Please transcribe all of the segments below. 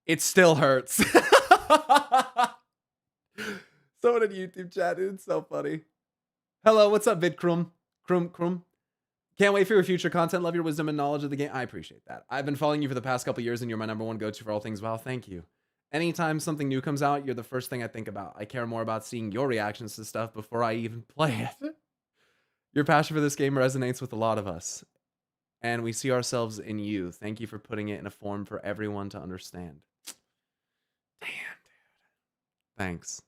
It still hurts. Someone in YouTube chat, dude, it's so funny. Hello, what's up, VidCrum? Crum. Can't wait for your future content. Love your wisdom and knowledge of the game. I appreciate that. I've been following you for the past couple years, and you're my #1 go-to for all things WoW. Thank you. Anytime something new comes out, you're the first thing I think about. I care more about seeing your reactions to stuff before I even play it. Your passion for this game resonates with a lot of us, and we see ourselves in you. Thank you for putting it in a form for everyone to understand. Damn, dude. Thanks.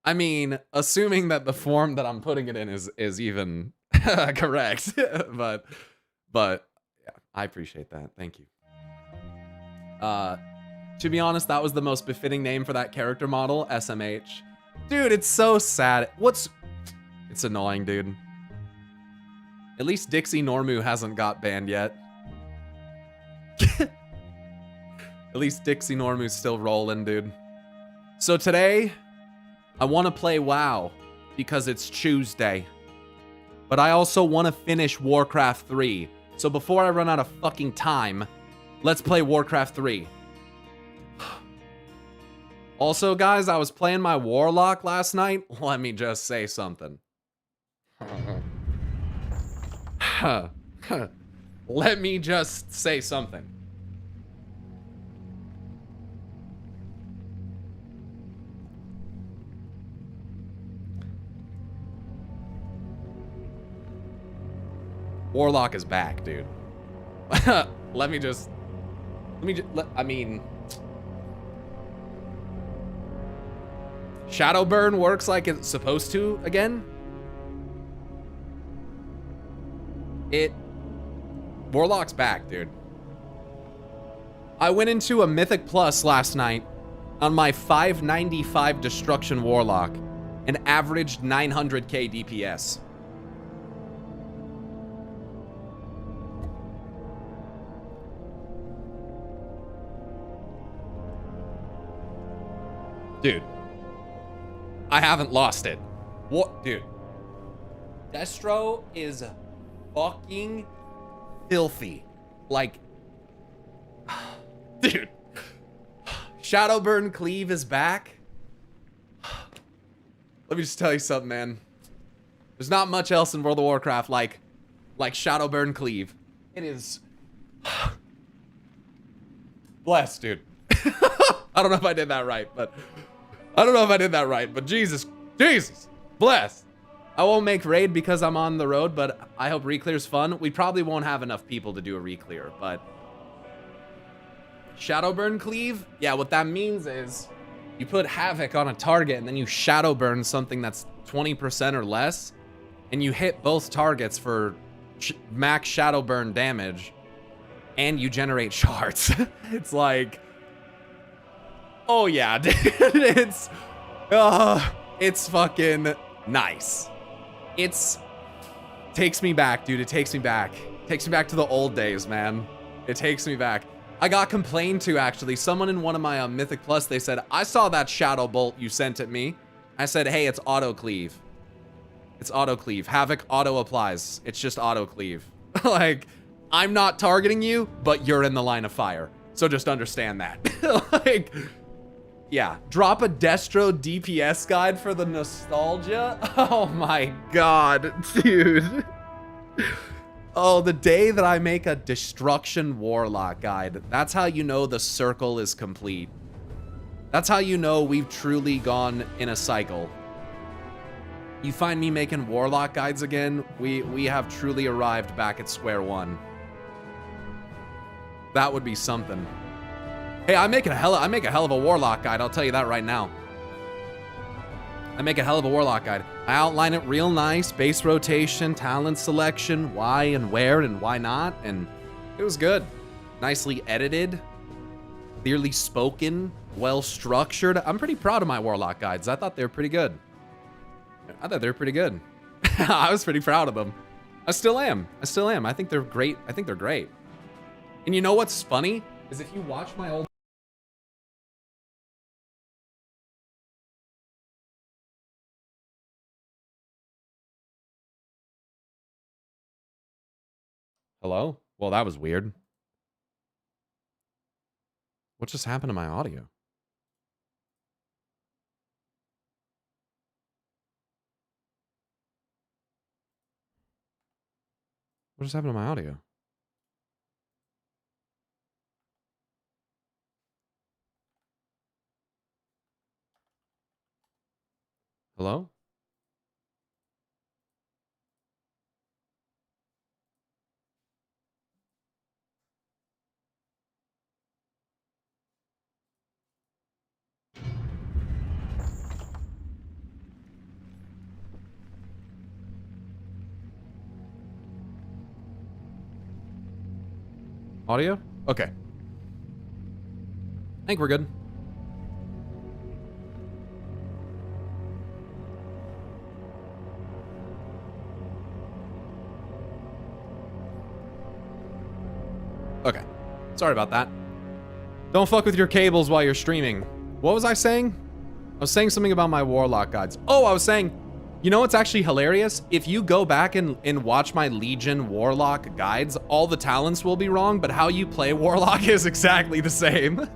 I mean, assuming that the form that I'm putting it in is even correct, but yeah, I appreciate that. Thank you. To be honest, that was the most befitting name for that character model, SMH. Dude, it's so sad. It's annoying, dude. At least Dixie Normu hasn't got banned yet. At least Dixie Normu's still rolling, dude. So today, I want to play WoW because it's Tuesday. But I also want to finish Warcraft 3. So before I run out of fucking time, let's play Warcraft 3. Also, guys, I was playing my Warlock last night. Let me just say something. Let me just say something. Warlock is back, dude. I mean, Shadowburn works like it's supposed to again. Warlock's back, dude. I went into a Mythic Plus last night on my 595 Destruction Warlock and averaged 900k DPS. Dude, I haven't lost it. What, dude? Destro is fucking filthy. Like, dude. Shadowburn Cleave is back. Let me just tell you something, man. There's not much else in World of Warcraft like Shadowburn Cleave. It is blessed, dude. I don't know if I did that right, but Jesus, bless. I won't make raid because I'm on the road, but I hope reclear's fun. We probably won't have enough people to do a reclear, but Shadowburn Cleave, yeah, what that means is you put Havoc on a target and then you Shadowburn something that's 20% or less, and you hit both targets for max Shadowburn damage, and you generate shards. It's like, oh yeah, dude, it's fucking nice. Takes me back, dude. It takes me back. Takes me back to the old days, man. It takes me back. I got complained to, actually. Someone in one of my Mythic Plus, they said, I saw that Shadow Bolt you sent at me. I said, hey, it's auto cleave. It's auto cleave. Havoc auto applies. It's just auto cleave. Like, I'm not targeting you, but you're in the line of fire. So just understand that. Like, yeah, drop a Destro DPS guide for the nostalgia. Oh my god, dude. Oh, the day that I make a Destruction Warlock guide, that's how you know the circle is complete. That's how you know we've truly gone in a cycle. You find me making Warlock guides again, we have truly arrived back at square one. That would be something. Hey, I make a hell of a Warlock guide, I'll tell you that right now. I make a hell of a Warlock guide. I outline it real nice, base rotation, talent selection, why and where and why not, and it was good. Nicely edited, clearly spoken, well structured. I'm pretty proud of my Warlock guides. I thought they were pretty good. I was pretty proud of them. I still am. I think they're great. And you know what's funny? Is if you watch my old... Hello? Well, that was weird. What just happened to my audio? What just happened to my audio? Hello? Audio? Okay. I think we're good. Okay. Sorry about that. Don't fuck with your cables while you're streaming. What was I saying? I was saying something about my Warlock guides. Oh, I was saying, you know what's actually hilarious? If you go back and watch my Legion Warlock guides, all the talents will be wrong, but how you play Warlock is exactly the same.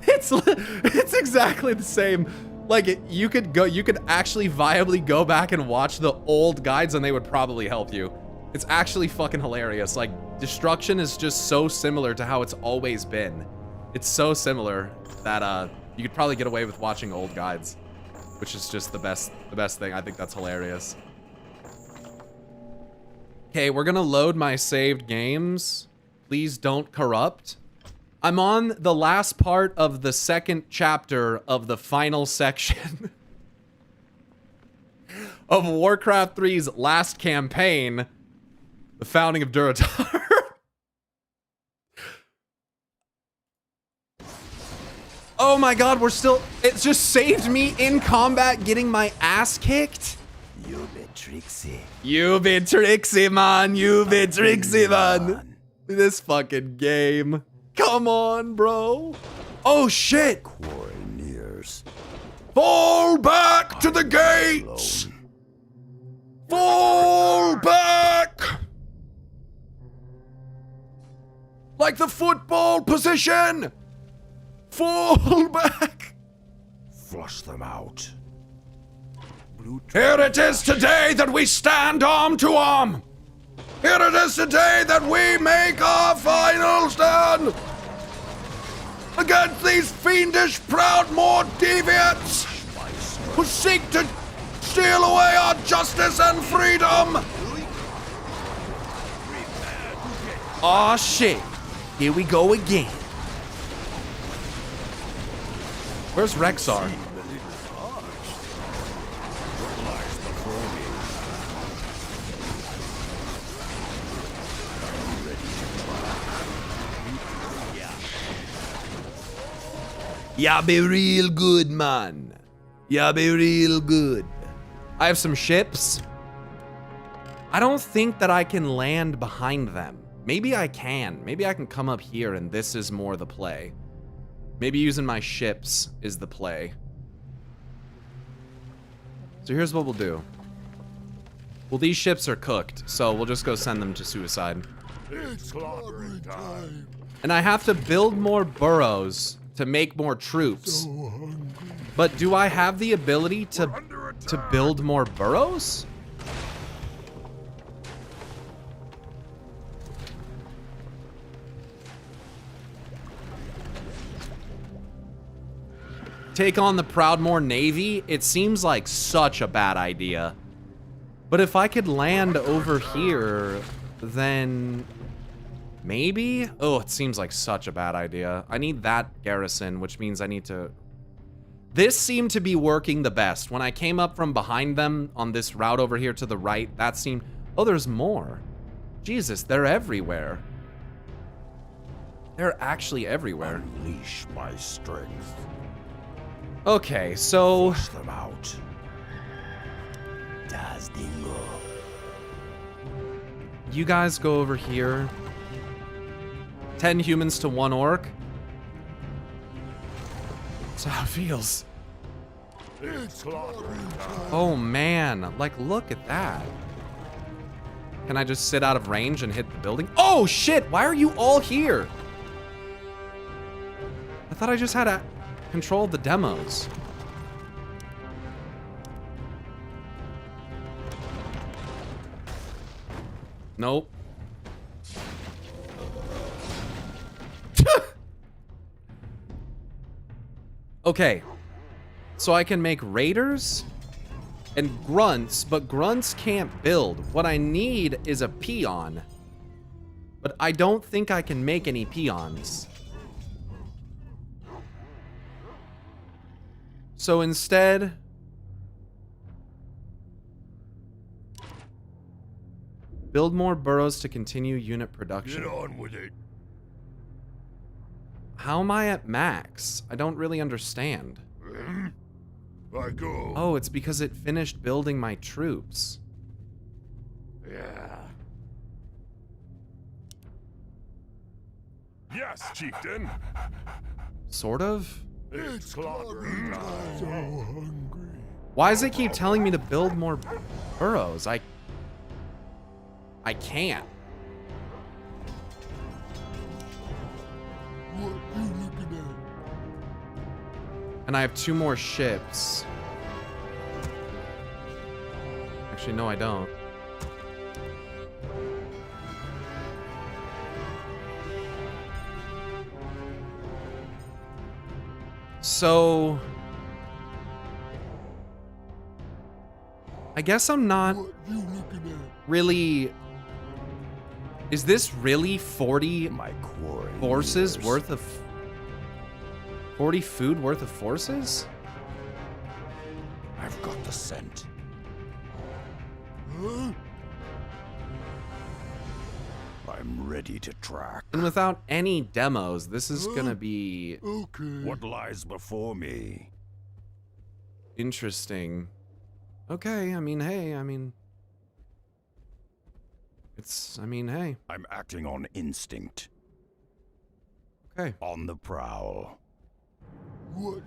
It's exactly the same. Like, you could actually viably go back and watch the old guides and they would probably help you. It's actually fucking hilarious. Like, destruction is just so similar to how it's always been. It's so similar that you could probably get away with watching old guides, which is just the best thing. I think that's hilarious. Okay, we're gonna load my saved games. Please don't corrupt. I'm on the last part of the second chapter of the final section of Warcraft 3's last campaign, the founding of Durotar. Oh my god, we're still... It just saved me in combat getting my ass kicked. You've been tricksy. You've been tricksy, man. You've been tricksy, man. This fucking game. Come on, bro. Oh, shit. Quarterniers. Fall back to the gates. Fall back. Like the football position. Fall back. Flush them out. Here it is today that we stand arm to arm. Here it is today that we make our final stand against these fiendish, proud Maud deviants who seek to steal away our justice and freedom. Aw, shit. Here we go again. Where's Rexar? Ya be real good, man. Ya be real good. I have some ships. I don't think that I can land behind them. Maybe I can. Maybe I can come up here and this is more the play. Maybe using my ships is the play. So here's what we'll do. Well, these ships are cooked, so we'll just go send them to suicide. It's clobbering time. And I have to build more burrows to make more troops. But do I have the ability to build more burrows? Take on the Proudmoore Navy? It seems like such a bad idea. But if I could land over here, then maybe? Oh, it seems like such a bad idea. I need that garrison, which means I need to... This seemed to be working the best. When I came up from behind them on this route over here to the right, that seemed... Oh, there's more. Jesus, they're everywhere. They're actually everywhere. Unleash my strength. Okay, so... Flush them out. Das Dingo. You guys go over here. 10 humans to 1 orc. That's how it feels. It's clobbering time. Oh man, like look at that. Can I just sit out of range and hit the building? Oh shit, why are you all here? thought I just had to control the demos. Nope. Okay. So I can make raiders and grunts, but grunts can't build. What I need is a peon. But I don't think I can make any peons. So instead, build more burrows to continue unit production. Get on with it. How am I at max? I don't really understand. I go. Oh, it's because it finished building my troops. Yeah. Yes, chieftain. Sort of? It's slaughtering time. So hungry. Why does it keep telling me to build more burrows? I can't. What you looking at? And I have 2 more ships. Actually, no, I don't. So I guess I'm not What you looking at? really. Is this really 40 My quarry. forces worth of 40 food worth of forces? I've got the scent. Huh? I'm ready to track. And without any demos, this is gonna be Okay. What lies before me? interesting. Okay, I mean, hey, hey. I'm acting on instinct. Okay. On the prowl.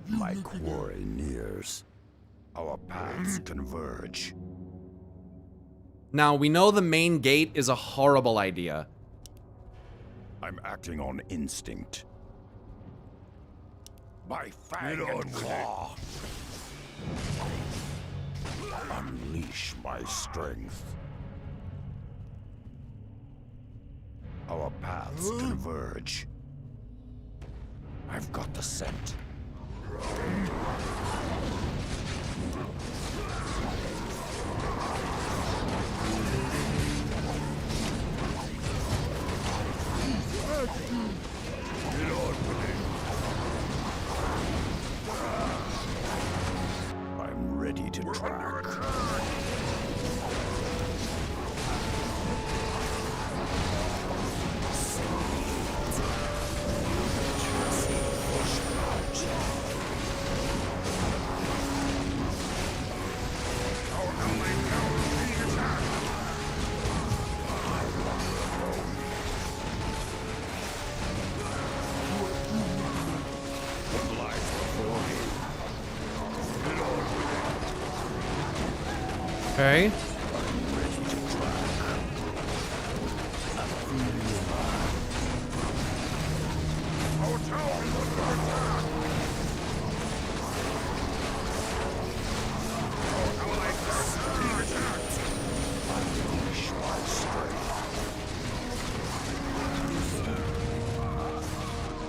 My quarry nears. Our paths converge. Now, we know the main gate is a horrible idea. I'm acting on instinct. By fang and claw. Unleash my strength. Our paths converge. I've got the scent. I'm ready to track. Okay.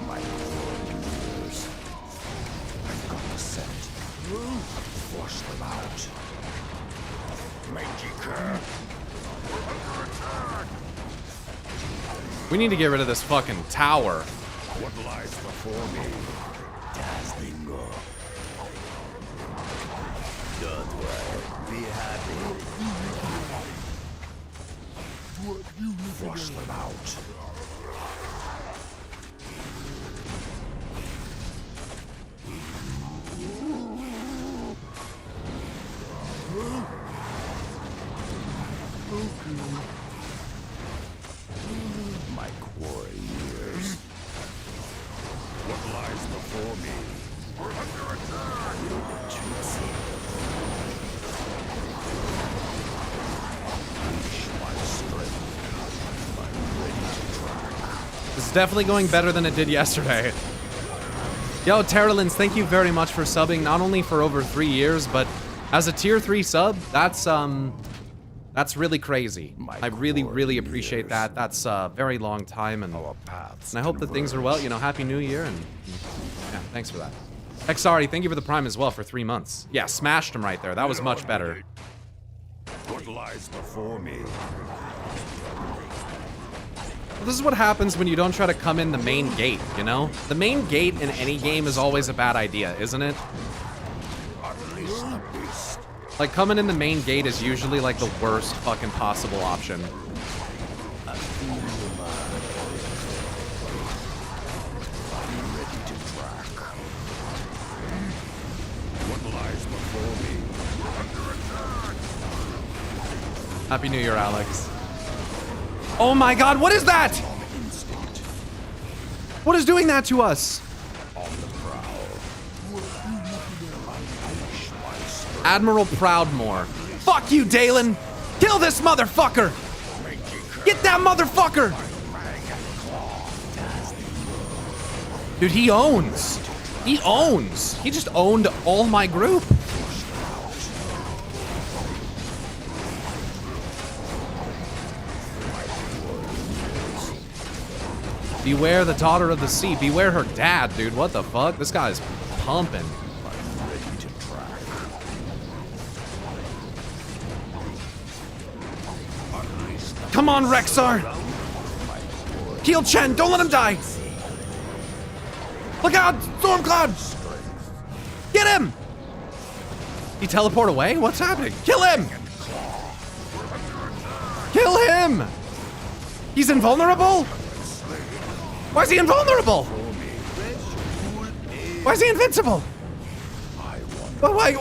My warriors. I've got the scent. Force them out. Magiker. We're under attack. We need to get rid of this fucking tower. What lies before me? Dazzling. Don't worry. Be happy. Flush them out. My quarry years. What lies before me? We're under attack! Unleash my strength. I'm ready to track. This is definitely going better than it did yesterday. Yo, Terralins, thank you very much for subbing, not only for over 3 years, but as a tier 3 sub, that's really crazy. I really, really appreciate that. That's a very long time, and I hope that things are well. You know, Happy New Year, and yeah, thanks for that. Xari, thank you for the Prime as well for 3 months. Yeah, smashed him right there. That was much better. What lies before me? This is what happens when you don't try to come in the main gate, you know? The main gate in any game is always a bad idea, isn't it? Like, coming in the main gate is usually, like, the worst fucking possible option. Happy New Year, Alex. Oh my god, what is that? What is doing that to us? Admiral Proudmore. Fuck you, Dalen. Kill this motherfucker. Get that motherfucker. Dude, he owns. He owns. He just owned all my group. Beware the daughter of the sea. Beware her dad, dude. What the fuck? This guy's pumping. Come on, Rexar! Heal Chen! Don't let him die! Look out! Stormcloud! Get him! He teleport away? What's happening? Kill him! Kill him! He's invulnerable? Why is he invulnerable? Why is he invincible? Why?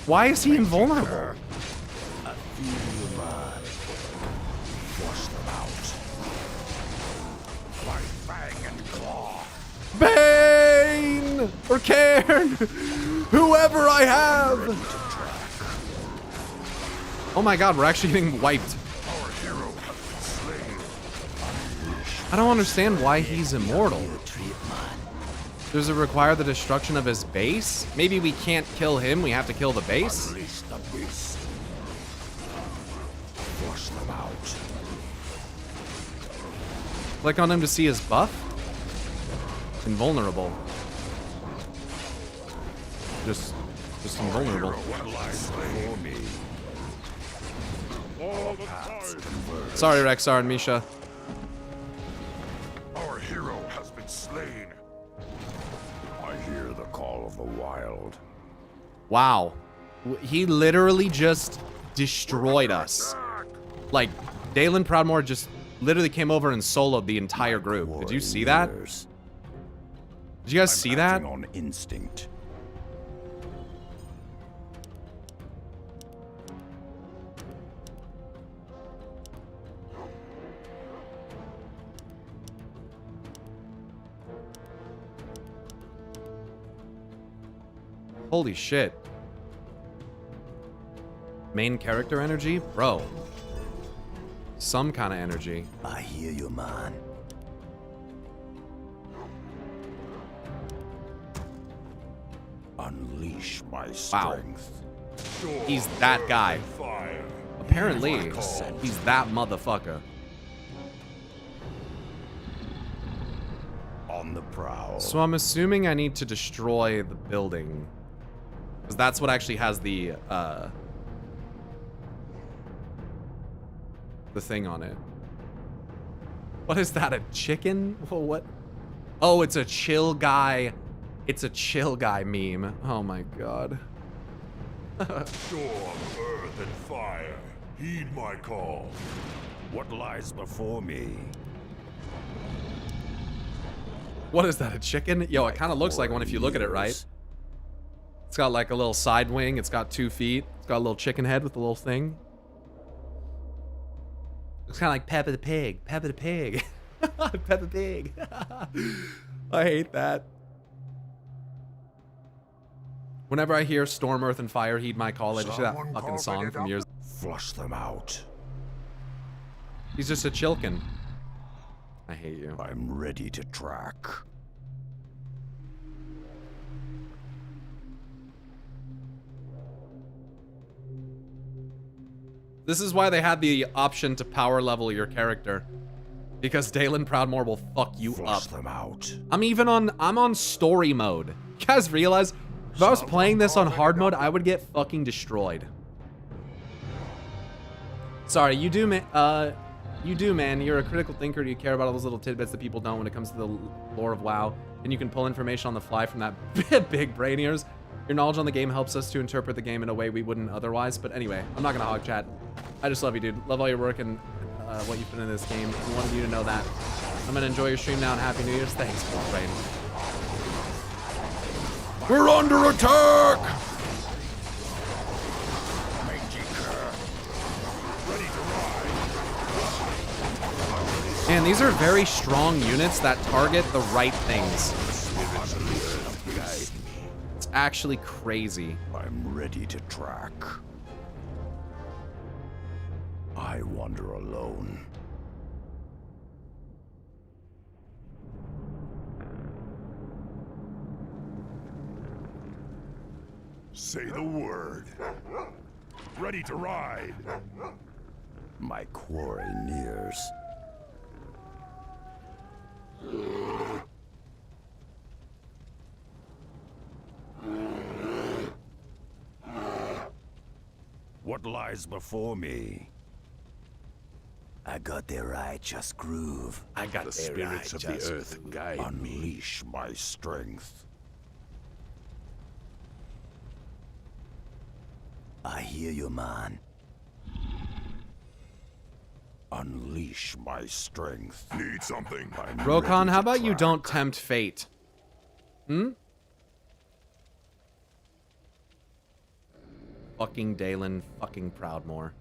Why is he invulnerable? Bane! Or Cairn! Whoever I have! Oh my god, we're actually getting wiped. I don't understand why he's immortal. Does it require the destruction of his base? Maybe we can't kill him, we have to kill the base? Click on him to see his buff? Invulnerable. Just invulnerable. Sorry, Rexar and Misha. Our hero has been slain. I hear the call of the wild. Wow. He literally just destroyed us. Like, Dalen Proudmore just literally came over and soloed the entire group. Did you see that? Did you guys see that? On instinct. Holy shit. Main character energy? Bro. Some kind of energy. I hear you, man. Unleash my strength. Wow. He's that guy. Apparently, he's that motherfucker. On the prowl. So I'm assuming I need to destroy the building. Because that's what actually has the thing on it. What is that, a chicken? Well, what? Oh, it's a chill guy. It's a chill guy meme. Oh my god. Storm, earth, and fire. Heed my call. What lies before me? What is that, a chicken? Yo, it kind of looks like one if you look at it right. It's got like a little side wing. It's got 2 feet. It's got a little chicken head with a little thing. Looks kind of like Peppa the Pig. Peppa the Pig. Peppa Pig. I hate that. Whenever I hear Storm, Earth, and Fire heed my call, I just hear that Someone fucking coughed song it from up. years. Flush them out. He's just a chilkin. I hate you. I'm ready to track. This is why they had the option to power level your character. Because Dalen Proudmoore will fuck you Flush up. them out. I'm on story mode. You guys realize if I was playing this on hard mode, I would get fucking destroyed. Sorry, you do, man. You're a critical thinker. You care about all those little tidbits that people don't when it comes to the lore of WoW. And you can pull information on the fly from that big brain ears. Your knowledge on the game helps us to interpret the game in a way we wouldn't otherwise. But anyway, I'm not gonna hog chat. I just love you, dude. Love all your work and what you put into this game. I wanted you to know that. I'm gonna enjoy your stream now and Happy New Year's. Thanks, Brain. We're under attack! Man, these are very strong units that target the right things. It's actually crazy. I'm ready to track. I wander alone. Say the word. Ready to ride. My quarry nears. What lies before me? I got the righteous groove. I got The spirits of the earth guide me. Unleash my strength. I hear you, man. Unleash my strength. Need something? Rokon, how about you don't tempt fate? Fucking Dalen fucking Proudmoore.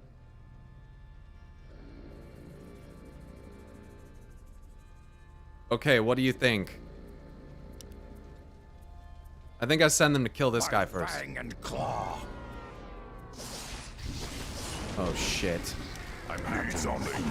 Okay, what do you think? I think I send them to kill this guy first. Fang and claw. Oh shit. I need something.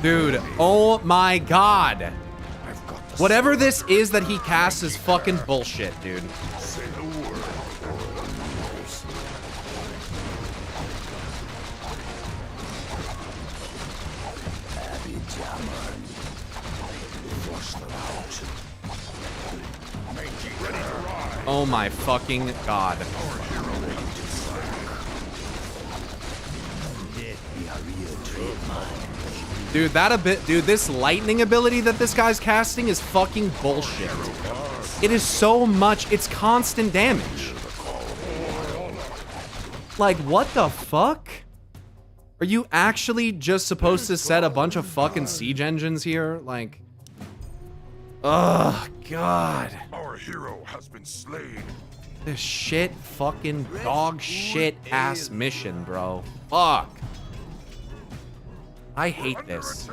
Dude, oh my god. I've got the Whatever this is that he casts is fucking bullshit, dude. say the word. Abby Jammer. Flush them out. Making ready to ride. Oh my fucking god. Dude, dude, this lightning ability that this guy's casting is fucking bullshit. It is so much, it's constant damage. Like, what the fuck? Are you actually just supposed to set a bunch of fucking siege engines here? Like, ugh, God. Our hero has been slain. This shit fucking dog shit ass mission, bro. Fuck. I hate this.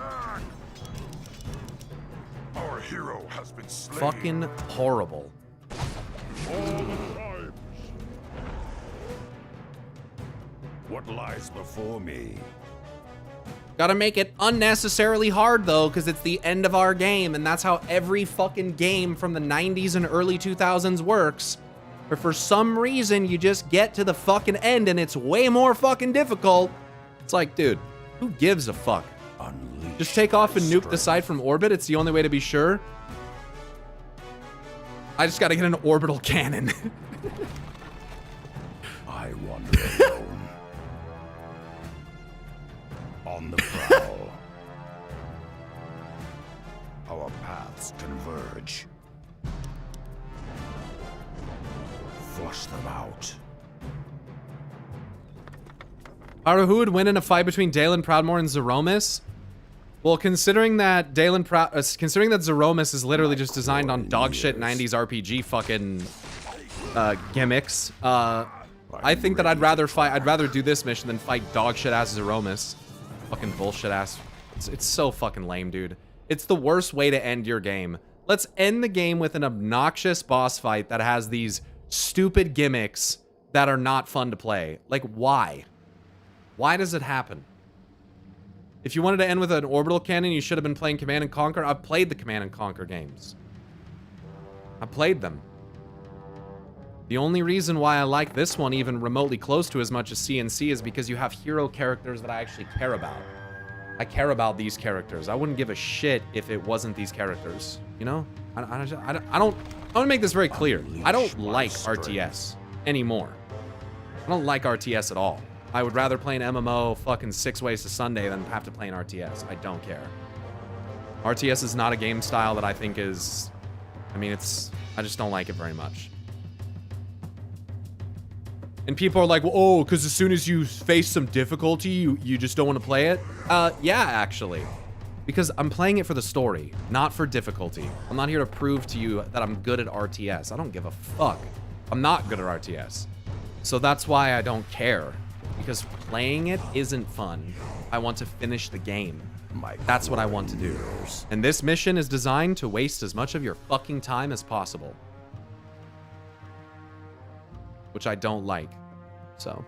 Our hero has been slain. Fucking horrible. What lies before me? Gotta make it unnecessarily hard though, because it's the end of our game, and that's how every fucking game from the 90s and early 2000s works. Or for some reason, you just get to the fucking end and it's way more fucking difficult. It's like, dude, who gives a fuck? Unleash Just take off and nuke the strength. side from orbit. It's the only way to be sure. I just gotta get an orbital cannon. I wander alone. On the prowl. Our paths converge. Flush them out. Pyro, who would win in a fight between Dalen Proudmoore and Zeromus? Well, considering that considering that Zeromus is literally just designed on dogshit 90s RPG fucking gimmicks, I think that I'd rather do this mission than fight dogshit ass Zeromus. Fucking bullshit ass. It's so fucking lame, dude. It's the worst way to end your game. Let's end the game with an obnoxious boss fight that has these stupid gimmicks that are not fun to play. Like, why? Why does it happen? If you wanted to end with an orbital cannon, you should have been playing Command & Conquer. I've played the Command & Conquer games. I played them. The only reason why I like this one even remotely close to as much as CNC is because you have hero characters that I actually care about. I care about these characters. I wouldn't give a shit if it wasn't these characters. You know? I want to make this very clear. I don't like RTS anymore. I don't like RTS at all. I would rather play an MMO fucking 6 Ways to Sunday than have to play an RTS. I don't care. RTS is not a game style that I think is... I mean, I just don't like it very much. And people are like, well, oh, because as soon as you face some difficulty, you just don't want to play it? Yeah, actually. Because I'm playing it for the story, not for difficulty. I'm not here to prove to you that I'm good at RTS. I don't give a fuck. I'm not good at RTS. So that's why I don't care. Because playing it isn't fun. I want to finish the game. That's what I want to do. And this mission is designed to waste as much of your fucking time as possible. Which I don't like. So.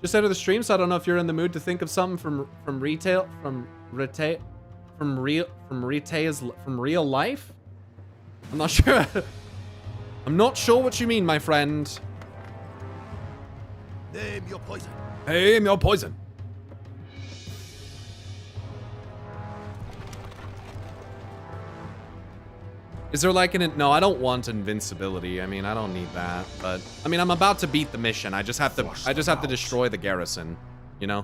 Just enter the stream, so I don't know if you're in the mood to think of something from real life? I'm not sure. I'm not sure what you mean, my friend. Name your poison. Name your poison. Is there like an... No, I don't want invincibility. I mean, I don't need that. But, I mean, I'm about to beat the mission. I just have to destroy the garrison, you know?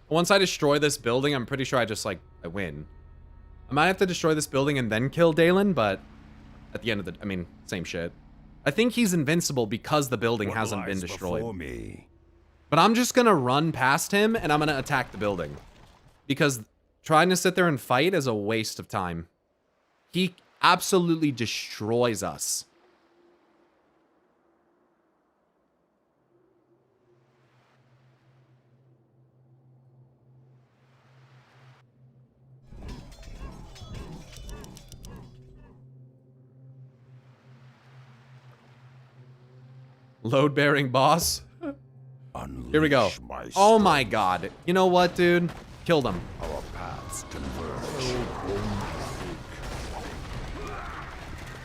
Once I destroy this building, I'm pretty sure I win. I might have to destroy this building and then kill Dalen, but at the end of the... I mean, same shit. I think he's invincible because the building hasn't been destroyed. But I'm just gonna run past him and I'm gonna attack the building. Because trying to sit there and fight is a waste of time. He absolutely destroys us. Load-bearing boss. Here we go. Oh my god. You know what, dude? Killed him. Our paths converge.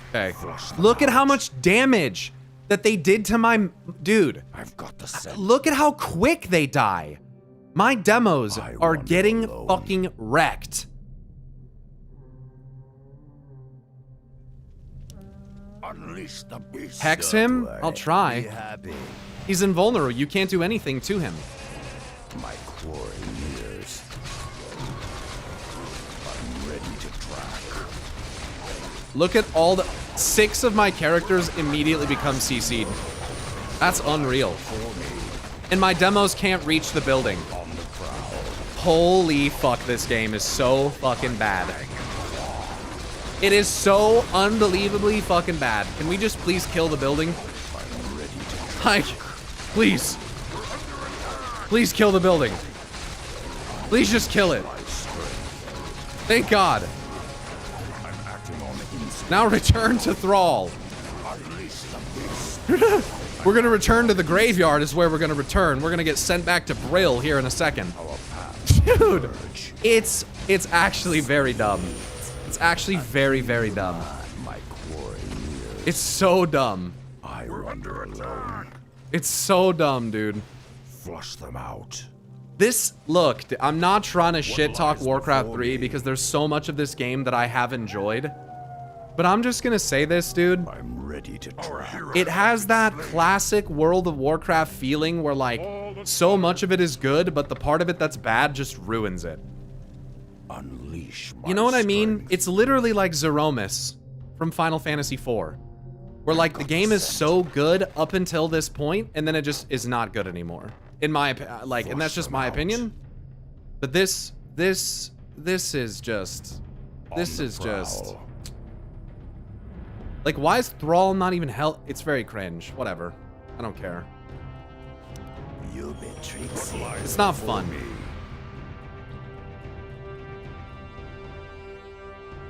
Okay. Look at how much damage that they did to my... Dude. I've got the scent. Look at how quick they die. My demos are getting fucking wrecked. Unleash the beast. Hex him? I'll try. He's invulnerable. You can't do anything to him. My clawing ears. I'm ready to track. Look at all the... 6 of my characters immediately become CC'd. That's unreal. And my demos can't reach the building. Holy fuck, this game is so fucking bad. It is so unbelievably fucking bad. Can we just please kill the building? Like, please. Please kill the building. Please just kill it. Thank God. Now return to Thrall. We're gonna return to the graveyard is where we're gonna return. We're gonna get sent back to Brill here in a second. Dude, it's actually very dumb. It's actually very, very dumb. It's so dumb. I wander alone. It's so dumb, dude. Flush them out. This, look, I'm not trying to shit talk Warcraft 3 because there's so much of this game that I have enjoyed. But I'm just gonna say this, dude. I'm ready to track. It has that classic World of Warcraft feeling where, like, so much of it is good, but the part of it that's bad just ruins it. Unleash my You know what I mean? strength. It's literally like Zeromus from Final Fantasy IV. Where like the game is so good up until this point, and then it just is not good anymore. In my like, and that's just my opinion. But this is just like, why is Thrall not even hell? It's very cringe. Whatever. I don't care. It's not fun.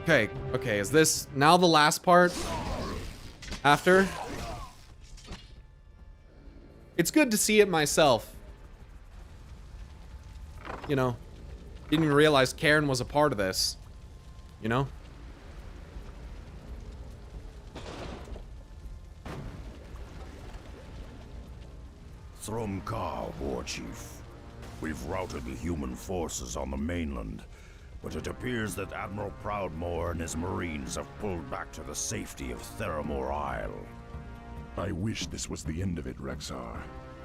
Okay, okay, is this now the last part? After? It's good to see it myself. You know, didn't even realize Karen was a part of this. You know? Thrumkar, War Chief. We've routed the human forces on the mainland, but it appears that Admiral Proudmoore and his Marines have pulled back to the safety of Theramore Isle. I wish this was the end of it, Rexar.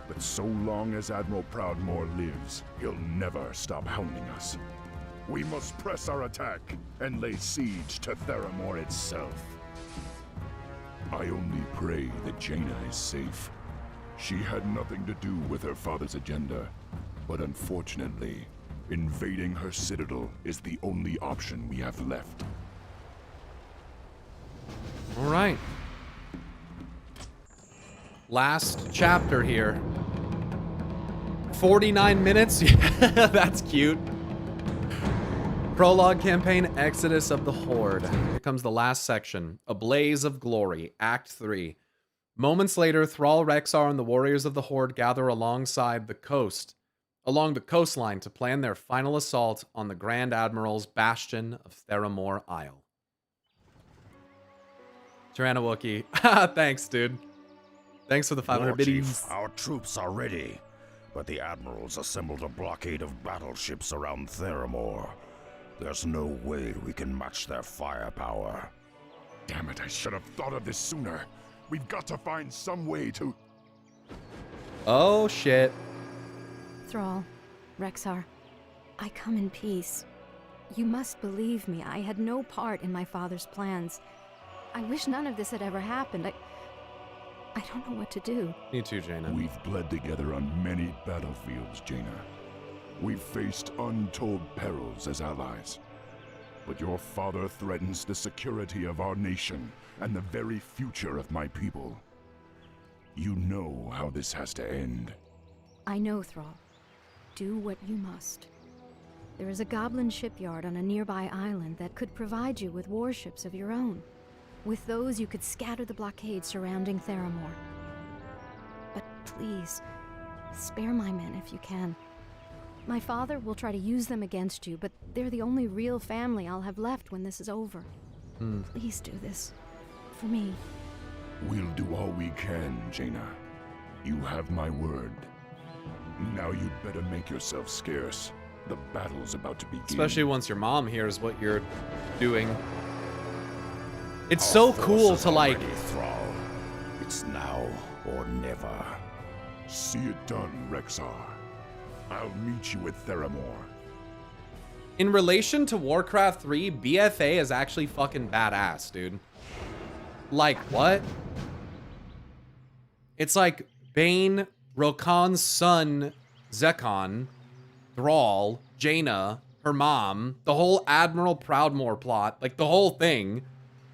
But so long as Admiral Proudmoore lives, he'll never stop hounding us. We must press our attack and lay siege to Theramore itself. I only pray that Jaina is safe. She had nothing to do with her father's agenda, but unfortunately, invading her citadel is the only option we have left. All right. Last chapter here. 49 minutes? Yeah, that's cute. Prologue campaign, Exodus of the Horde. Here comes the last section. A Blaze of Glory, Act 3. Moments later, Thrall, Rexar, and the warriors of the Horde gather along the coastline to plan their final assault on the Grand Admiral's bastion of Theramore Isle. Tyrannowookee. Thanks, dude. Thanks for the 500 biddies. Our troops are ready, but the Admirals assembled a blockade of battleships around Theramore. There's no way we can match their firepower. Damn it, I should have thought of this sooner. We've got to find some way to... Oh, shit. Thrall, Rexar, I come in peace. You must believe me, I had no part in my father's plans. I wish none of this had ever happened. I don't know what to do. Me too, Jaina. We've bled together on many battlefields, Jaina. We've faced untold perils as allies. But your father threatens the security of our nation and the very future of my people. You know how this has to end. I know, Thrall. Do what you must. There is a goblin shipyard on a nearby island that could provide you with warships of your own. With those, you could scatter the blockade surrounding Theramore. But please, spare my men if you can. My father will try to use them against you, but they're the only real family I'll have left when this is over. Please do this. For me. We'll do all we can, Jaina. You have my word. Now you'd better make yourself scarce. The battle's about to begin. Especially once your mom hears what you're doing. It's so cool to like... Thrall. It's now or never. See it done, Rexar. I'll meet you at Theramore. In relation to Warcraft 3, BFA is actually fucking badass, dude. Like, what? It's like Bane, Rokan's son, Zekon, Thrall, Jaina, her mom, the whole Admiral Proudmoore plot, like the whole thing,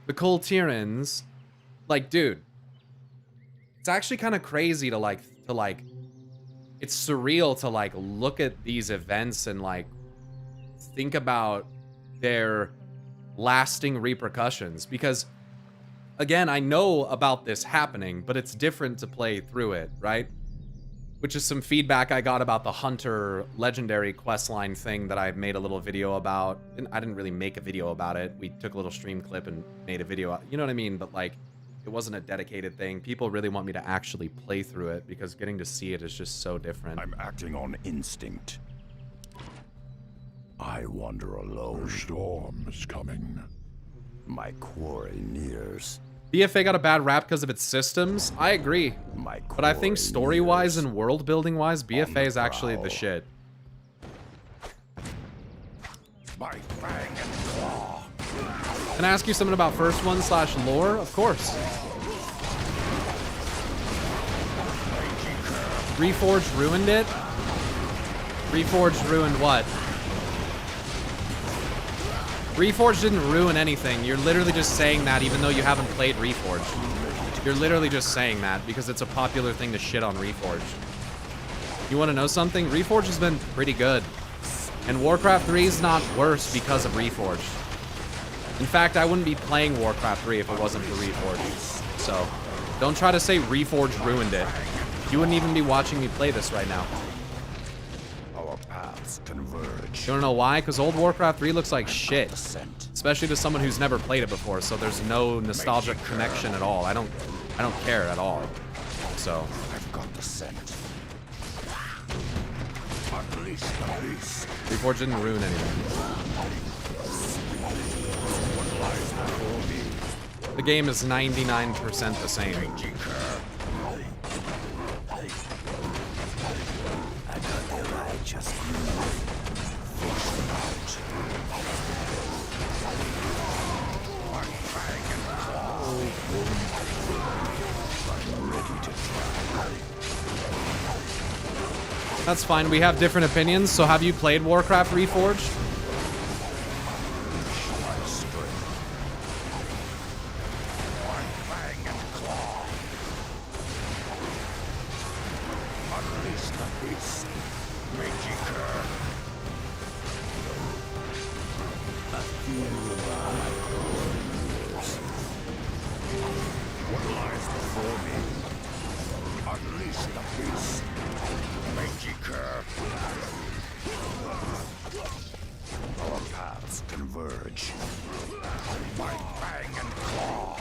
the Kul Tirans. Like, dude, it's actually kind of crazy to like, it's surreal to like look at these events and like think about their lasting repercussions, because again, I know about this happening, but it's different to play through it, right? Which is some feedback I got about the Hunter legendary questline thing that I made a little video about. And I didn't really make a video about it. We took a little stream clip and made a video. You know what I mean? But like, it wasn't a dedicated thing. People really want me to actually play through it because getting to see it is just so different. I'm acting on instinct. I wander alone. The storm is coming. My quarry nears. BFA got a bad rap because of its systems. I agree. But I think story-wise and world-building-wise, BFA is actually the shit. My fang and claw. Can I ask you something about first one / lore? Of course. Reforged ruined it? Reforged ruined what? Reforged didn't ruin anything. You're literally just saying that even though you haven't played Reforged. You're literally just saying that because it's a popular thing to shit on Reforged. You want to know something? Reforged has been pretty good. And Warcraft 3 is not worse because of Reforged. In fact, I wouldn't be playing Warcraft 3 if it wasn't for Reforged. So, don't try to say Reforged ruined it. You wouldn't even be watching me play this right now. Our paths converge. You wanna know why? Because old Warcraft 3 looks like shit. Especially to someone who's never played it before, so there's no nostalgic connection at all. I don't care at all. So I've got the scent. Unleash the beast. Reforged didn't ruin anything. What lies before me? The game is 99% the same. That's fine. We have different opinions. So have you played Warcraft Reforged? Our paths converge. My fang and claw.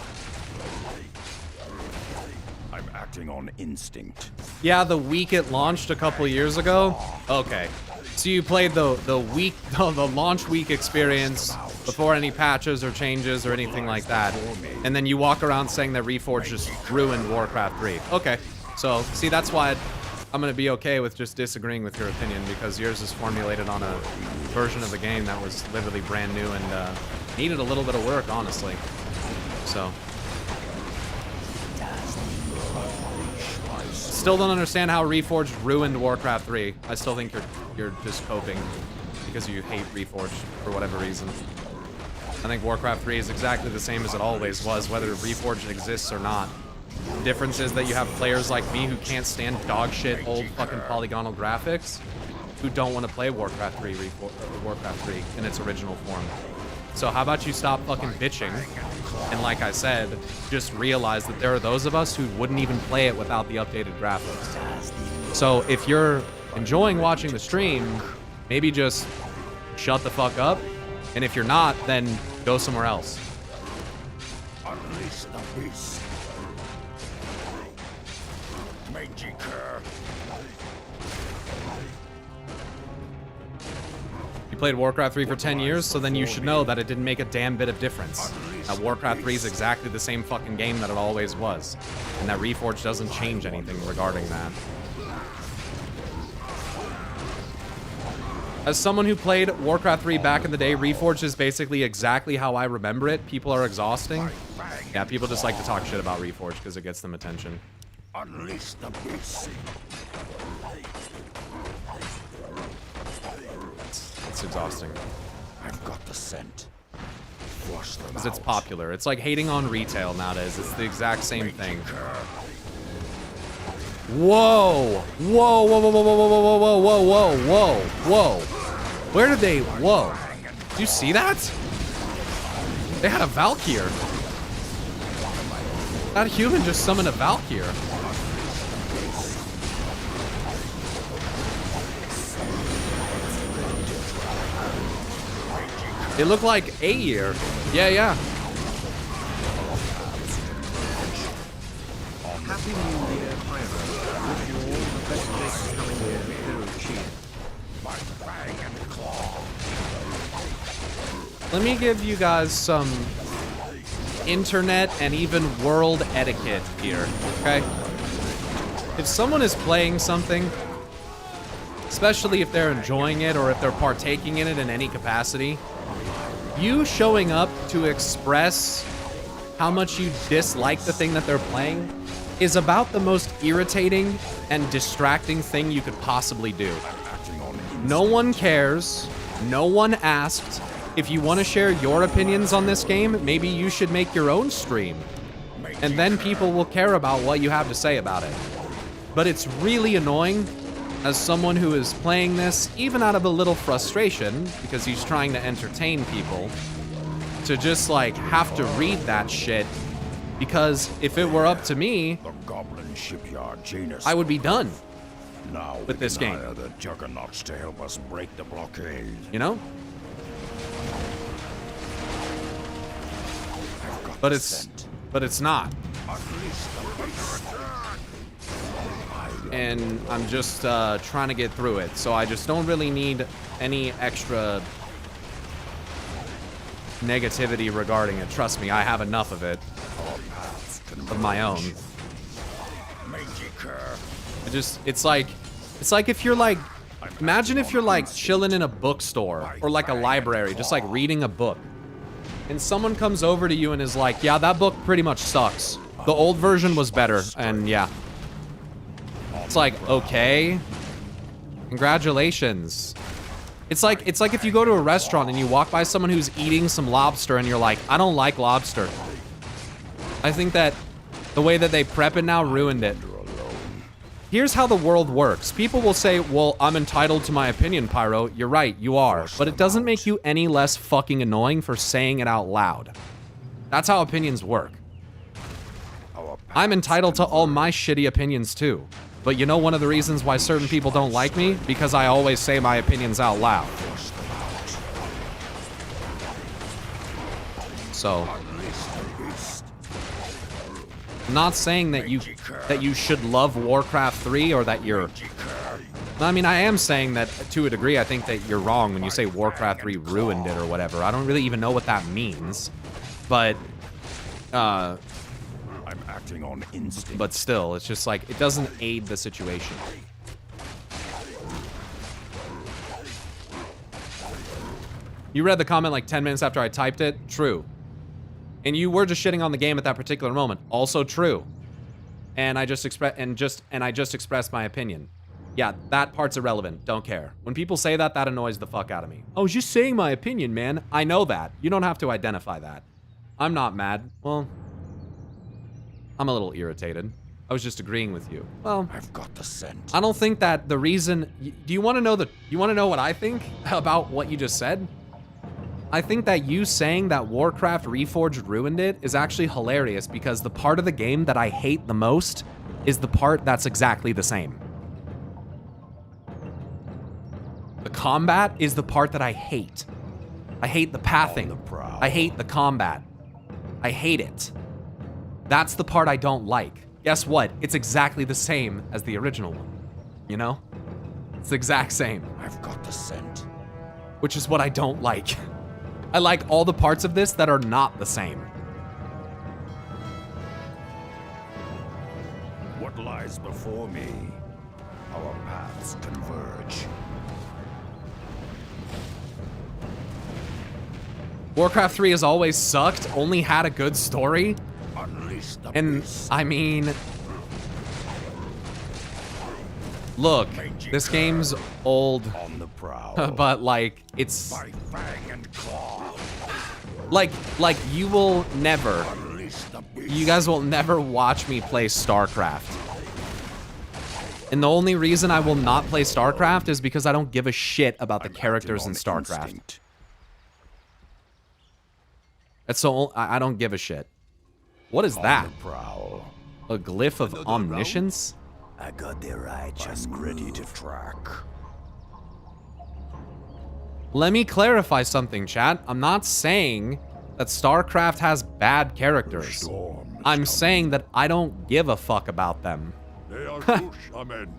I'm acting on instinct. Yeah, the week it launched a couple years ago. Okay, so you played the launch week experience before any patches or changes or anything like that, and then you walk around saying that Reforged just ruined Warcraft 3. Okay, so see, that's why I'm gonna be okay with just disagreeing with your opinion, because yours is formulated on a version of the game that was literally brand new and needed a little bit of work, honestly. So. Still don't understand how Reforged ruined Warcraft 3. I still think you're just coping because you hate Reforged for whatever reason. I think Warcraft 3 is exactly the same as it always was, whether Reforged exists or not. The difference is that you have players like me who can't stand dog shit old fucking polygonal graphics, who don't want to play Warcraft 3 in its original form. So how about you stop fucking bitching, and like I said, just realize that there are those of us who wouldn't even play it without the updated graphics. So if you're enjoying watching the stream, maybe just shut the fuck up, and if you're not, then go somewhere else. Unleash the beast. Mangy cur. You played Warcraft 3 for 10 years, so then you should know that it didn't make a damn bit of difference. That Warcraft 3 is exactly the same fucking game that it always was. And that Reforged doesn't change anything regarding that. As someone who played Warcraft 3 back in the day, Reforged is basically exactly how I remember it. People are exhausting. Yeah, people just like to talk shit about Reforged because it gets them attention. Unleash the beast. It's exhausting. I've got the scent. Flush them Because it's out. popular. It's like hating on retail nowadays. It's the exact same thing. Whoa! Whoa, whoa, whoa, whoa, whoa, whoa, whoa, whoa, whoa, whoa, whoa. Where did they... Whoa. Did you see that? They had a Valkyr. That human just summoned a Valkyr. It looked like a year. Yeah, yeah. Happy New Year, Pyro. Wish you all the best next coming year. Hero Chief. My fang and claw. Let me give you guys some internet and even world etiquette here, okay? If someone is playing something, especially if they're enjoying it or if they're partaking in it in any capacity, You showing up to express how much you dislike the thing that they're playing is about the most irritating and distracting thing you could possibly do. No one cares. No one asked. If you want to share your opinions on this game, maybe you should make your own stream. And then people will care about what you have to say about it. But it's really annoying as someone who is playing this, even out of a little frustration, because he's trying to entertain people, to just like have to read that shit. Because if it were up to me, The Goblin Shipyard Janus. I would be done, Now with this game. hire the Juggernauts to help us break the blockade. you know? I've got But the it's scent. not. Unleash the beast. And I'm just trying to get through it. So I just don't really need any extra negativity regarding it. Trust me, I have enough of it, of my own. It's like if you're like, imagine if you're like chilling in a bookstore or like a library, just like reading a book, and someone comes over to you and is like, yeah, that book pretty much sucks. The old version was better, and yeah. It's like, okay, congratulations. It's like if you go to a restaurant and you walk by someone who's eating some lobster and you're like, I don't like lobster. I think that the way that they prep it now ruined it. Here's how the world works. People will say, well, I'm entitled to my opinion, Pyro. You're right, you are. But it doesn't make you any less fucking annoying for saying it out loud. That's how opinions work. I'm entitled to all my shitty opinions too. But you know one of the reasons why certain people don't like me? Because I always say my opinions out loud. So, I'm not saying that you should love Warcraft 3 or that you're... I mean, I am saying that to a degree. I think that you're wrong when you say Warcraft 3 ruined it or whatever. I don't really even know what that means. But, I'm acting on instinct. but still, it's just like, it doesn't aid the situation. You read the comment like 10 minutes after I typed it? True. And you were just shitting on the game at that particular moment. Also true. And I just expressed my opinion. Yeah, that part's irrelevant. Don't care. When people say that, that annoys the fuck out of me. I was just saying my opinion, man. I know that. You don't have to identify that. I'm not mad. Well, I'm a little irritated. I was just agreeing with you. Well, I've got the scent. I don't think that the reason... Do you want to know you want to know what I think about what you just said? I think that you saying that Warcraft Reforged ruined it is actually hilarious because the part of the game that I hate the most is the part that's exactly the same. The combat is the part that I hate. I hate the pathing. I hate the combat. I hate it. That's the part I don't like. Guess what? It's exactly the same as the original one. You know? It's the exact same. I've got the scent. Which is what I don't like. I like all the parts of this that are not the same. What lies before me? Our paths converge. Warcraft 3 has always sucked, only had a good story. Unleash the And, beast. I mean... Look, this game's old, On the prowl. but like, it's... By fang and claw. Like, you will never... Unleash the beast. You guys will never watch me play StarCraft. And the only reason I will not play StarCraft is because I don't give a shit about the characters in Acting on StarCraft. instinct. That's so... I don't give a shit. What is that? On the prowl. A glyph of omniscience? I got the right. Just ready to track. Let me clarify something, chat. I'm not saying that StarCraft has bad characters. Storm is I'm coming. saying that I don't give a fuck about them. They are push, amen.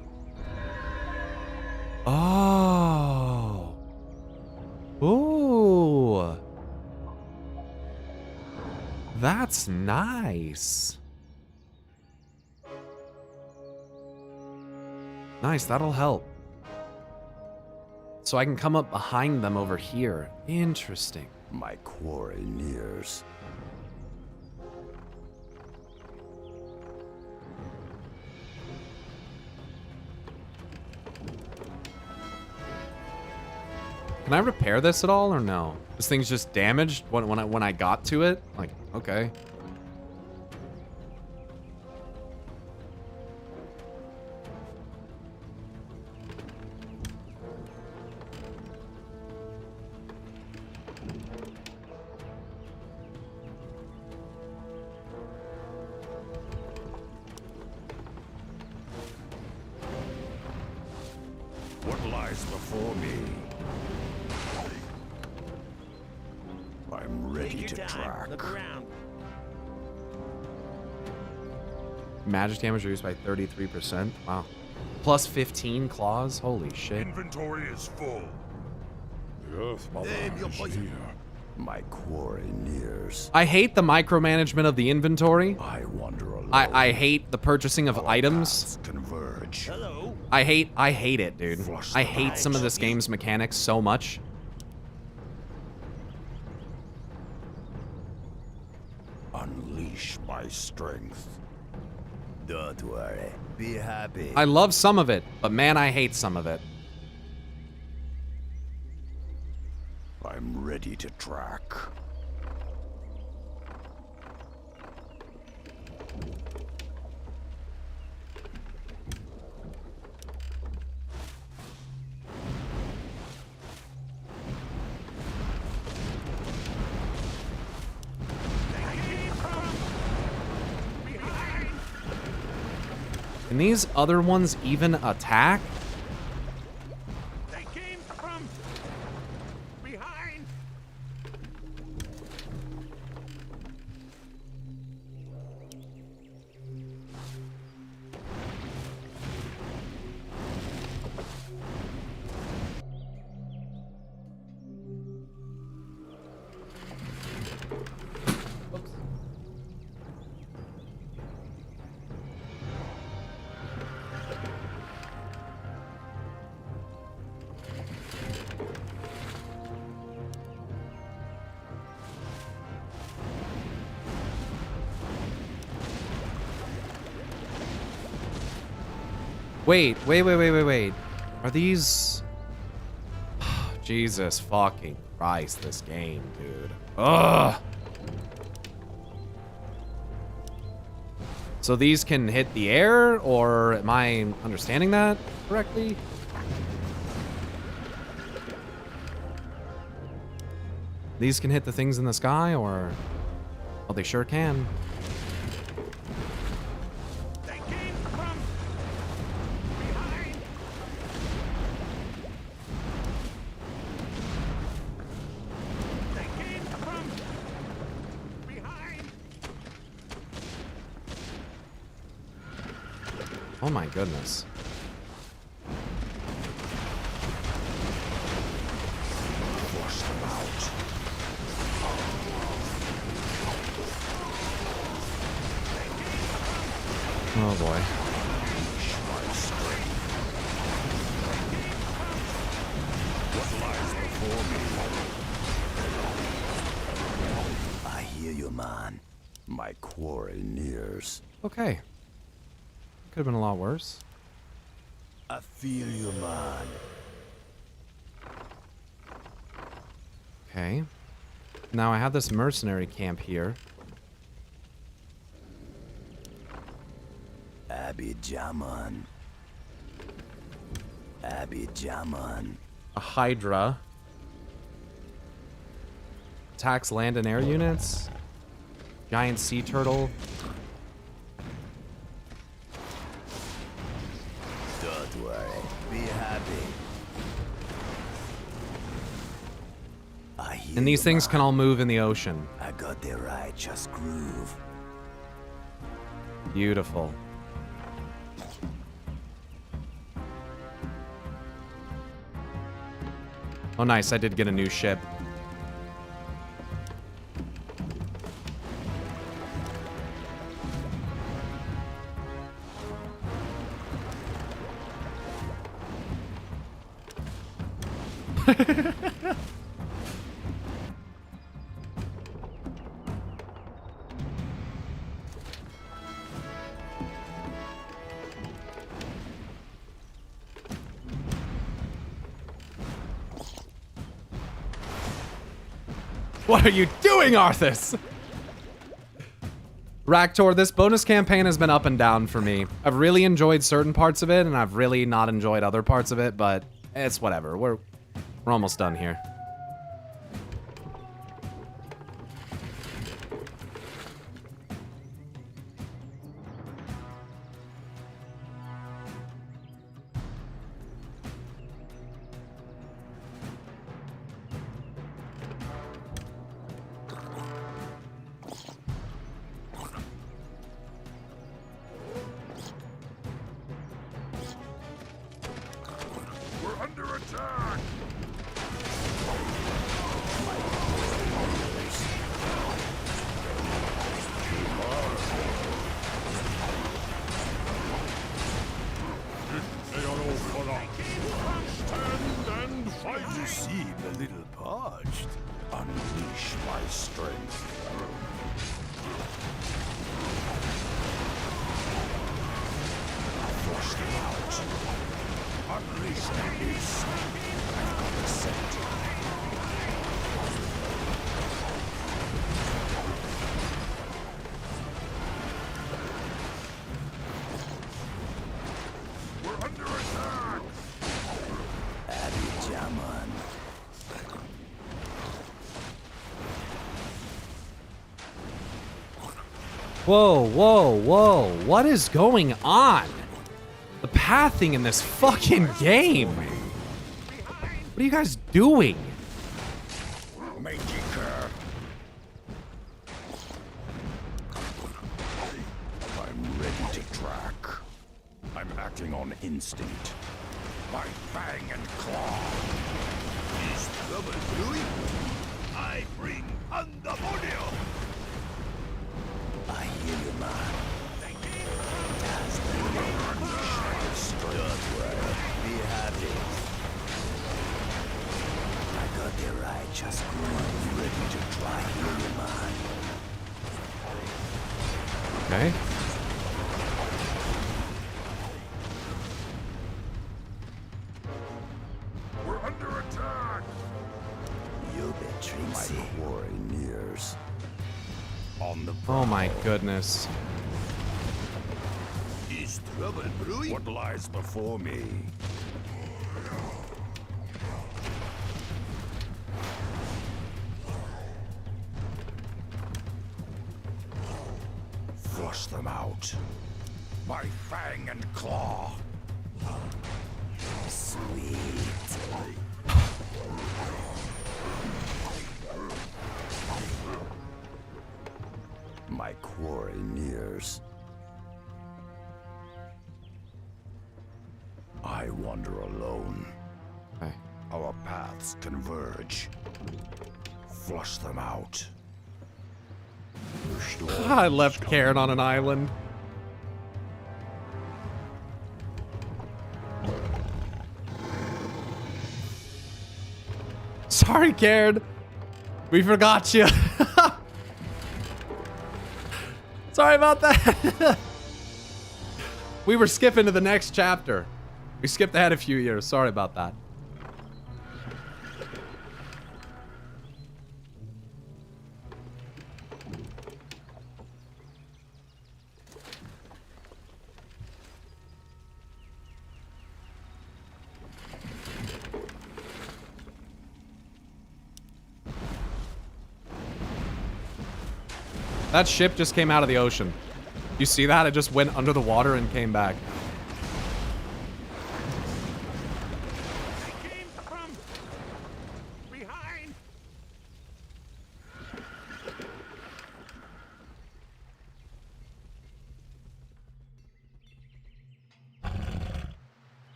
Oh. Ooh. That's nice. Nice, that'll help. So I can come up behind them over here. Interesting. My quarry nears. Can I repair this at all or no? This thing's just damaged when I got to it? Like, okay. What lies before me? I'm ready to track. Look around. Magic damage reduced by 33%. Wow. Plus 15 claws. Holy shit. Inventory is full. The Earth Mother is here. My quarry nears. I hate the micromanagement of the inventory. I wander alone. I hate the purchasing of items. Paths converge. Hello. I hate it, dude. Flush I the hate some of this game's mechanics so much. Unleash my strength. Don't worry. Be happy. I love some of it, but man, I hate some of it. I'm ready to track. Can these other ones even attack? They came from behind. Wait. Are these... Jesus fucking Christ, this game, dude. Ugh. So these can hit the air, or am I understanding that correctly? These can hit the things in the sky, or... Well, they sure can. They came from behind. They came from behind. Oh my goodness. Flush them out. Oh boy. What lies before me? I hear you, man. My quarry nears. Okay. Could have been a lot worse. I feel you, man. Okay. Now I have this mercenary camp here. Abidjaman. Abidjaman. A Hydra. Attacks land and air units. Giant sea turtle. Don't worry. Be happy. I hear And these you, things man. can all move in the ocean. I got the righteous groove. Beautiful. Oh, nice. I did get a new ship. What are you doing, Arthas? Raktor, this bonus campaign has been up and down for me. I've really enjoyed certain parts of it, and I've really not enjoyed other parts of it, but it's whatever. We're almost done here. We're under attack! Stand and fight! You seem a little parched. Unleash my strength. Flush them out. Unleash the beast. I've got the scent. We're under attack! Abby Jaman. Whoa, whoa, whoa. What is going on? The pathing in this fucking game. What are you guys doing? Mangy cur. I'm ready to track. I'm acting on instinct. My fang and claw. Is trouble brewing? I bring Andamonio. I hear you, man. Does the Lord my strength well? Be happy. I got the righteous groove ready to try heal you, man. Okay. We're under attack! You bet Trixie. My quarry nears. On the Oh my goodness. Is trouble brewing? What lies before me? Flush them out. My fang and claw. Sweet. My quarry nears. I wander alone. Okay. Our paths converge. Flush them out. I left Karen on an island. Sorry, Karen. We forgot you. Sorry about that. We were skipping to the next chapter. We skipped ahead a few years. Sorry about that. That ship just came out of the ocean. You see that? It just went under the water and came back. I came from behind.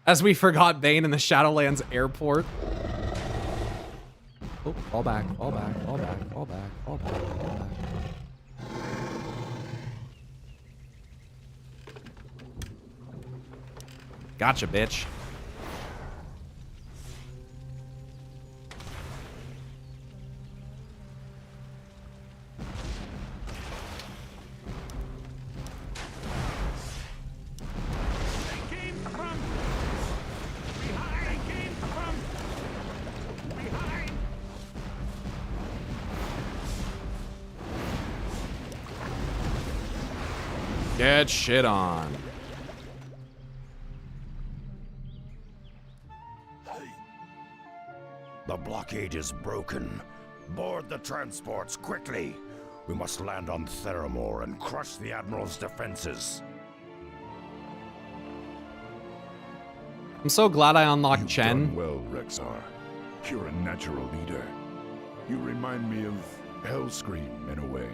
As we forgot Bane in the Shadowlands airport. Oh, fall back, fall back, fall back, fall back, fall back, fall back. Gotcha, bitch. They came from behind. They came from behind. Get shit on. The blockade is broken. Board the transports quickly. We must land on Theramore and crush the Admiral's defenses. I'm so glad I unlocked You've Chen. done well, Rexar. You're a natural leader. You remind me of Hellscream in a way.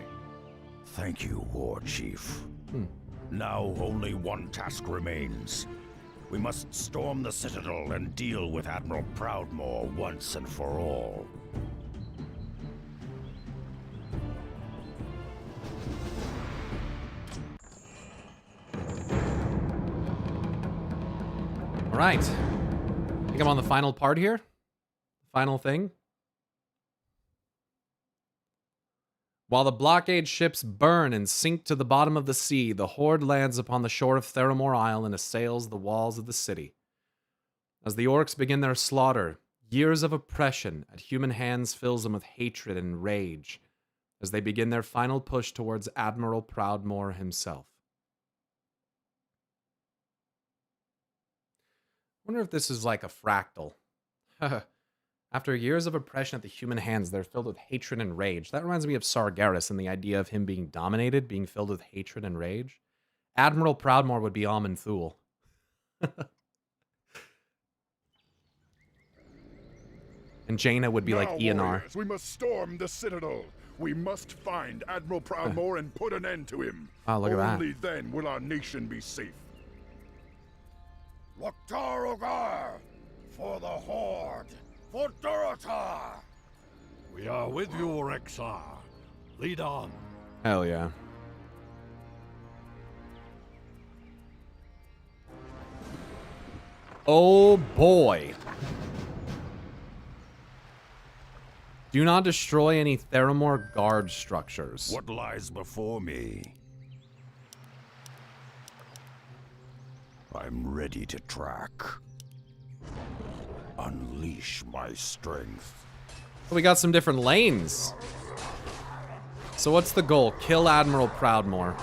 Thank you, War Chief. Now only one task remains. We must storm the Citadel and deal with Admiral Proudmoore once and for all. All right. I think I'm on the final part here. Final thing. While the blockade ships burn and sink to the bottom of the sea, the Horde lands upon the shore of Theramore Isle and assails the walls of the city. As the orcs begin their slaughter, years of oppression at human hands fills them with hatred and rage as they begin their final push towards Admiral Proudmoore himself. I wonder if this is like a fractal. After years of oppression at the human hands, they're filled with hatred and rage. That reminds me of Sargeras and the idea of him being dominated, being filled with hatred and rage. Admiral Proudmoore would be Amon Thul. And Jaina would be like Eonar. Warriors, we must storm the Citadel. We must find Admiral Proudmoore and put an end to him. Oh, look at that. Only then will our nation be safe. Loktar Ogar! For the Horde! For Durotar! We are with you, Rexar. Lead on. Hell yeah. Oh boy. Do not destroy any Theramore guard structures. What lies before me? I'm ready to track. Unleash my strength. We got some different lanes. So what's the goal? Kill Admiral Proudmoore.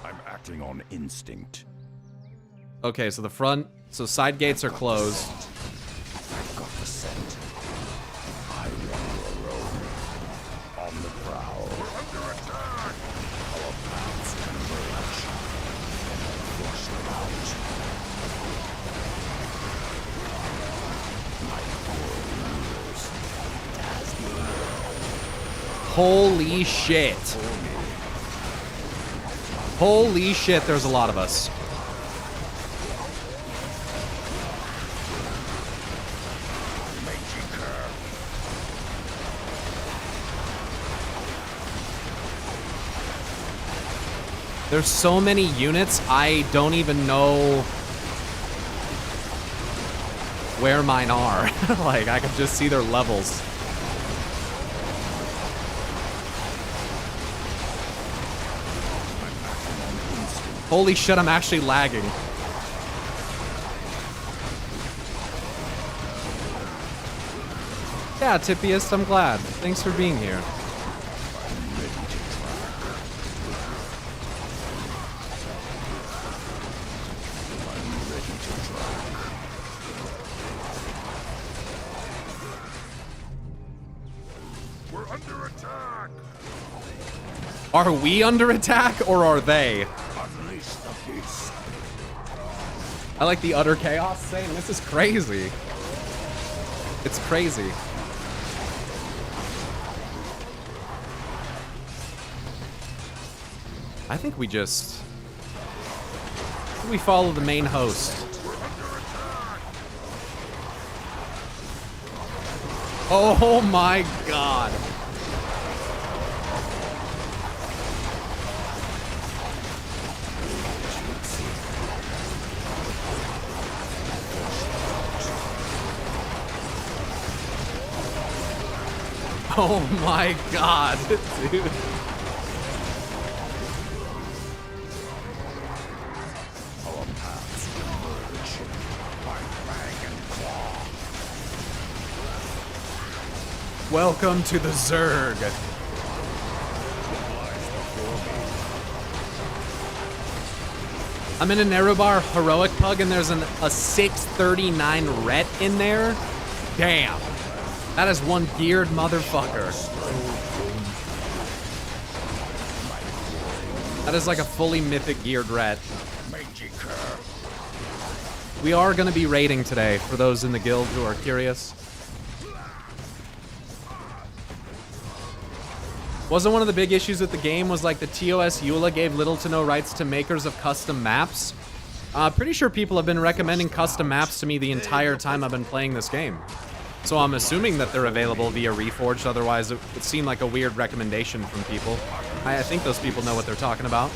I'm acting on instinct. Okay, so the front, so side gates are closed. I've got the scent. I wander alone. On the prowl. We're under attack! Our paths converge. Flush them out. My poor rulers. Holy shit. Holy shit, there's a lot of us. There's so many units, I don't even know where mine are. Like, I can just see their levels. Holy shit, I'm actually lagging. Yeah, Tippiest, I'm glad. Thanks for being here. We're under attack! Are we under attack, or are they? Unleash the beast. I like the utter chaos saying, this is crazy. It's crazy. I think we just... we follow the main host. Oh my god. Oh my god, dude. Our paths converge. By fang and claw. Welcome to the Zerg. I'm in a Nerubar Heroic Pug and there's a 639 Ret in there. Damn. That is one geared motherfucker. That is like a fully mythic geared Ret. We are going to be raiding today, for those in the guild who are curious. Wasn't one of the big issues with the game was like the TOS EULA gave little to no rights to makers of custom maps? Pretty sure people have been recommending custom maps to me the entire time I've been playing this game. So I'm assuming that they're available via Reforged, otherwise it would seem like a weird recommendation from people. I think those people know what they're talking about.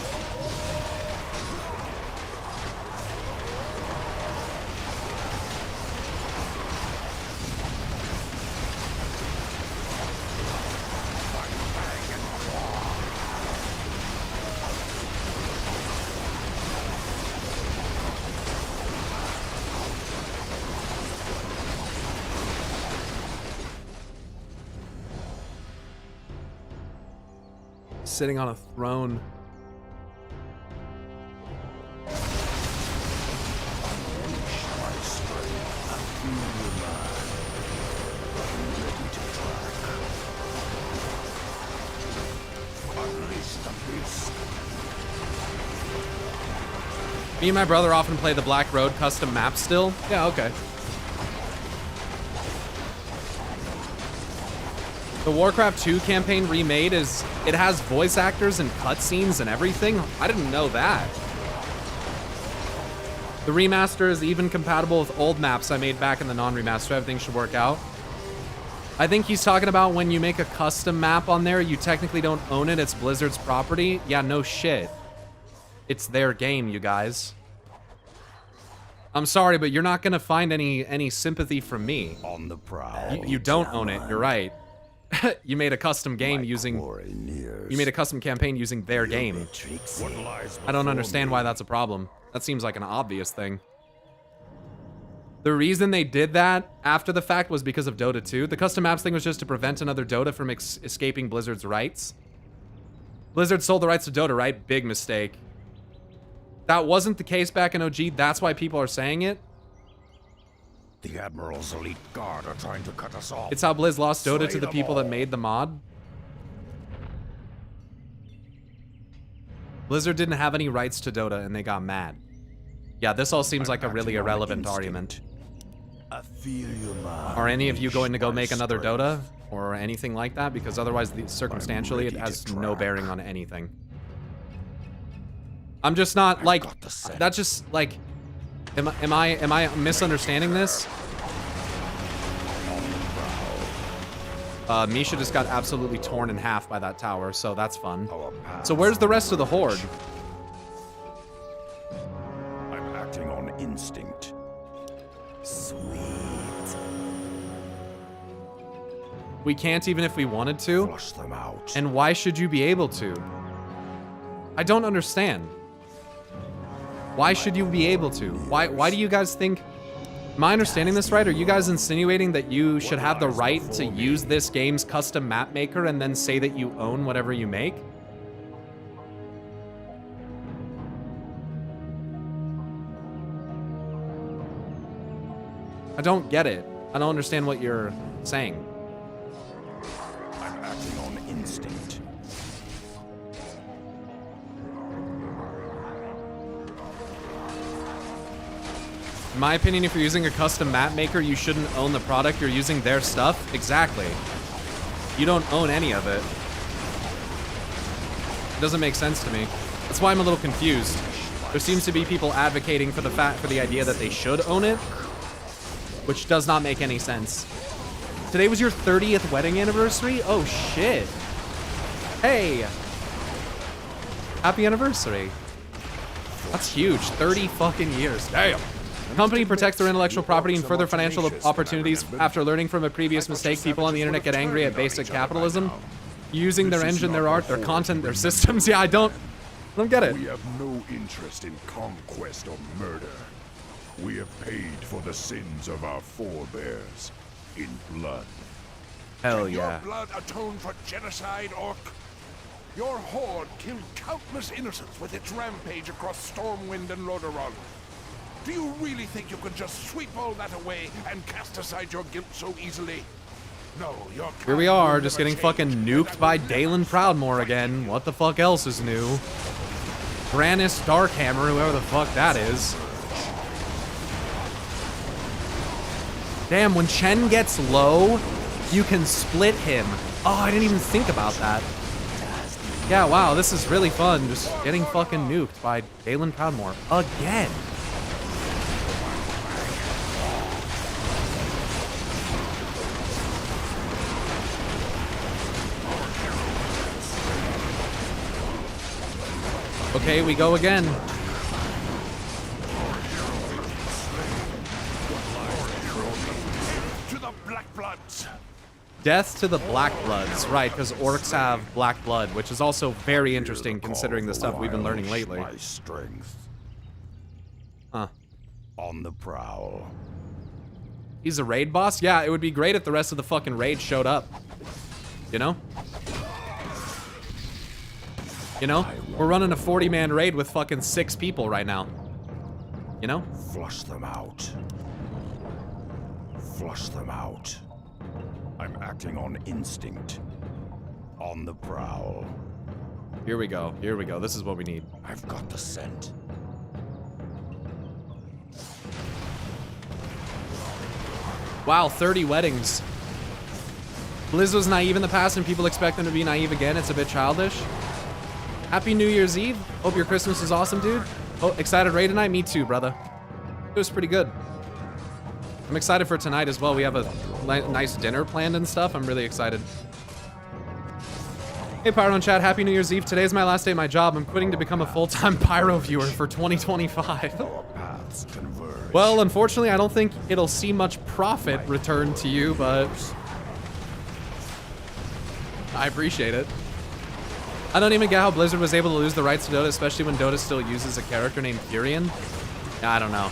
Sitting on a throne. Me and my brother often play the Black Road custom map still. Yeah, okay. The Warcraft 2 campaign remade it has voice actors and cutscenes and everything? I didn't know that. The remaster is even compatible with old maps I made back in the non-remaster. Everything should work out. I think he's talking about when you make a custom map on there, you technically don't own it. It's Blizzard's property. Yeah, no shit. It's their game, you guys. I'm sorry, but you're not gonna find any sympathy from me. On the prowl. You don't own it. You're right. You made a custom game using... You made a custom campaign using their game. I don't understand why that's a problem. That seems like an obvious thing. The reason they did that after the fact was because of Dota 2. The custom maps thing was just to prevent another Dota from escaping Blizzard's rights. Blizzard sold the rights to Dota, right? Big mistake. That wasn't the case back in OG. That's why people are saying it. The Admiral's elite guard are trying to cut us off. It's how Blizz lost Dota to the people that made the mod. Blizzard didn't have any rights to Dota and they got mad. Yeah, this all seems like a really irrelevant argument. I feel you, man. Are any of you going to go make another Dota or anything like that? Because otherwise, circumstantially, it has no bearing on anything. I'm just not like, that's just like, am I misunderstanding this? Misha just got absolutely torn in half by that tower, so that's fun. So where's the rest of the horde? I'm acting on instinct. Sweet. We can't even if we wanted to? Flush them out. And why should you be able to? I don't understand. Why should you be able to? Why do you guys think... Am I understanding this right? Are you guys insinuating that you should have the right to use this game's custom map maker and then say that you own whatever you make? I don't get it. I don't understand what you're saying. I'm acting on instinct. In my opinion, if you're using a custom map maker, you shouldn't own the product. You're using their stuff. Exactly. You don't own any of it. It doesn't make sense to me. That's why I'm a little confused. There seems to be people advocating for the idea that they should own it, which does not make any sense. Today was your 30th wedding anniversary? Oh shit. Hey. Happy anniversary. That's huge. 30 fucking years. Damn. The company protects their intellectual property and further financial opportunities. After learning from a previous mistake, people on the internet get angry at basic capitalism. Using their engine, their art, their content, their systems. Yeah, I don't get it. We have no interest in conquest or murder. We have paid for the sins of our forebears in blood. Hell Your yeah. blood atone for genocide, Orc? Your horde killed countless innocents with its rampage across Stormwind and Rodoron. Do you really think you could just sweep all that away and cast aside your guilt so easily? No, your Here we are, just getting fucking nuked by Dalen Proudmoore again. What the fuck else is new? Granis Darkhammer, whoever the fuck that is. Damn, when Chen gets low, you can split him. Oh, I didn't even think about that. Yeah, wow, this is really fun. Just getting fucking nuked by Dalen Proudmoore again. Okay, we go again. To the Black Bloods. Death to the Black Bloods, right, because orcs have black blood, which is also very interesting considering the stuff we've been learning lately. My strength. Huh. On the prowl. He's a raid boss? Yeah, it would be great if the rest of the fucking raid showed up. You know? You know? We're running a 40-man raid with fucking 6 people right now. You know? Flush them out. Flush them out. I'm acting on instinct. On the prowl. Here we go. Here we go. This is what we need. I've got the scent. Wow, 30 weddings. Blizz was naive in the past and people expect them to be naive again. It's a bit childish. Happy New Year's Eve. Hope your Christmas is awesome, dude. Oh, excited raid tonight? Me too, brother. It was pretty good. I'm excited for tonight as well. We have a nice dinner planned and stuff. I'm really excited. Hey, Pyro in chat. Happy New Year's Eve. Today's my last day at my job. I'm quitting to become a full-time Pyro viewer for 2025. Our paths converge. Well, unfortunately, I don't think it'll see much profit return to you, but I appreciate it. I don't even get how Blizzard was able to lose the rights to Dota, especially when Dota still uses a character named Furion. I don't know.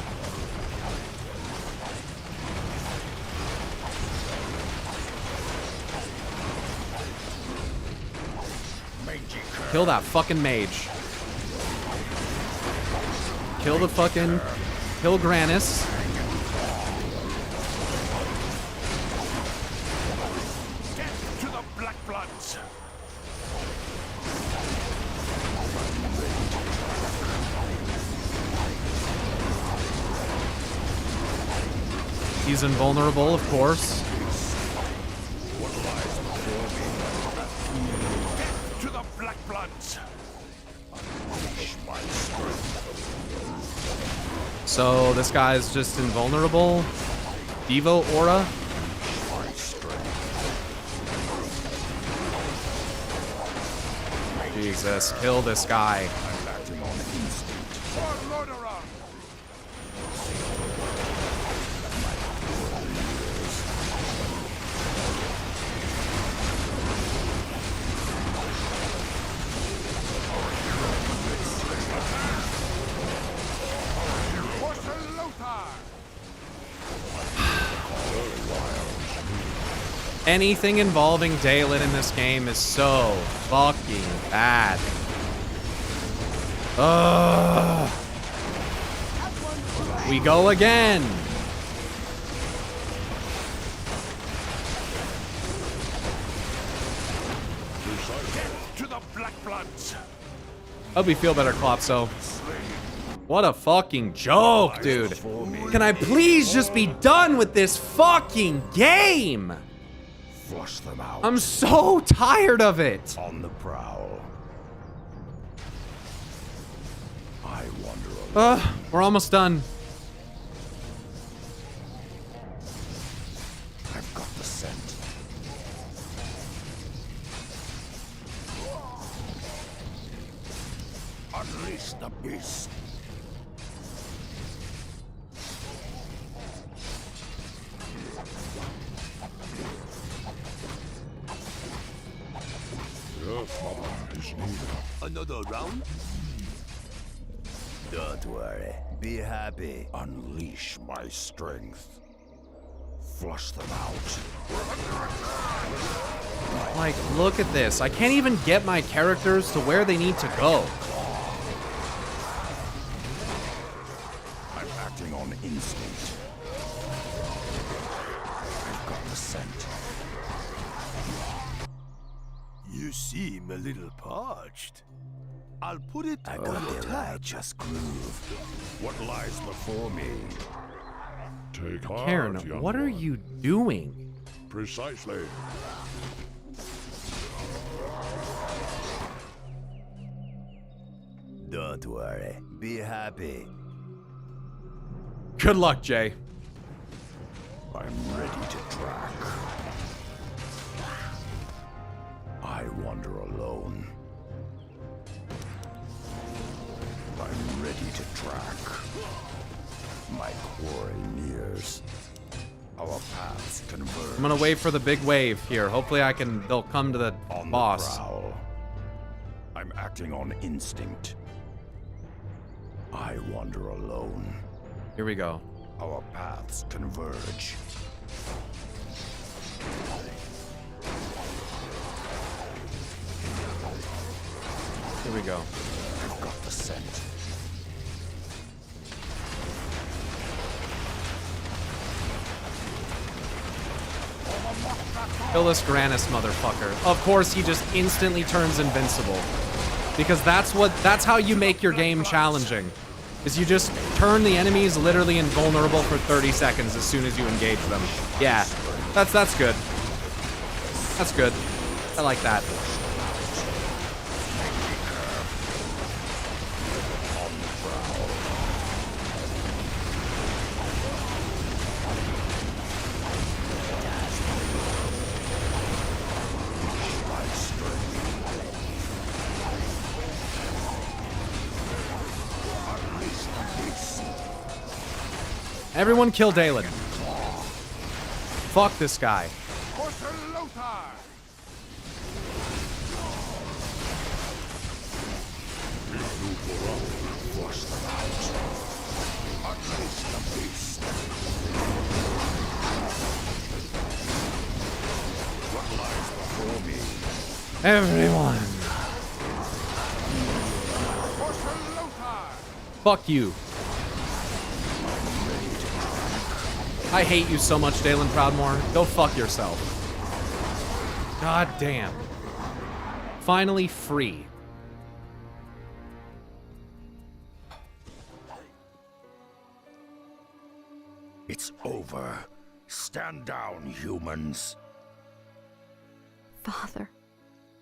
Kill that fucking mage. Kill the fucking... Kill Granis. Death to the Black Bloods. He's invulnerable, of course. To the Black Bloods. So this guy's just invulnerable. Devo aura. Jesus, kill this guy. I'm acting on instinct. For Rodoron. For Durotar. Anything involving Dalen in this game is so fucking bad. Ugh. We go again. To the Black Bloods. Hope you feel better, Klopso. What a fucking joke, dude. Can I please just be done with this fucking game? Flush them out. I'm so tired of it. On the prowl. I wander alone. We're almost done. I've got the scent. Unleash the beast. Your father is needed. Another round? Don't worry. Be happy. Unleash my strength. Flush them out. Like, look at this. I can't even get my characters to where they need to go. I'm acting on instinct. I've got the scent. You seem a little parched. I'll put it I on got the the tab. righteous groove. What lies before me? Take heart, Karen, young what are one. you doing? Precisely. Don't worry. Be happy. Good luck, Jay. I'm ready to track. I wander alone. I'm ready to track. My quarry nears. Our paths converge. I'm gonna wait for the big wave here. Hopefully they'll come to the On boss. the prowl. I'm acting on instinct. I wander alone. Here we go. Our paths converge. Here we go. I've got the scent. Kill this Granis motherfucker. Of course, he just instantly turns invincible. Because that's how you make your game challenging. Is you just turn the enemies literally invulnerable for 30 seconds as soon as you engage them. Yeah, that's good. That's good. I like that. Everyone kill Dalen. Fuck this guy. Everyone. Fuck you. I hate you so much, Dalen Proudmore. Go fuck yourself. God damn. Finally free. It's over. Stand down, humans. Father,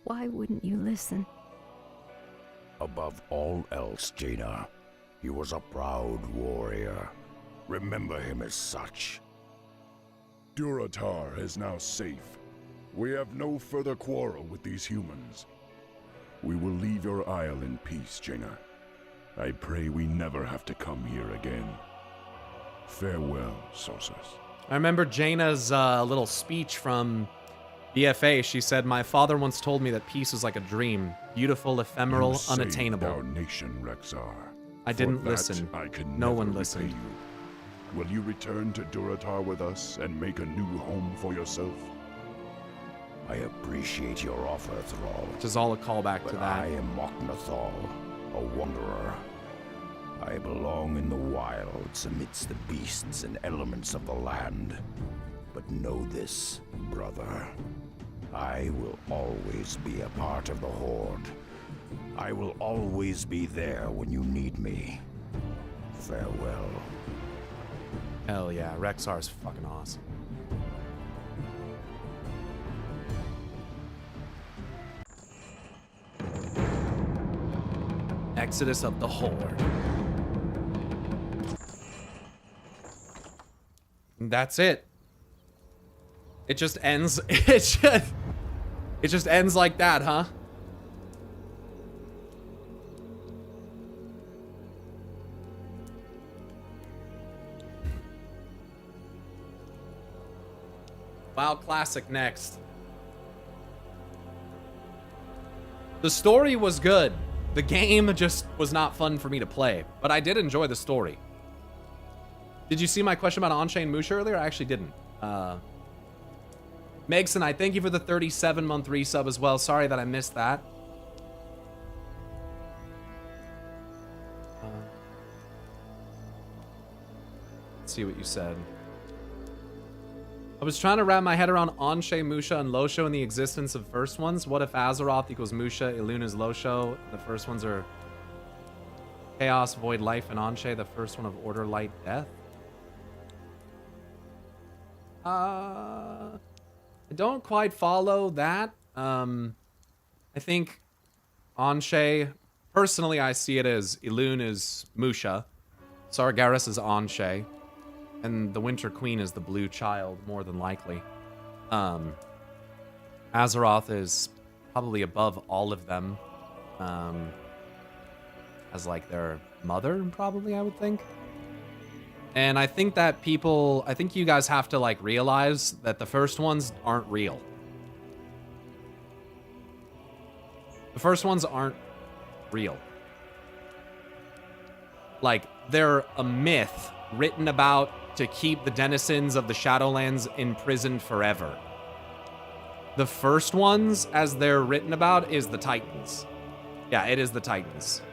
why wouldn't you listen? Above all else, Jaina, he was a proud warrior. Remember him as such. Durotar is now safe. We have no further quarrel with these humans. We will leave your isle in peace, Jaina. I pray we never have to come here again. Farewell, Sosus. I remember Jaina's little speech from BFA. She said, "My father once told me that peace was like a dream. Beautiful, ephemeral, You saved unattainable." our nation, Rexar. I For didn't that, listen. I can No never one repay listened. You. Will you return to Durotar with us and make a new home for yourself? I appreciate your offer, Thrall. Which is all a callback to But that. I am Moknathal, a wanderer. I belong in the wilds amidst the beasts and elements of the land. But know this, brother. I will always be a part of the Horde. I will always be there when you need me. Farewell. Hell yeah, Rexar's fucking awesome. Exodus of the Horde. And that's it. It just ends. It just ends like that, huh? WoW Classic next. The story was good. The game just was not fun for me to play, but I did enjoy the story. Did you see my question about on-chain Moosh earlier? I actually didn't. Megson, I thank you for the 37-month resub as well. Sorry that I missed that. Let's see what you said. I was trying to wrap my head around Anshe, Musha, and Losho and the existence of first ones. What if Azeroth equals Musha, Iluna's Losho? The first ones are Chaos, Void, Life, and Anshe. The first one of Order, Light, Death. I don't quite follow that. I think Anshe, personally, I see it as Ilun is Musha, Sargeras is Anshe, and the Winter Queen is the Blue Child, more than likely. Azeroth is probably above all of them, as like their mother, probably, I would think. And I think that I think you guys have to like realize that the first ones aren't real. The first ones aren't real. Like, they're a myth written about to keep the denizens of the Shadowlands imprisoned forever. The first ones, as they're written about, is the Titans. Yeah, it is the Titans.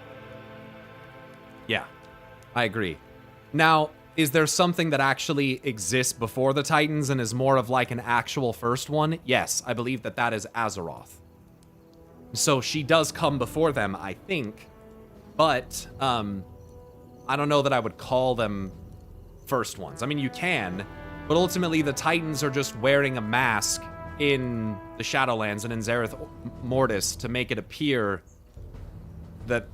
Yeah, I agree. Now, is there something that actually exists before the Titans and is more of like an actual first one? Yes, I believe that that is Azeroth. So she does come before them, I think. But, I don't know that I would call them first ones. I mean, you can, but ultimately the Titans are just wearing a mask in the Shadowlands and in Zereth Mortis to make it appear that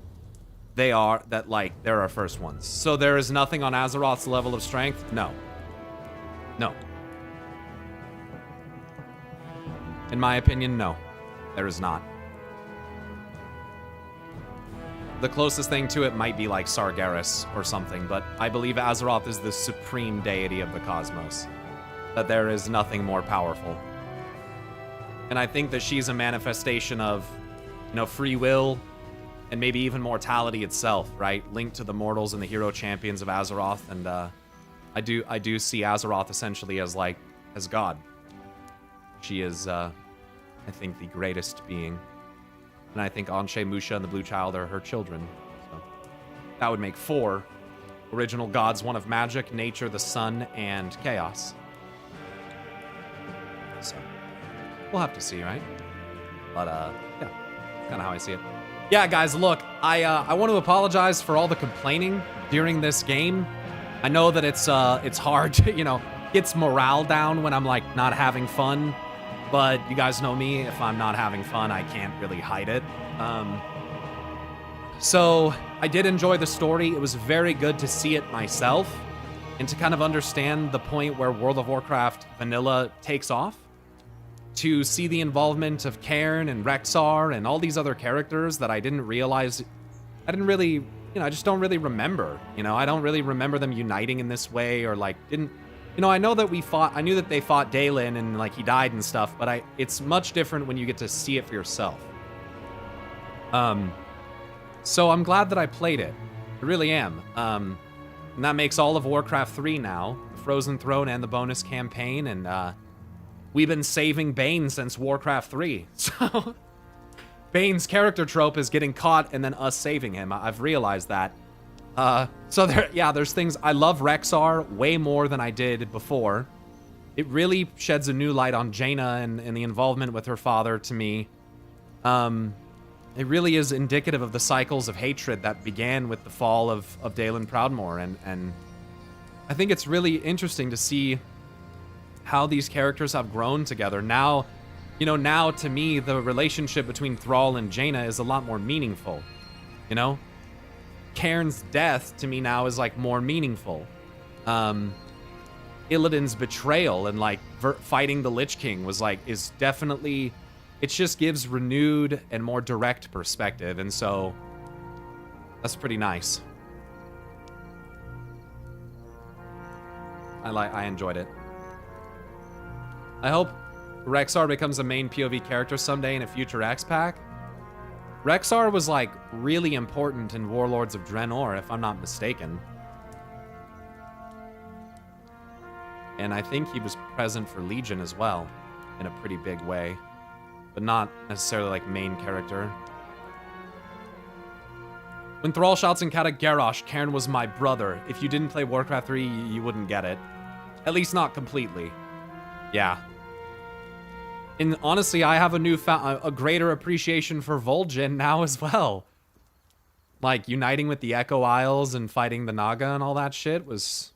there are first ones. So there is nothing on Azeroth's level of strength? No. No. In my opinion, no. There is not. The closest thing to it might be like Sargeras or something, but I believe Azeroth is the supreme deity of the cosmos. That there is nothing more powerful. And I think that she's a manifestation of, free will and maybe even mortality itself, right? Linked to the mortals and the hero champions of Azeroth. And I do see Azeroth essentially as God. She is, I think, the greatest being. And I think Anshe, Musha, and the Blue Child are her children. So that would make 4 original gods, one of magic, nature, the sun, and chaos. So we'll have to see, right? But yeah, kind of how I see it. Yeah, guys, look, I want to apologize for all the complaining during this game. I know that it's hard to, gets morale down when I'm like not having fun. But you guys know me, if I'm not having fun, I can't really hide it. So I did enjoy the story. It was very good to see it myself and to kind of understand the point where World of Warcraft Vanilla takes off. To see the involvement of Cairn and Rexxar and all these other characters that I didn't realize, I just don't really remember. I don't really remember them uniting in this way or I know that I knew that they fought Dalen and he died and stuff, but it's much different when you get to see it for yourself. So I'm glad that I played it. I really am. And that makes all of Warcraft 3 now, the Frozen Throne and the bonus campaign, and we've been saving Bane since Warcraft 3. So Bane's character trope is getting caught and then us saving him. I've realized that. So there's things. I love Rexxar way more than I did before. It really sheds a new light on Jaina and the involvement with her father to me. It really is indicative of the cycles of hatred that began with the fall of Dalen Proudmoore, and I think it's really interesting to see how these characters have grown together. Now to me, the relationship between Thrall and Jaina is a lot more meaningful, Cairn's death to me now is more meaningful. Illidan's betrayal and fighting the Lich King is definitely, it just gives renewed and more direct perspective, and so that's pretty nice. I enjoyed it. I hope Rexxar becomes a main POV character someday in a future X-Pack. Rexxar was really important in Warlords of Draenor, if I'm not mistaken. And I think he was present for Legion as well. in a pretty big way, but not necessarily like main character. When Thrall shouts in Kata Garrosh, Cairn was my brother. If you didn't play Warcraft 3, you wouldn't get it. At least not completely. Yeah. And honestly, I have a greater appreciation for Vol'jin now as well. Like, uniting with the Echo Isles and fighting the Naga and all that shit was...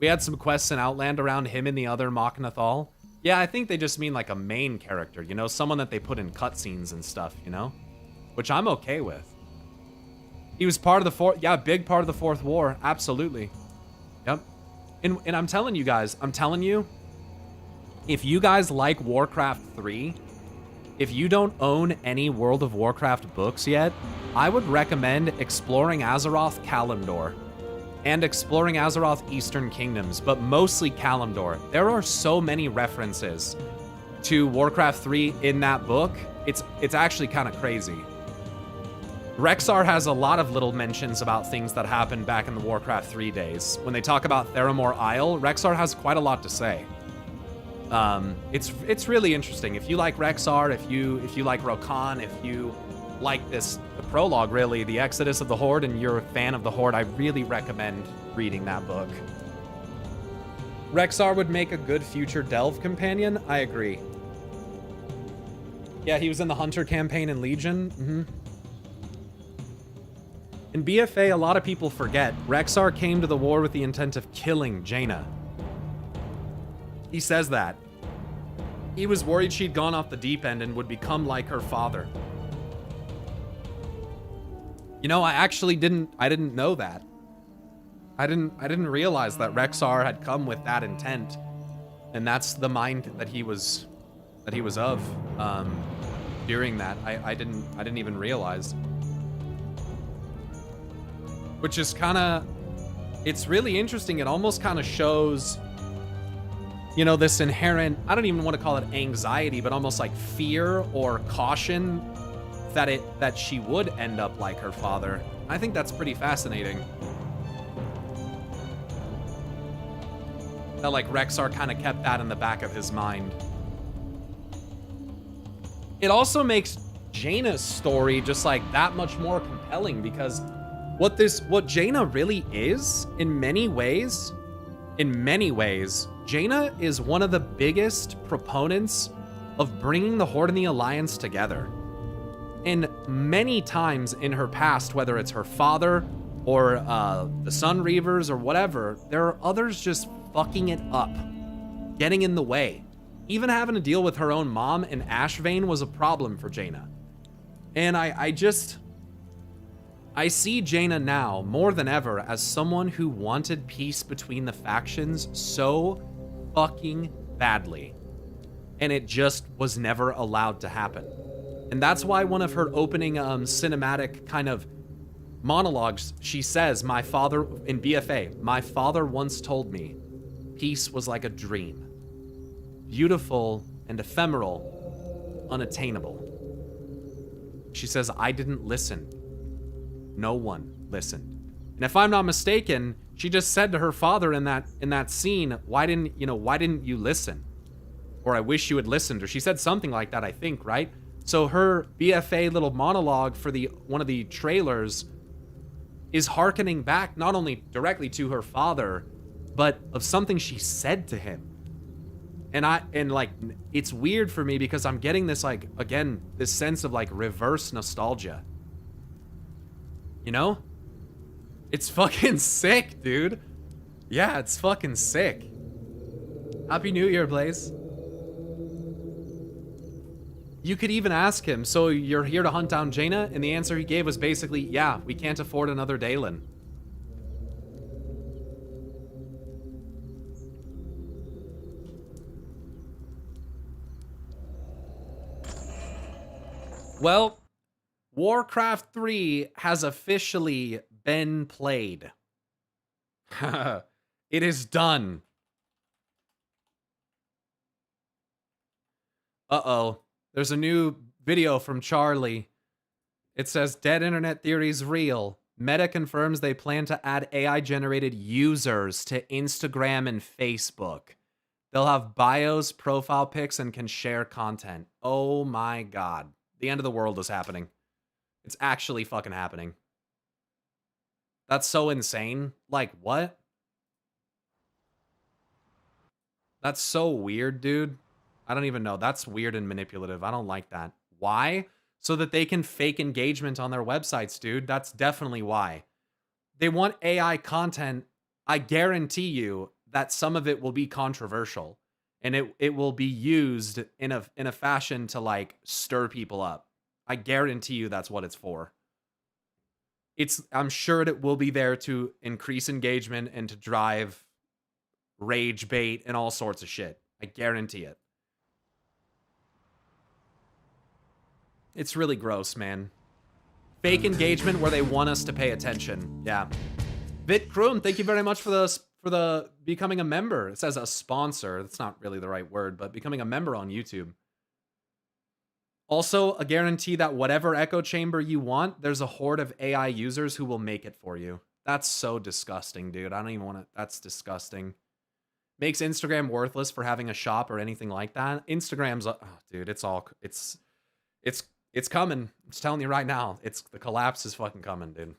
We had some quests in Outland around him and the other Machnathal. Yeah, I think they just mean like a main character, you know? Someone that they put in cutscenes and stuff, you know? Which I'm okay with. He was part of the fourth... Yeah, big part of the Fourth War. Absolutely. Yep. And I'm telling you guys, if you guys like Warcraft 3, if you don't own any World of Warcraft books yet, I would recommend exploring Azeroth Kalimdor and exploring Azeroth Eastern Kingdoms, but mostly Kalimdor. There are so many references to Warcraft 3 in that book. It's actually kind of crazy. Rexxar has a lot of little mentions about things that happened back in the Warcraft 3 days. When they talk about Theramore Isle, Rexxar has quite a lot to say. It's really interesting. If you like Rexxar, if you like Rokan, if you like the prologue, really, the Exodus of the Horde, and you're a fan of the Horde, I really recommend reading that book. Rexxar would make a good future Delve companion. I agree. Yeah, he was in the Hunter campaign in Legion. In BFA, a lot of people forget, Rexxar came to the war with the intent of killing Jaina. He says that. He was worried she'd gone off the deep end and would become like her father. You know, I didn't know that. I didn't realize that Rexxar had come with that intent. And that's the mind that he was of during that. I didn't even realize. Which is kind of, it's really interesting. It almost kind of shows, you know, this inherent, I don't even want to call it anxiety, but almost like fear or caution that she would end up like her father. I think that's pretty fascinating. That like Rexxar kind of kept that in the back of his mind. It also makes Jaina's story just like that much more compelling, because what Jaina really is, in many ways, Jaina is one of the biggest proponents of bringing the Horde and the Alliance together. And many times in her past, whether it's her father or the Sun Reavers or whatever, there are others just fucking it up, getting in the way. Even having to deal with her own mom and Ashvane was a problem for Jaina. And I see Jaina now, more than ever, as someone who wanted peace between the factions so fucking badly. And it just was never allowed to happen. And that's why one of her opening cinematic kind of monologues, she says, my father, in BFA, my father once told me, peace was like a dream. Beautiful and ephemeral, unattainable. She says, I didn't listen. No one listened. And if I'm not mistaken, she just said to her father in that scene, why didn't you listen? Or I wish you had listened. Or she said something like that, I think, right? So her BFA little monologue for one of the trailers is hearkening back not only directly to her father, but of something she said to him. And like, it's weird for me because I'm getting this, like, again, this sense of like reverse nostalgia. You know? It's fucking sick, dude. Yeah, it's fucking sick. Happy New Year, Blaze. You could even ask him, so you're here to hunt down Jaina? And the answer he gave was basically, yeah, we can't afford another Dalen. Well, Warcraft 3 has officially been played. It is done. Uh-oh. There's a new video from Charlie. It says, dead internet theories real. Meta confirms they plan to add AI-generated users to Instagram and Facebook. They'll have bios, profile pics, and can share content. Oh my god. The end of the world is happening. It's actually fucking happening. That's so insane. Like, what? That's so weird, dude. I don't even know. That's weird and manipulative. I don't like that. Why? So that they can fake engagement on their websites, dude. That's definitely why. They want AI content. I guarantee you that some of it will be controversial and it will be used in a fashion to like stir people up. I guarantee you that's what it's for. I'm sure it will be there to increase engagement and to drive rage bait and all sorts of shit. I guarantee it. It's really gross, man. Fake engagement where they want us to pay attention. Yeah. Vit Kroon, thank you very much for the becoming a member. It says a sponsor. That's not really the right word, but becoming a member on YouTube. Also, a guarantee that whatever echo chamber you want, there's a horde of AI users who will make it for you. That's so disgusting, dude. I don't even want to. That's disgusting. Makes Instagram worthless for having a shop or anything like that. Instagram's, oh, dude, it's coming. I'm just telling you right now. The collapse is fucking coming, dude.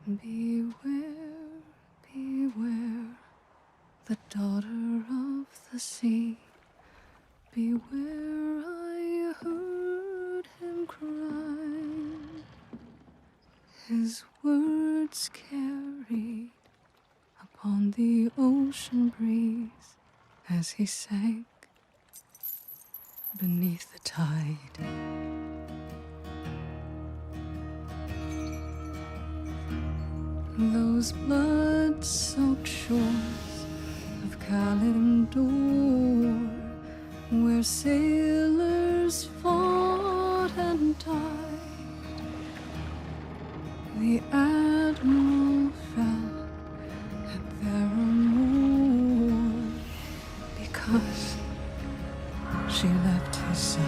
Beware, beware, the daughter of the sea. Beware, I heard him cry. His words carried upon the ocean breeze as he sank beneath the tide. Those blood-soaked shores of Kalimdor, where sailors fought and died, the admiral fell at their amour because she left his side.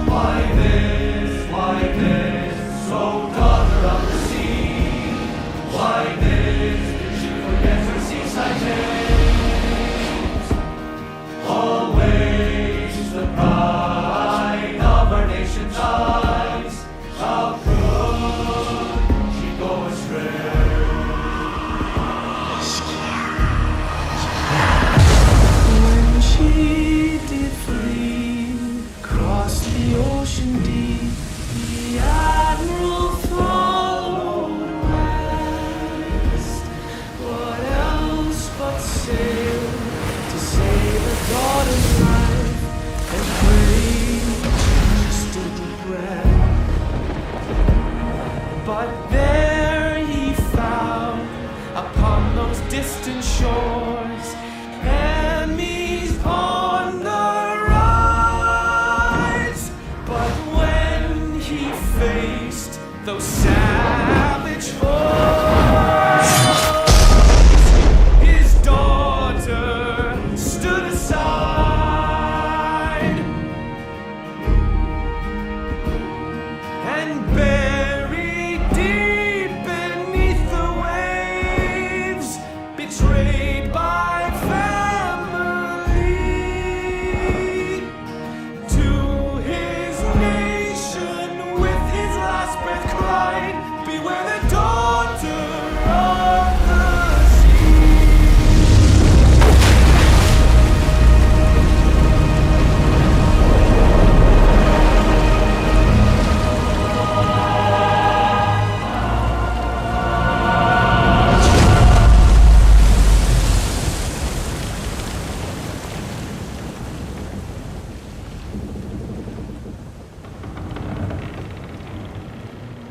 Why this, so daughter of the sea? Why this, did she forget her seaside days? Always the pride of our nation's eyes. How could she go astray? When she did flee, cross the ocean deep, the admiral followed west. What else but sail to save a daughter's life and pray she stood the breath. But there he found upon those distant shores enemies on the rise. But when he faced those savage foes, his daughter stood aside and buried deep beneath the waves, betrayed by family, to his nation with his last breath cried, beware the daughter of the sea.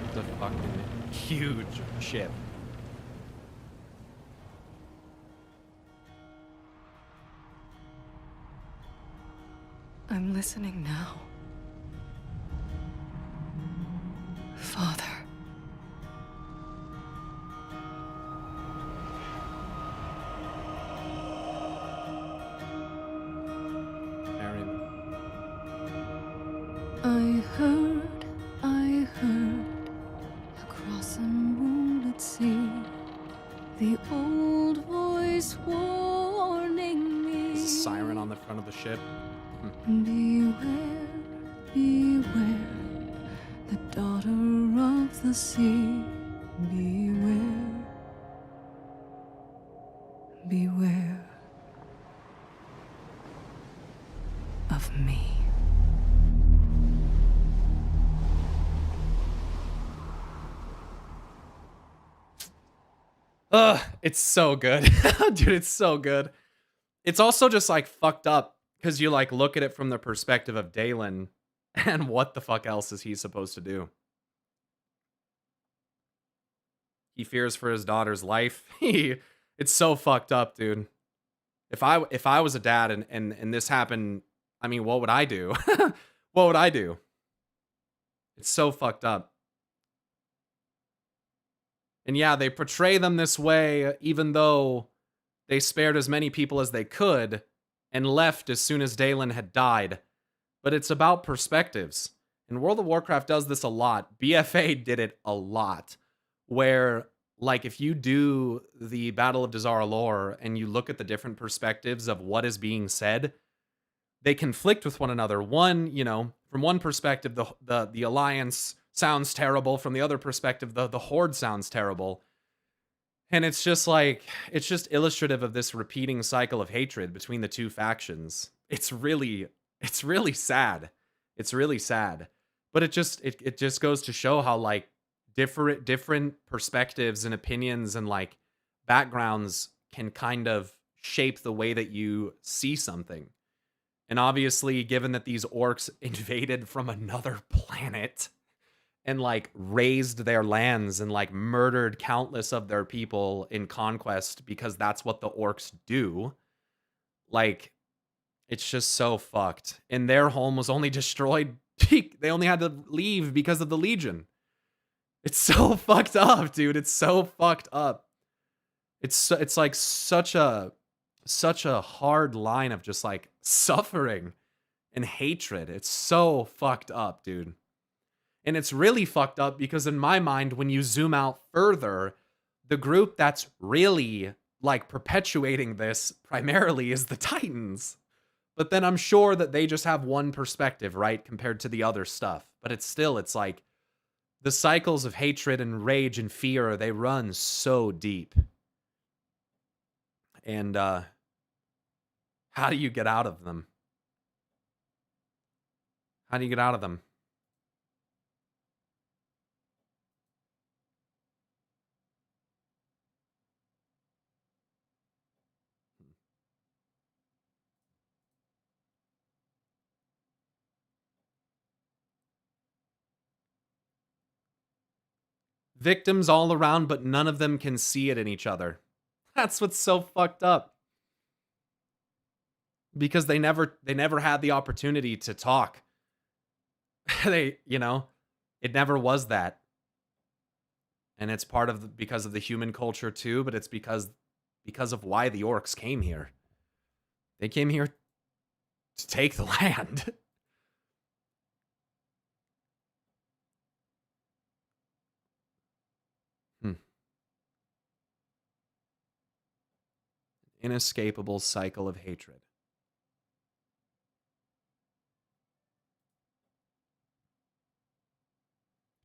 It's a fucking huge ship. I'm listening now. Father. Marry me. I heard, across a moonlit sea, the old voice warning me. There's a siren on the front of the ship. Beware, beware, the daughter of the sea. Beware, beware of me. Ugh, it's so good. Dude, it's so good. It's also just like fucked up because you like look at it from the perspective of Dalen and what the fuck else is he supposed to do? He fears for his daughter's life. It's so fucked up, dude. If I was a dad and this happened, I mean, what would I do? What would I do? It's so fucked up. And yeah, they portray them this way, even though they spared as many people as they could and left as soon as Dalen had died. But it's about perspectives. And World of Warcraft does this a lot. BFA did it a lot. Where, like, if you do the Battle of Dazar'alor and you look at the different perspectives of what is being said, they conflict with one another. One, you know, from one perspective, the Alliance sounds terrible. From the other perspective, the Horde sounds terrible. And it's just like, it's just illustrative of this repeating cycle of hatred between the two factions. It's really sad. It's really sad. But it just goes to show how like different perspectives and opinions and like backgrounds can kind of shape the way that you see something. And obviously, given that these orcs invaded from another planet and like razed their lands and like murdered countless of their people in conquest because that's what the orcs do, like, it's just so fucked. And their home was only destroyed. They only had to leave because of the Legion. It's so fucked up, dude. It's so fucked up. It's like such a hard line of just like suffering and hatred. It's so fucked up, dude. And it's really fucked up because in my mind, when you zoom out further, the group that's really like perpetuating this primarily is the Titans. But then I'm sure that they just have one perspective, right? Compared to the other stuff. But it's like the cycles of hatred and rage and fear, they run so deep. And how do you get out of them? How do you get out of them? Victims all around, but none of them can see it in each other. That's what's so fucked up. Because they never had the opportunity to talk. It never was that. And it's part of because of the human culture too, but it's because of why the orcs came here. They came here to take the land. Inescapable cycle of hatred.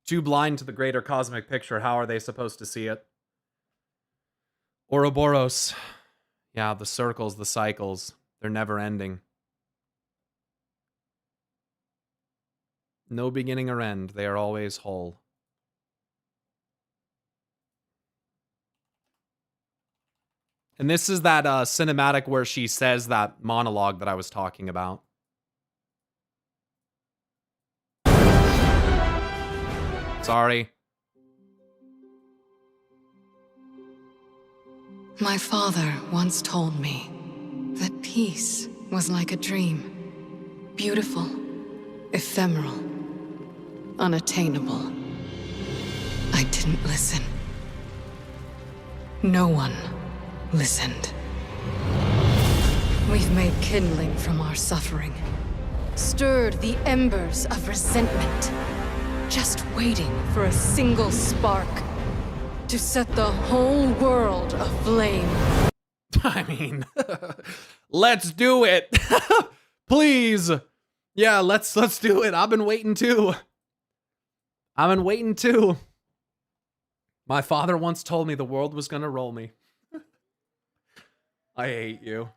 Too blind to the greater cosmic picture, how are they supposed to see it? Ouroboros. Yeah, the circles, the cycles, they're never ending. No beginning or end, they are always whole. And this is that cinematic where she says that monologue that I was talking about. Sorry. My father once told me that peace was like a dream. Beautiful, ephemeral, unattainable. I didn't listen. No one listened. We've made kindling from our suffering, stirred the embers of resentment, just waiting for a single spark to set the whole world aflame. I mean, let's do it. Please. Yeah, let's do it. I've been waiting too. My father once told me the world was gonna roll me. I hate you.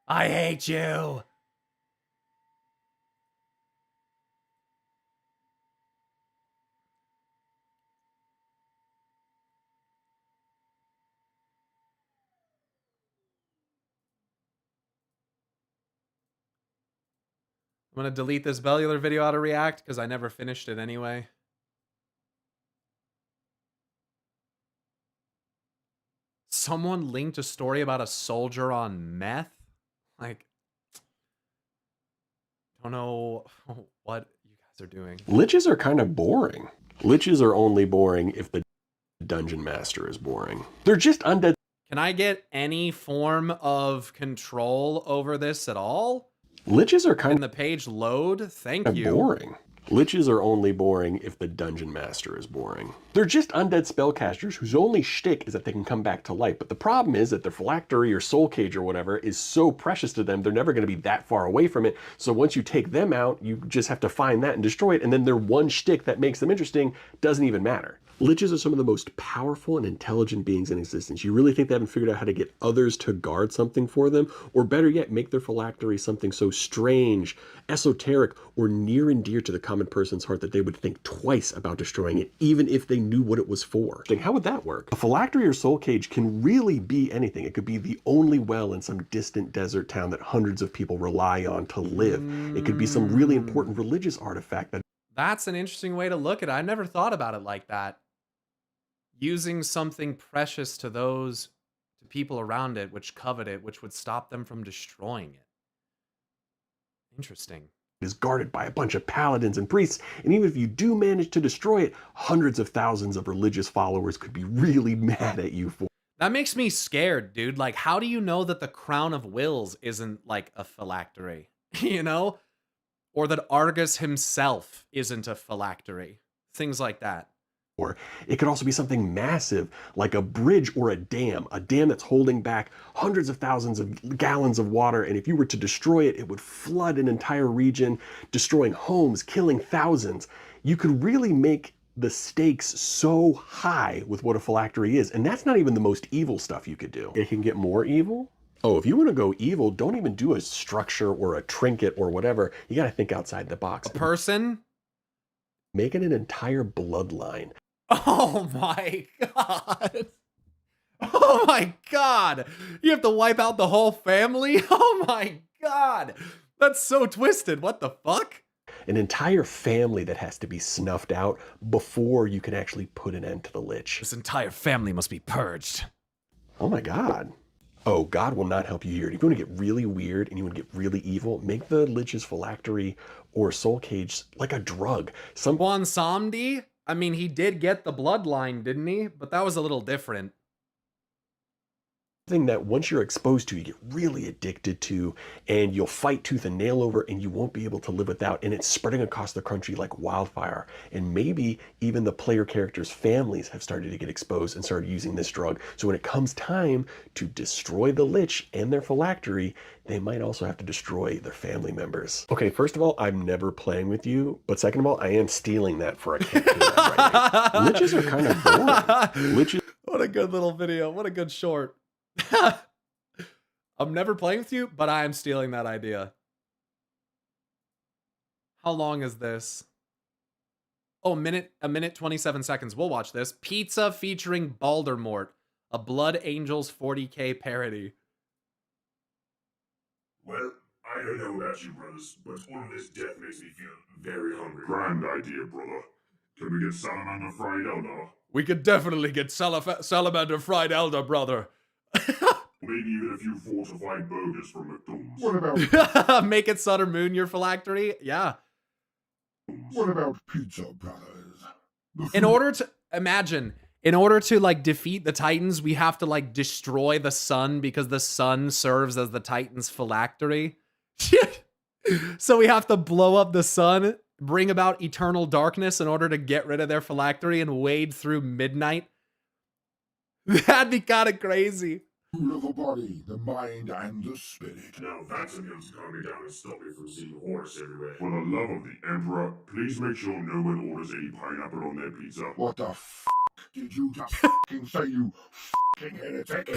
I hate you. I'm gonna delete this Bellular video out of React because I never finished it anyway. Someone linked a story about a soldier on meth? Like, don't know what you guys are doing. Liches are kind of boring. Liches are only boring if the dungeon master is boring. They're just undead. Can I get any form of control over this at all? Liches are Can kind the page load? Thank of you. boring. Liches are only boring if the dungeon master is boring. They're just undead spellcasters whose only shtick is that they can come back to life. But the problem is that their phylactery or soul cage or whatever is so precious to them, they're never going to be that far away from it. So once you take them out, you just have to find that and destroy it. And then their one shtick that makes them interesting doesn't even matter. Liches are some of the most powerful and intelligent beings in existence. You really think they haven't figured out how to get others to guard something for them? Or better yet, make their phylactery something so strange, esoteric, or near and dear to the common person's heart that they would think twice about destroying it, even if they knew what it was for. How would that work? A phylactery or soul cage can really be anything. It could be the only well in some distant desert town that hundreds of people rely on to live. It could be some really important religious artifact that... That's an interesting way to look at it. I never thought about it like that. Using something precious to those, to people around it, which covet it, which would stop them from destroying it. Interesting. Is guarded by a bunch of paladins and priests, and even if you do manage to destroy it, hundreds of thousands of religious followers could be really mad at you for. That makes me scared, dude. Like, how do you know that the Crown of Wills isn't like a phylactery? You know? Or that Argus himself isn't a phylactery. Things like that. Or it could also be something massive, like a bridge or a dam that's holding back hundreds of thousands of gallons of water, and if you were to destroy it, it would flood an entire region, destroying homes, killing thousands. You could really make the stakes so high with what a phylactery is, and that's not even the most evil stuff you could do. It can get more evil. Oh, if you want to go evil, don't even do a structure or a trinket or whatever. You got to think outside the box. A person? Make it an entire bloodline. Oh my god. Oh my god. You have to wipe out the whole family? Oh my god. That's so twisted. What the fuck? An entire family that has to be snuffed out before you can actually put an end to the Lich. This entire family must be purged. Oh my god. Oh, God will not help you here. If you want to get really weird and you want to get really evil, make the Lich's phylactery or soul cage like a drug. Juan Samdi? I mean, he did get the bloodline, didn't he? But that was a little different. Thing that once you're exposed to, you get really addicted to, and you'll fight tooth and nail over, and you won't be able to live without, and it's spreading across the country like wildfire. And maybe even the player characters' families have started to get exposed and started using this drug. So when it comes time to destroy the Lich and their phylactery, they might also have to destroy their family members. Okay, first of all, I'm never playing with you, but second of all, I am stealing that for a campaign I'm writing. Liches are kind of boring. Liches. What a good little video. What a good short. I'm never playing with you, but I am stealing that idea. How long is this? Oh, a minute 27 seconds. We'll watch this. Pizza featuring Baldermort, a Blood Angels 40K parody. Well, I don't know about you, brothers, but all of this death makes me feel very hungry. Grand idea, brother. Can we get salamander fried elder? We could definitely get salamander fried elder, brother. Maybe even a few fortified burgers from McDonald's. What about Make it Sutter Moon your phylactery? Yeah. What about pizza, brothers? In order to imagine, in order to like defeat the Titans, we have to like destroy the sun because the sun serves as the Titans' phylactery. So we have to blow up the sun, bring about eternal darkness in order to get rid of their phylactery and wade through midnight. That'd be kind of crazy. Rule of the body, the mind, and the spirit. Now that's enough to calm me down and stop me from seeing horse everywhere. For the love of the Emperor, please make sure no one orders any pineapple on their pizza. What the f*** did you just f***ing say, you f***ing heretic?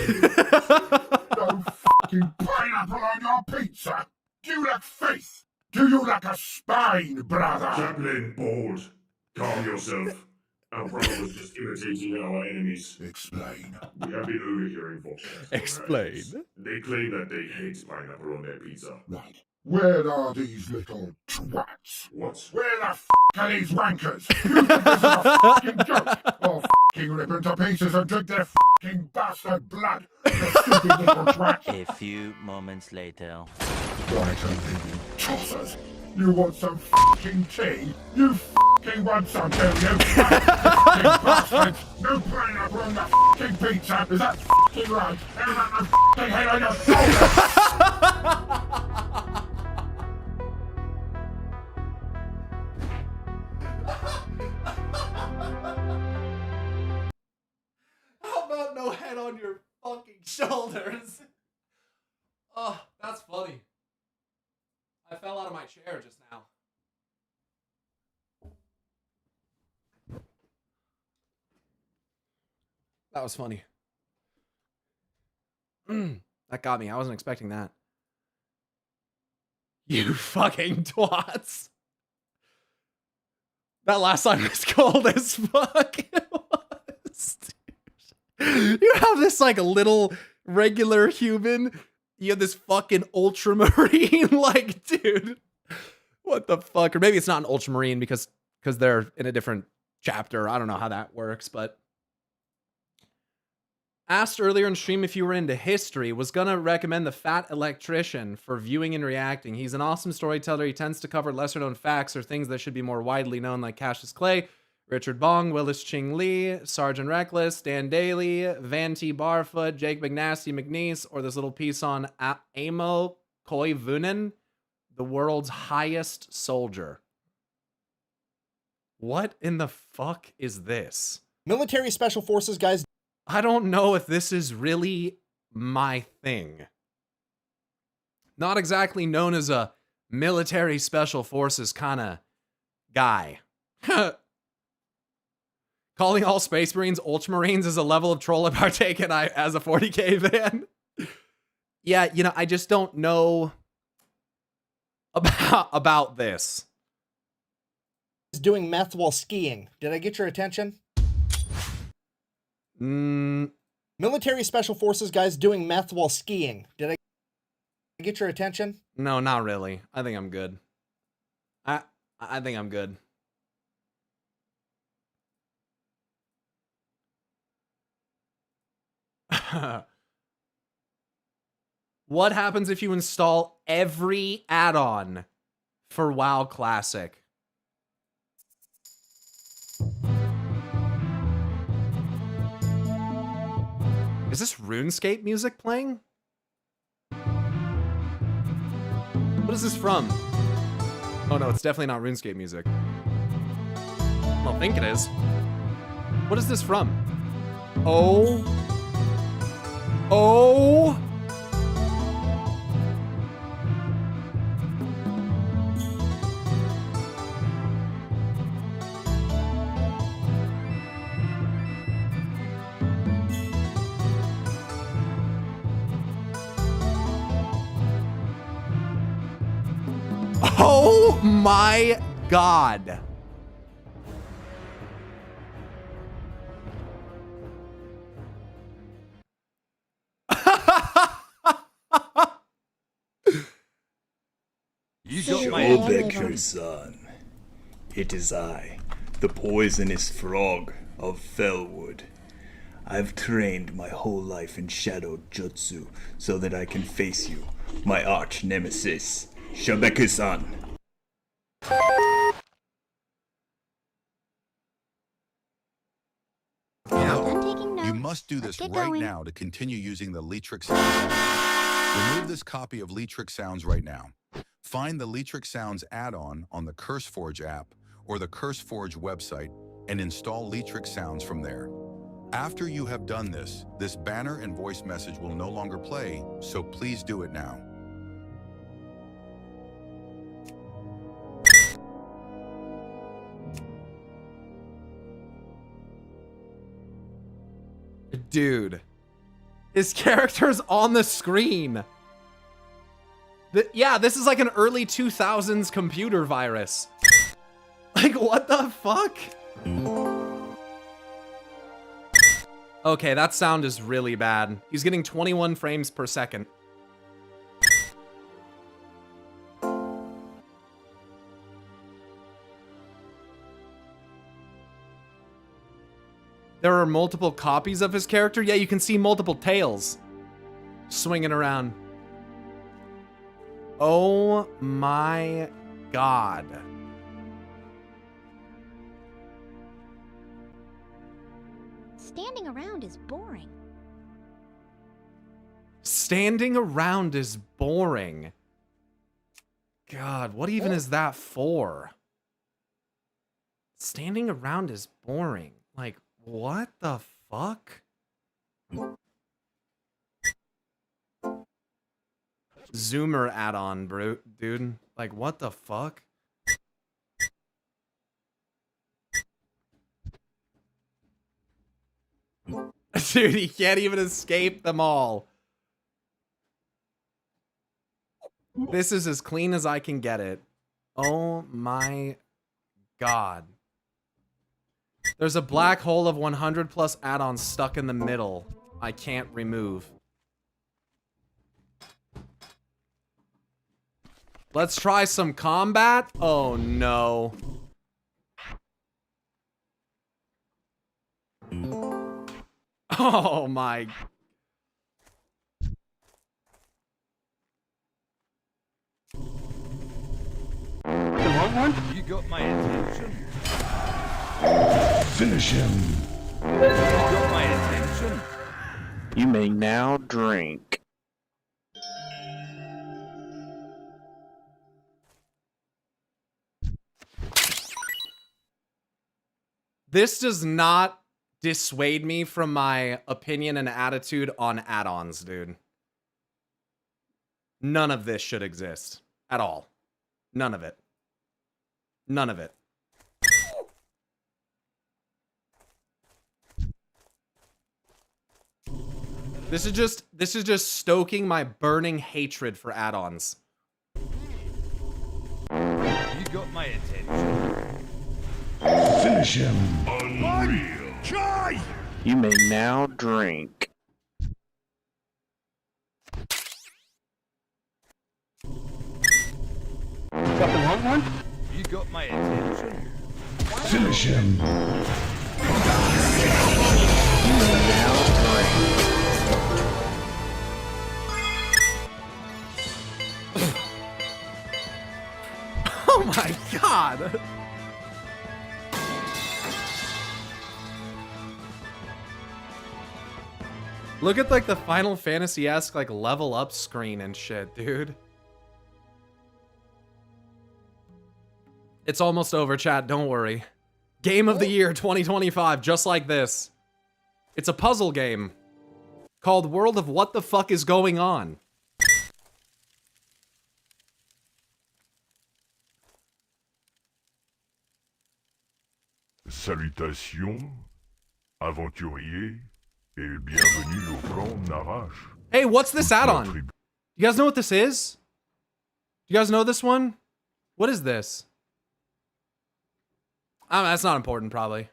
No f***ing pineapple on your pizza! Do you lack faith? Do you lack a spine, brother? Chaplain, bold. Calm yourself. Our brother was just imitating our enemies. Explain. We have been overhearing voices. Explain. They claim that they hate pineapple on their pizza. Right. Where are these little twats? What? Where the f*** are these wankers? You think this is a f***ing joke? Or f***ing rip into pieces and drink their f***ing bastard blood? You stupid little twats. A few moments later. Right, over you tossers. You want some f***ing tea? You f***ing want some, do you? F***ing bastards! No pineapple on the f***ing pizza! Is that f***ing right? Is that the f***ing head on your shoulder? How about no head on your fucking shoulders? Oh, that's funny. I fell out of my chair just now. That was funny. That got me. I wasn't expecting that. You fucking twats. That last line was cold as fuck. It was, dude. You have this like little regular human. You have this fucking ultramarine. Like, dude, what the fuck? Or maybe it's not an ultramarine because they're in a different chapter. I don't know how that works, but asked earlier in stream if you were into history, was gonna recommend The Fat Electrician for viewing and reacting. He's an awesome storyteller. He tends to cover lesser known facts or things that should be more widely known, like Cassius Clay, Richard Bong, Willis Ching Lee, Sergeant Reckless, Dan Daly, Van T. Barfoot, Jake McNasty McNeese, or this little piece on Amo Koivunen, the world's highest soldier. What in the fuck is this? Military Special Forces guys. I don't know if this is really my thing. Not exactly known as a military special forces kind of guy. Calling all Space Marines Ultramarines is a level of troll I partake in as a 40k fan. Yeah, you know, I just don't know about this. Doing meth while skiing. Did I get your attention? Military Special Forces guys doing meth while skiing. Did I get your attention? No, not really. I think I'm good. I think I'm good. What happens if you install every add-on for WoW Classic? Is this RuneScape music playing? What is this from? Oh no, it's definitely not RuneScape music. I don't think it is. What is this from? Oh. Oh. Oh my God. You got my Becker, son. It is I, the poisonous frog of Fellwood. I've trained my whole life in shadow jutsu so that I can face you, my arch nemesis, Shabeku-san. You must do this Let's get right going. now to continue using the Leatrix sound. Remove this copy of Leatrix Sounds right now. Find the Leatrix Sounds add-on on the CurseForge app or the CurseForge website and install Leatrix Sounds from there. After you have done this, this banner and voice message will no longer play, so please do it now. Dude, his character's on the screen. Yeah, this is like an early 2000s computer virus. Like, what the fuck? Okay, that sound is really bad. He's getting 21 frames per second. There are multiple copies of his character? Yeah, you can see multiple tails swinging around. Oh my god. Standing around is boring. Standing around is boring. God, what even is that for? Standing around is boring. Like, what the fuck? Zoomer add-on, bro, dude. Like, what the fuck? Dude, he can't even escape them all. This is as clean as I can get it. Oh my god. There's a black hole of 100 plus add-ons stuck in the middle. I can't remove. Let's try some combat. Oh no. Oh my. You got my attention. Finish him. You got my attention. You may now drink. This does not dissuade me from my opinion and attitude on add-ons, dude. None of this should exist at all. None of it. None of it. This is just stoking my burning hatred for add-ons. You got my attention. Finish him. Unreal. Try. You may now drink. You got my attention. Finish him. You may now drink. Oh my god! Look at like the Final Fantasy-esque like level up screen and shit, dude. It's almost over, chat, don't worry. Game of the Year 2025, just like this. It's a puzzle game called World of What the Fuck is Going On. Salutations, aventuriers, et bienvenue au camp Narache. Hey, what's this add-on? You guys know what this is? You guys know this one? What is this? That's not important, probably.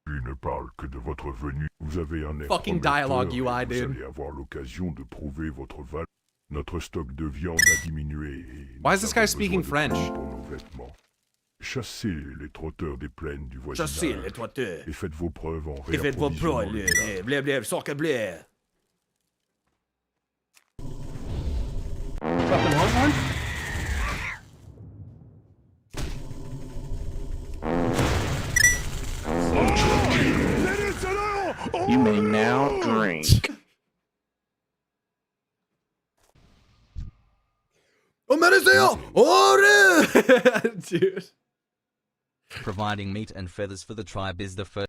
Il ne parle que de votre venue. Vous avez un air Fucking dialogue UI, vous dude. allez avoir l'occasion de prouver votre valeur. Notre stock de viande a diminué. Et Why is this guy nous avons speaking besoin de French? plus pour nos vêtements. Chassez les trotteurs des plaines du voisinage. Chassez les trotteurs. Et faites vos preuves en Et faites vos réapprovisionnant preuves, le village. blé, blé, sorque blé. Les lieutenants ont You may now drink. Dude. Providing meat and feathers for the tribe is the first.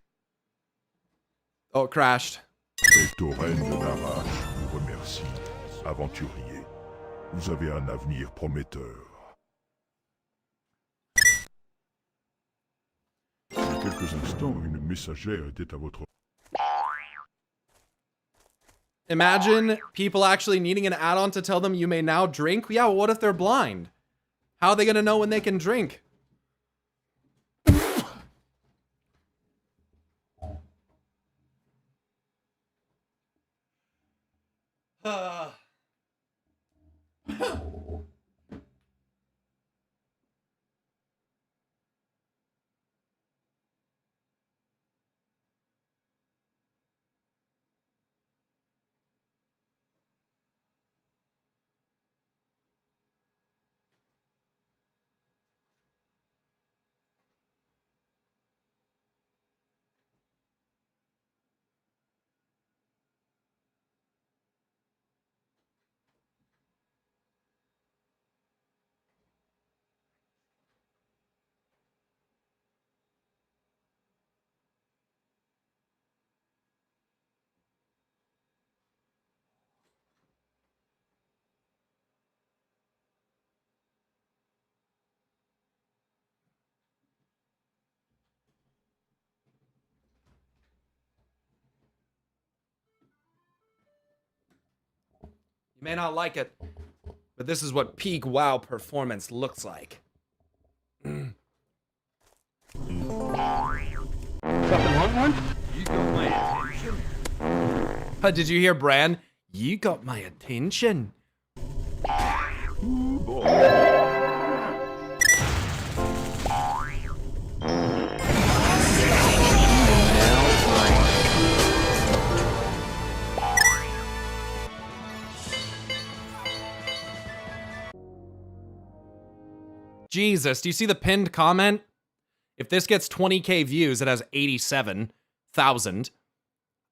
Oh, it crashed. Au règne de Narache vous remercie, aventurier. Vous avez un avenir prometteur. Il y a quelques instants, une messagère était à votre... Imagine people actually needing an add-on to tell them you may now drink. Yeah, well, what if they're blind? How are they gonna know when they can drink? You may not like it, but this is what peak WoW performance looks like. Something wrong, one? You got my attention. Did you hear Bran? You got my attention. Jesus, do you see the pinned comment? If this gets 20k views, it has 87,000.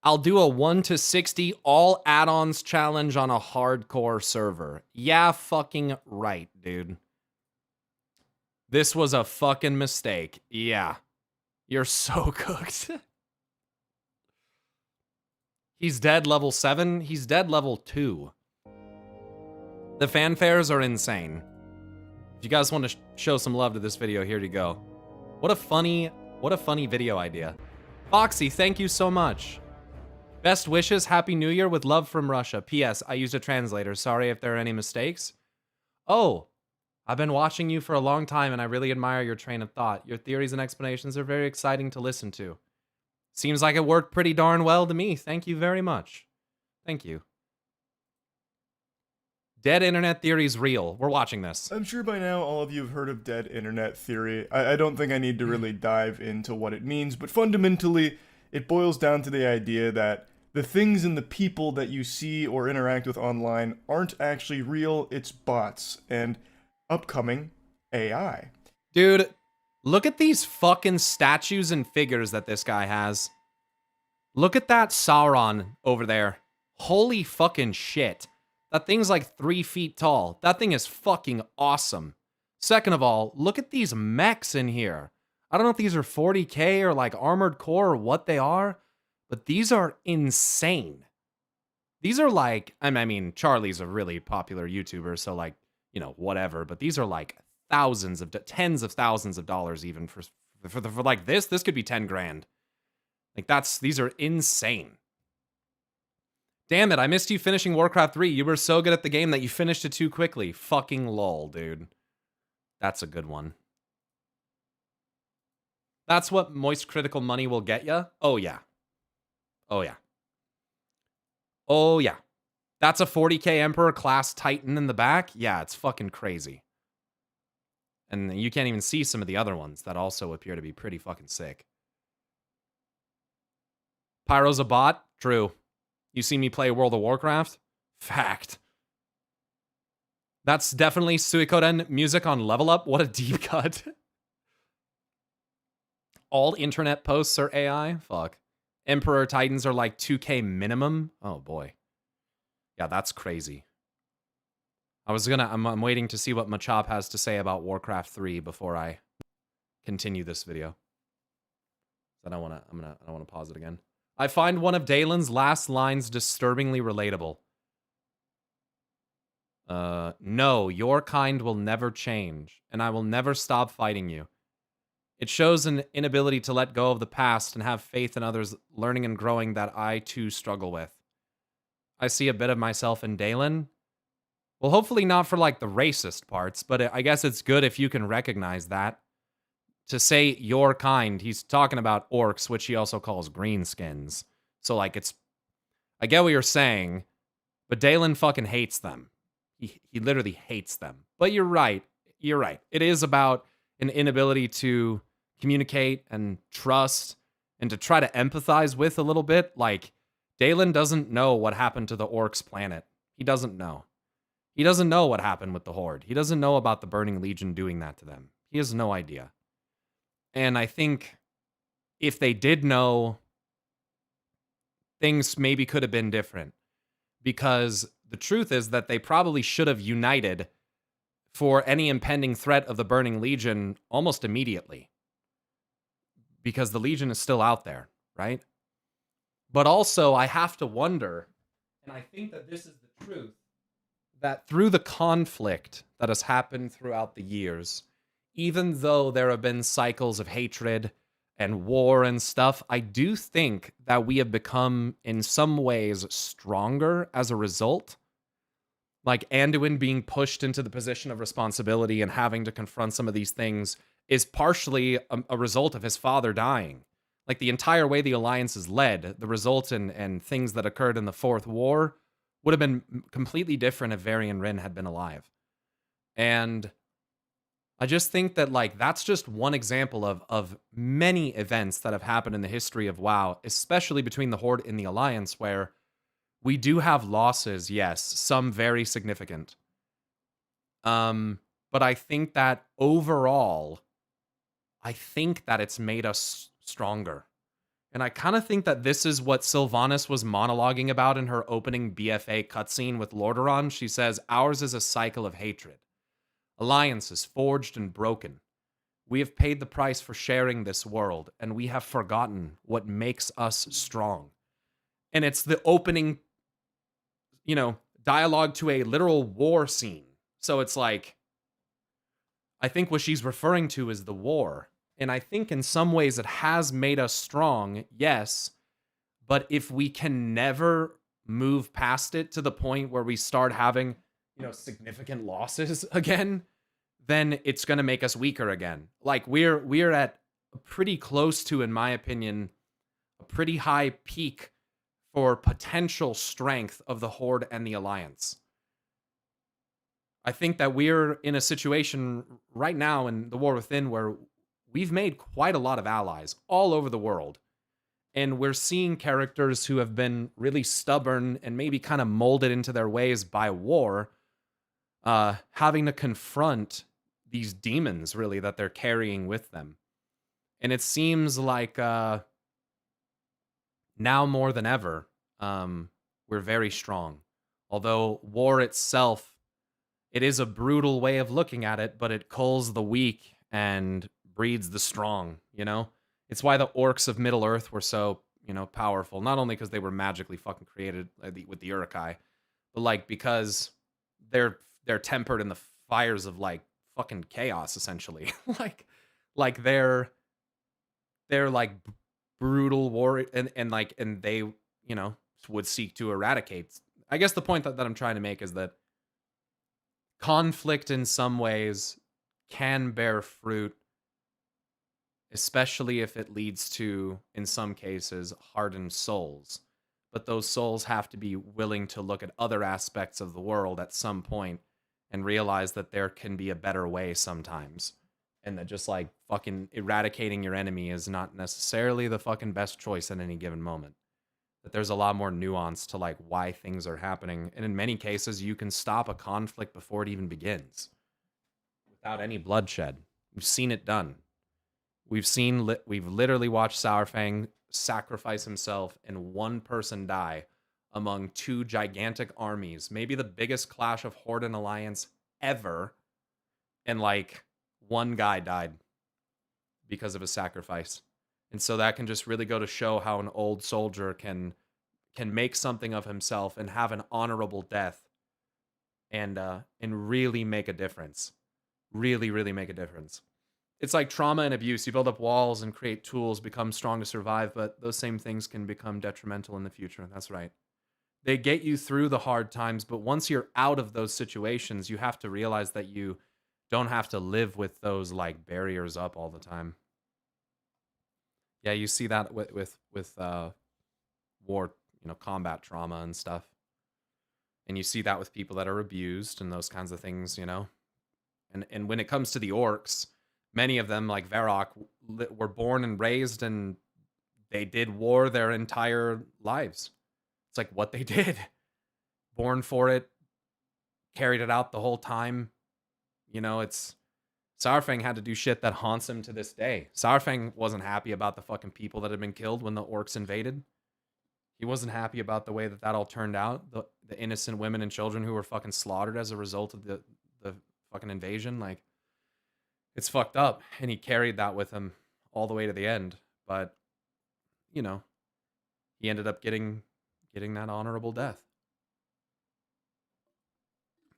I'll do a 1 to 60 all add-ons challenge on a hardcore server. Yeah, fucking right, dude. This was a fucking mistake. Yeah. You're so cooked. He's dead level 7. He's dead level 2. The fanfares are insane. If you guys want to show some love to this video, here you go. What a funny video idea. Foxy, thank you so much. Best wishes, Happy New Year with love from Russia. P.S. I used a translator. Sorry if there are any mistakes. Oh, I've been watching you for a long time and I really admire your train of thought. Your theories and explanations are very exciting to listen to. Seems like it worked pretty darn well to me. Thank you very much. Thank you. Dead internet theory's real. We're watching this. I'm sure by now all of you have heard of dead internet theory. I don't think I need to really dive into what it means, but fundamentally, it boils down to the idea that the things and the people that you see or interact with online aren't actually real, it's bots and upcoming AI. Dude, look at these fucking statues and figures that this guy has. Look at that Sauron over there. Holy fucking shit. That thing's like 3 feet tall. That thing is fucking awesome. Second of all, look at these mechs in here. I don't know if these are 40k or like armored core or what they are, but these are insane. These are like, I mean, Charlie's a really popular YouTuber, so like, you know, whatever, but these are like tens of thousands of dollars even for like this could be 10 grand. Like these are insane. Damn it, I missed you finishing Warcraft 3. You were so good at the game that you finished it too quickly. Fucking lol, dude. That's a good one. That's what moist critical money will get ya? Oh, yeah. Oh, yeah. Oh, yeah. That's a 40k Emperor class Titan in the back? Yeah, it's fucking crazy. And you can't even see some of the other ones that also appear to be pretty fucking sick. Pyro's a bot? True. You see me play World of Warcraft? Fact. That's definitely Suikoden music on Level Up. What a deep cut. All internet posts are AI? Fuck. Emperor Titans are like 2K minimum. Oh boy. Yeah, that's crazy. I'm waiting to see what Machop has to say about Warcraft 3 before I continue this video. I don't want to pause it again. I find one of Dalen's last lines disturbingly relatable. No, your kind will never change, and I will never stop fighting you. It shows an inability to let go of the past and have faith in others learning and growing that I too struggle with. I see a bit of myself in Dalen. Well, hopefully not for like the racist parts, but I guess it's good if you can recognize that. To say your kind, he's talking about orcs, which he also calls greenskins. So like I get what you're saying, but Dalen fucking hates them. He literally hates them. But you're right. You're right. It is about an inability to communicate and trust and to try to empathize with a little bit. Like, Dalen doesn't know what happened to the orcs' planet. He doesn't know. He doesn't know what happened with the Horde. He doesn't know about the Burning Legion doing that to them. He has no idea. And I think if they did know, things maybe could have been different. Because the truth is that they probably should have united for any impending threat of the Burning Legion almost immediately. Because the Legion is still out there, right? But also, I have to wonder, and I think that this is the truth, that through the conflict that has happened throughout the years, even though there have been cycles of hatred and war and stuff, I do think that we have become, in some ways, stronger as a result. Like, Anduin being pushed into the position of responsibility and having to confront some of these things is partially a result of his father dying. Like, the entire way the Alliance is led, the result and things that occurred in the Fourth War would have been completely different if Varian Wrynn had been alive. And I just think that, like, that's just one example of many events that have happened in the history of WoW, especially between the Horde and the Alliance, where we do have losses, yes, some very significant. But I think that overall, I think that it's made us stronger. And I kind of think that this is what Sylvanas was monologuing about in her opening BFA cutscene with Lordaeron. She says, ours is a cycle of hatred. Alliances forged and broken. We have paid the price for sharing this world, and we have forgotten what makes us strong. And it's the opening, dialogue to a literal war scene. So it's like, I think what she's referring to is the war. And I think in some ways it has made us strong, yes. But if we can never move past it to the point where we start having, significant losses again, then it's going to make us weaker again. Like, we're at pretty close to, in my opinion, a pretty high peak for potential strength of the Horde and the Alliance. I think that we're in a situation right now in the War Within where we've made quite a lot of allies all over the world. And we're seeing characters who have been really stubborn and maybe kind of molded into their ways by war, having to confront these demons, really, that they're carrying with them. And it seems like now more than ever, we're very strong. Although war itself, it is a brutal way of looking at it, but it culls the weak and breeds the strong, It's why the orcs of Middle-earth were so, powerful. Not only because they were magically fucking created with the Uruk-hai, but, like, because they're tempered in the fires of, like, fucking chaos, essentially. like they're like brutal war and they, would seek to eradicate. I guess the point that I'm trying to make is that conflict in some ways can bear fruit, especially if it leads to, in some cases, hardened souls. But those souls have to be willing to look at other aspects of the world at some point and realize that there can be a better way sometimes. And that just, like, fucking eradicating your enemy is not necessarily the fucking best choice at any given moment. That there's a lot more nuance to, like, why things are happening. And in many cases, you can stop a conflict before it even begins. Without any bloodshed. We've seen it done. We've literally watched Sourfang sacrifice himself and one person die among two gigantic armies, maybe the biggest clash of Horde and Alliance ever, and like one guy died because of a sacrifice. And so that can just really go to show how an old soldier can make something of himself and have an honorable death and really make a difference. Really, really make a difference. It's like trauma and abuse. You build up walls and create tools, become strong to survive, but those same things can become detrimental in the future. That's right. They get you through the hard times, but once you're out of those situations, you have to realize that you don't have to live with those like barriers up all the time. Yeah, you see that with war, combat trauma and stuff. And you see that with people that are abused and those kinds of things, And when it comes to the orcs, many of them, like Varrock, were born and raised and they did war their entire lives. It's like what they did. Born for it, carried it out the whole time. It's... Saurfang had to do shit that haunts him to this day. Saurfang wasn't happy about the fucking people that had been killed when the orcs invaded. He wasn't happy about the way that all turned out. The innocent women and children who were fucking slaughtered as a result of the fucking invasion. Like, it's fucked up. And he carried that with him all the way to the end. But, he ended up getting that honorable death.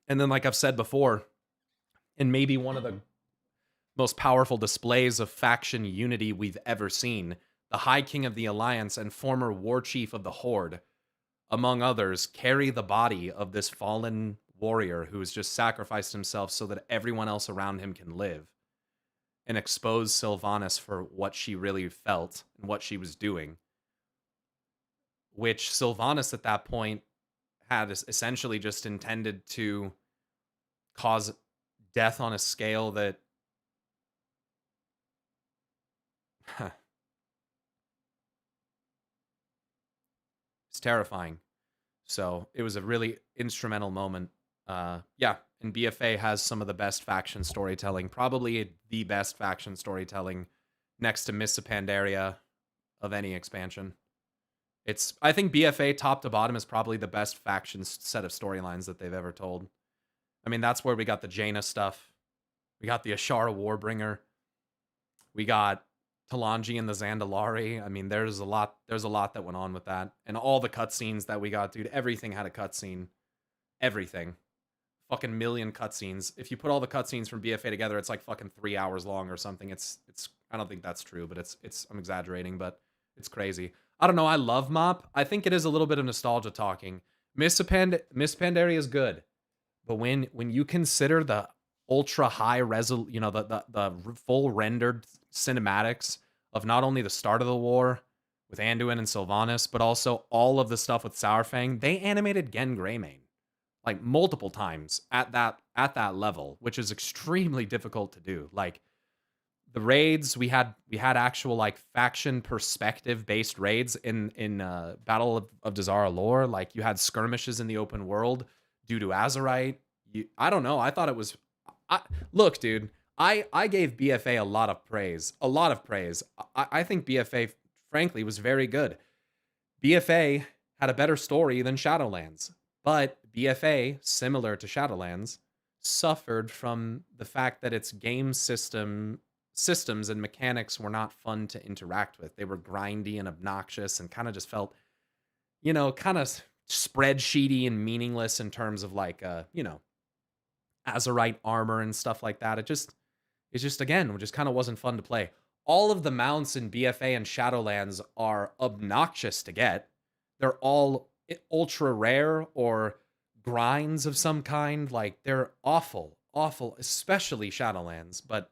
And then, like I've said before, and maybe one of the most powerful displays of faction unity we've ever seen, the High King of the Alliance and former War Chief of the Horde, among others, carry the body of this fallen warrior who has just sacrificed himself so that everyone else around him can live, and expose Sylvanas for what she really felt and what she was doing. Which Sylvanas at that point had essentially just intended to cause death on a scale that it's terrifying. So it was a really instrumental moment. Yeah, and BFA has some of the best faction storytelling, probably the best faction storytelling next to Mists of Pandaria of any expansion. I think BFA top to bottom is probably the best faction set of storylines that they've ever told. I mean, that's where we got the Jaina stuff. We got the Ashara Warbringer. We got Talanji and the Zandalari. I mean, there's a lot that went on with that. And all the cutscenes that we got, dude, everything had a cutscene. Everything. Fucking million cutscenes. If you put all the cutscenes from BFA together, it's like fucking 3 hours long or something. It's I don't think that's true, but it's I'm exaggerating, but it's crazy. I don't know, I love MoP. I think it is a little bit of nostalgia talking. Miss Pandaria is good. But when you consider the ultra high resolution, the full rendered cinematics of not only the start of the war with Anduin and Sylvanas, but also all of the stuff with Saurfang, they animated Gen Greymane like multiple times at that level, which is extremely difficult to do. Like the raids, we had actual like faction perspective based raids in Battle of Dazara lore. Like you had skirmishes in the open world due to Azerite. I don't know. I thought it was. Look, dude. I gave BFA a lot of praise. I think BFA, frankly, was very good. BFA had a better story than Shadowlands, but BFA, similar to Shadowlands, suffered from the fact that its game systems and mechanics were not fun to interact with. They were grindy and obnoxious and kind of just felt, kind of spreadsheety and meaningless in terms of like, Azerite armor and stuff like that. It just kind of wasn't fun to play. All of the mounts in BFA and Shadowlands are obnoxious to get. They're all ultra rare or grinds of some kind. Like they're awful, especially Shadowlands. But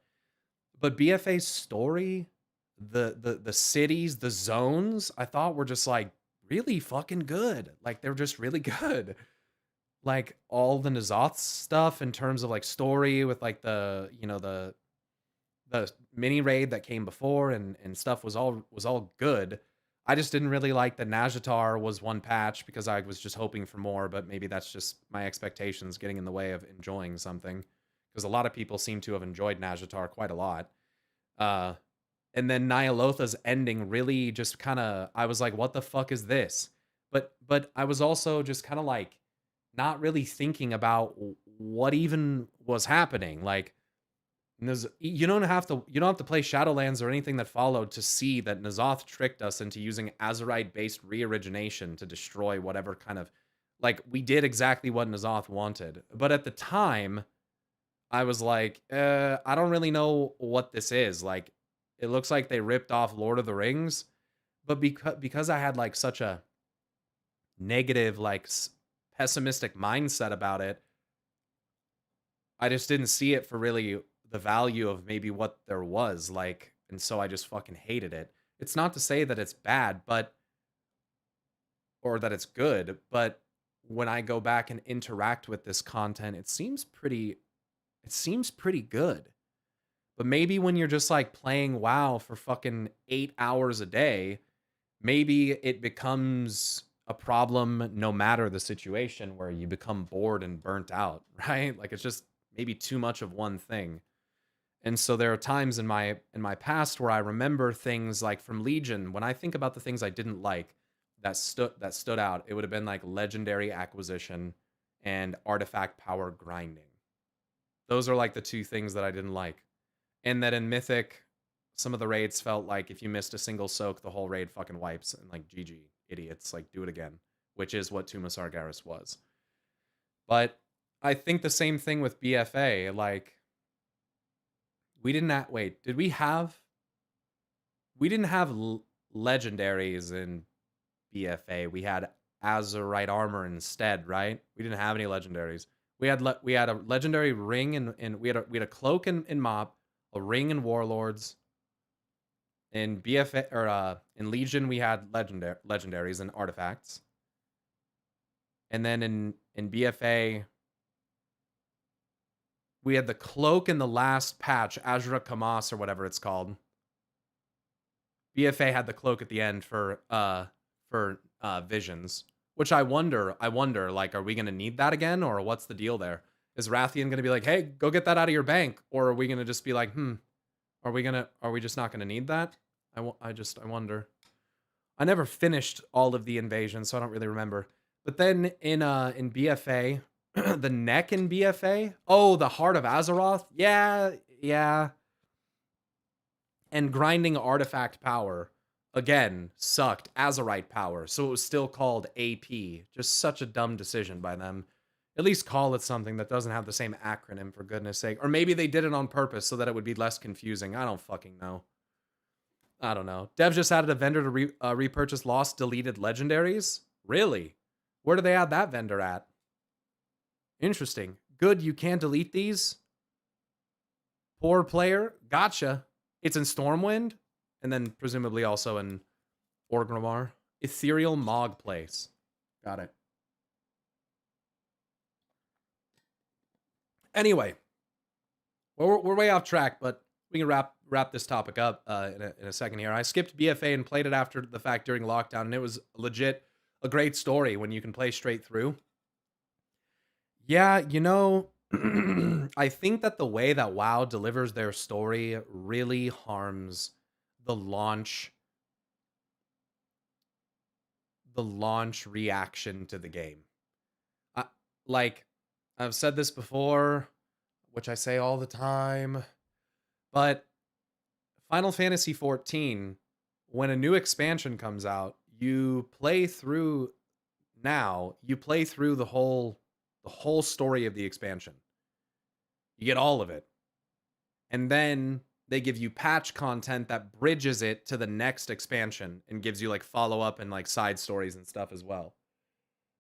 BFA's story, the cities, the zones, I thought were just like really fucking good. Like they're just really good. Like all the N'Zoth stuff in terms of like story with like the mini raid that came before and stuff was all good. I just didn't really like that Nazjatar was one patch because I was just hoping for more, but maybe that's just my expectations getting in the way of enjoying something, because a lot of people seem to have enjoyed Nazjatar quite a lot. and then Nyalotha's ending really just kind of, I was like, what the fuck is this? But I was also just kind of like not really thinking about what even was happening. Like, you don't have to play Shadowlands or anything that followed to see that N'Zoth tricked us into using Azerite-based reorigination to destroy whatever kind of, like, we did exactly what N'Zoth wanted. But at the time, I was like, I don't really know what this is. Like, it looks like they ripped off Lord of the Rings, but because I had like such a negative, like pessimistic mindset about it, I just didn't see it for really the value of maybe what there was, like, and so I just fucking hated it. It's not to say that it's bad, but or that it's good, but when I go back and interact with this content, it seems pretty good. But maybe when you're just like playing WoW for fucking 8 hours a day, maybe it becomes a problem no matter the situation, where you become bored and burnt out, right? Like, it's just maybe too much of one thing. And so there are times in my past where I remember things like from Legion, when I think about the things I didn't like that stood out, it would have been like legendary acquisition and artifact power grinding. Those are like the two things that I didn't like. And that in Mythic, some of the raids felt like if you missed a single soak, the whole raid fucking wipes, and like, GG, idiots, like, do it again, which is what Tuma Sargeras was. But I think the same thing with BFA, like, we didn't did we have, we didn't have legendaries in BFA. We had Azerite armor instead, right? We didn't have any legendaries. We had a legendary ring and we had a cloak in Mop, a ring in Warlords. In BFA or in Legion, we had legendaries and artifacts. And then in BFA, we had the cloak in the last patch, Azura Kamas or whatever it's called. BFA had the cloak at the end for visions, which I wonder, like, are we going to need that again, or what's the deal there? Is Rathian going to be like, hey, go get that out of your bank? Or are we going to just be like, are we just not going to need that? I wonder. I never finished all of the invasions, so I don't really remember. But then in BFA, the neck in BFA, oh, the Heart of Azeroth, yeah. And grinding artifact power, again, sucked. Azerite power, so it was still called AP. Just such a dumb decision by them. At least call it something that doesn't have the same acronym, for goodness sake. Or maybe they did it on purpose so that it would be less confusing. I don't fucking know. I don't know. Dev just added a vendor to repurchase lost deleted legendaries? Really? Where do they add that vendor at? Interesting. Good, you can't delete these? Poor player? Gotcha. It's in Stormwind? And then presumably also in Orgrimmar. Ethereal Mog Place. Got it. Anyway. We're way off track, but we can wrap this topic up in a second here. I skipped BFA and played it after the fact during lockdown, and it was legit a great story when you can play straight through. Yeah, you know, I think that the way that WoW delivers their story really harms the launch reaction to the game. Like, I've said this before, which I say all the time, but Final Fantasy XIV, when a new expansion comes out, you play through the whole story of the expansion. You get all of it. And then they give you patch content that bridges it to the next expansion and gives you like follow-up and like side stories and stuff as well.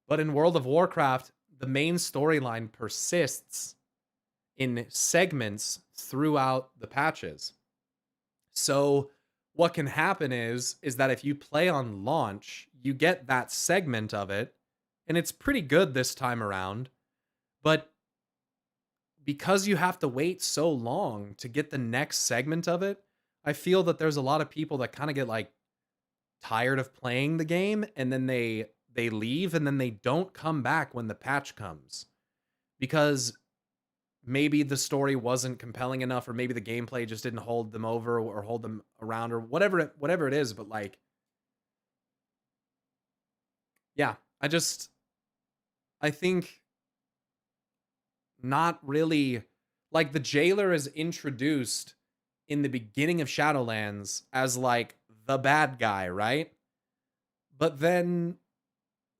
But in World of Warcraft, the main storyline persists in segments throughout the patches. So what can happen is that if you play on launch, you get that segment of it, and it's pretty good this time around. But because you have to wait so long to get the next segment of it, I feel that there's a lot of people that kind of get like tired of playing the game, and then they leave, and then they don't come back when the patch comes. Because maybe the story wasn't compelling enough, or maybe the gameplay just didn't hold them over or hold them around, or whatever it is. But like, yeah, I think not really. Like, the jailer is introduced in the beginning of Shadowlands as like the bad guy, right? But then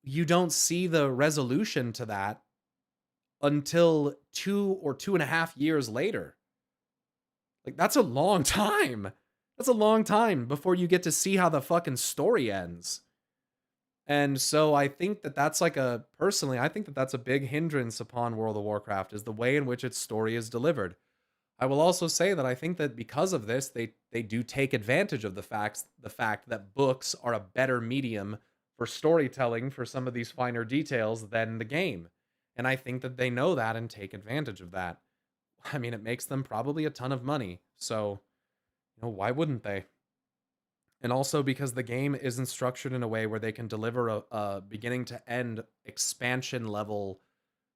you don't see the resolution to that until 2 or 2.5 years later. Like, that's a long time. That's a long time before you get to see how the fucking story ends. And so I think that that's like personally, I think that that's a big hindrance upon World of Warcraft, is the way in which its story is delivered. I will also say that I think that because of this, they do take advantage of the fact that books are a better medium for storytelling for some of these finer details than the game. And I think that they know that and take advantage of that. I mean, it makes them probably a ton of money. So, why wouldn't they? And also because the game isn't structured in a way where they can deliver a beginning to end expansion level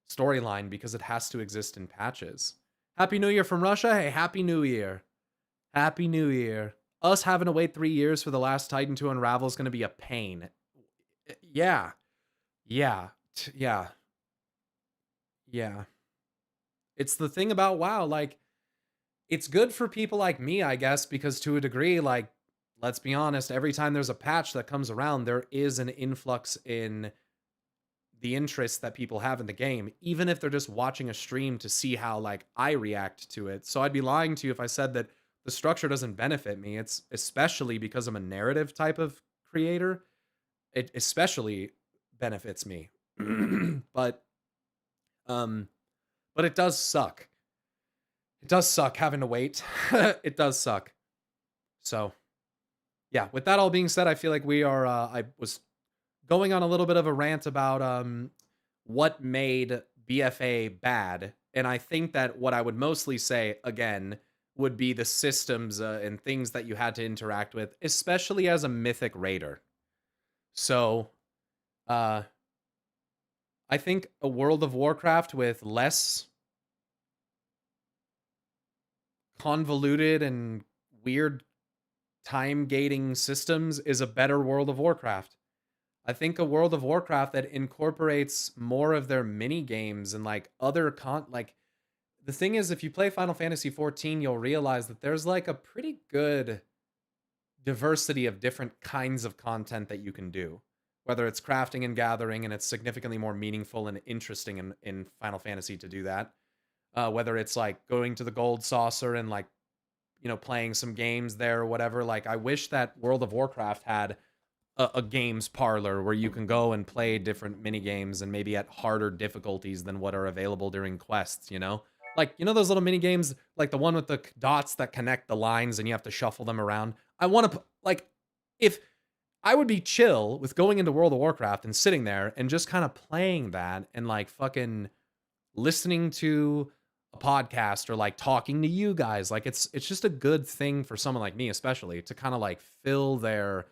storyline, because it has to exist in patches. Happy New Year from Russia. Hey, Happy New Year. Happy New Year. Us having to wait 3 years for the last Titan to unravel is going to be a pain. Yeah. It's the thing about WoW, like, it's good for people like me, I guess, because to a degree, like, let's be honest, every time there's a patch that comes around, there is an influx in the interest that people have in the game, even if they're just watching a stream to see how, like, I react to it. So I'd be lying to you if I said that the structure doesn't benefit me. It's especially because I'm a narrative type of creator. It especially benefits me. But it does suck. It does suck having to wait. It does suck. So, yeah, with that all being said, I feel like we are, I was going on a little bit of a rant about what made BFA bad. And I think that what I would mostly say, again, would be the systems and things that you had to interact with, especially as a mythic raider. So, I think a World of Warcraft with less convoluted and weird time gating systems is a better World of Warcraft. I think a World of Warcraft that incorporates more of their mini games and like other like, the thing is, if you play Final Fantasy XIV, you'll realize that there's like a pretty good diversity of different kinds of content that you can do. Whether it's crafting and gathering, and it's significantly more meaningful and interesting in Final Fantasy to do that. Whether it's like going to the Gold Saucer and like, playing some games there or whatever. Like, I wish that World of Warcraft had a games parlor where you can go and play different mini games, and maybe at harder difficulties than what are available during quests, Like, those little mini games, like the one with the dots that connect the lines and you have to shuffle them around. I want to, like, if I would be chill with going into World of Warcraft and sitting there and just kind of playing that and like fucking listening to a podcast or like talking to you guys. Like, it's just a good thing for someone like me, especially, to kind of like fill a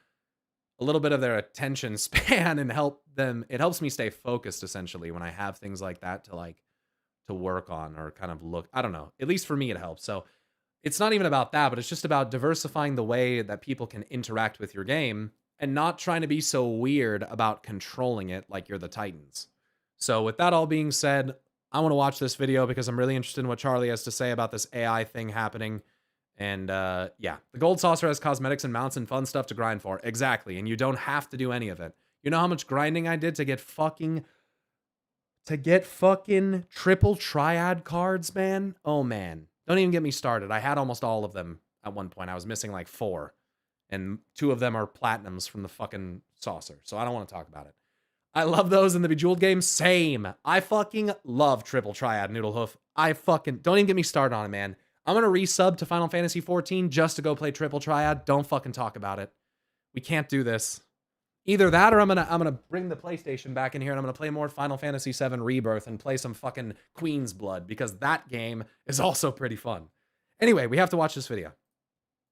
little bit of their attention span and help them. It helps me stay focused, essentially, when I have things like that to work on or kind of look. I don't know. At least for me, it helps. So it's not even about that, but it's just about diversifying the way that people can interact with your game and not trying to be so weird about controlling it like you're the Titans. So with that all being said, I want to watch this video because I'm really interested in what Charlie has to say about this AI thing happening. And yeah, the Gold Saucer has cosmetics and mounts and fun stuff to grind for. Exactly. And you don't have to do any of it. You know how much grinding I did to get fucking triple triad cards, man? Oh, man. Don't even get me started. I had almost all of them at one point. I was missing like 4. And 2 of them are platinums from the fucking saucer. So I don't want to talk about it. I love those in the Bejeweled games. Same. I fucking love triple triad Noodlehoof. Don't even get me started on it, man. I'm going to resub to Final Fantasy XIV just to go play triple triad. Don't fucking talk about it. We can't do this. Either that or I'm gonna bring the PlayStation back in here and I'm gonna play more Final Fantasy VII Rebirth and play some fucking Queen's Blood, because that game is also pretty fun. Anyway, we have to watch this video.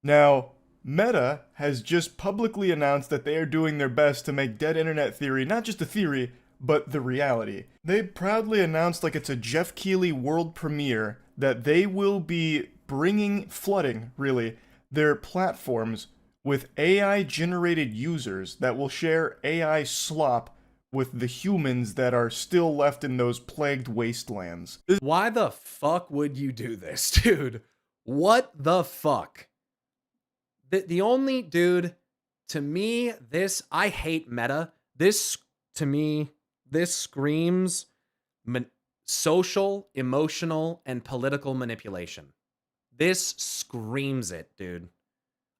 Now, Meta has just publicly announced that they are doing their best to make Dead Internet Theory not just a theory, but the reality. They proudly announced, like it's a Jeff Keighley world premiere, that they will be flooding, really, their platforms with AI-generated users that will share AI slop with the humans that are still left in those plagued wastelands. Why the fuck would you do this, dude? What the fuck? The only, dude, to me, I hate meta. To me, this screams social, emotional, and political manipulation. This screams it, dude.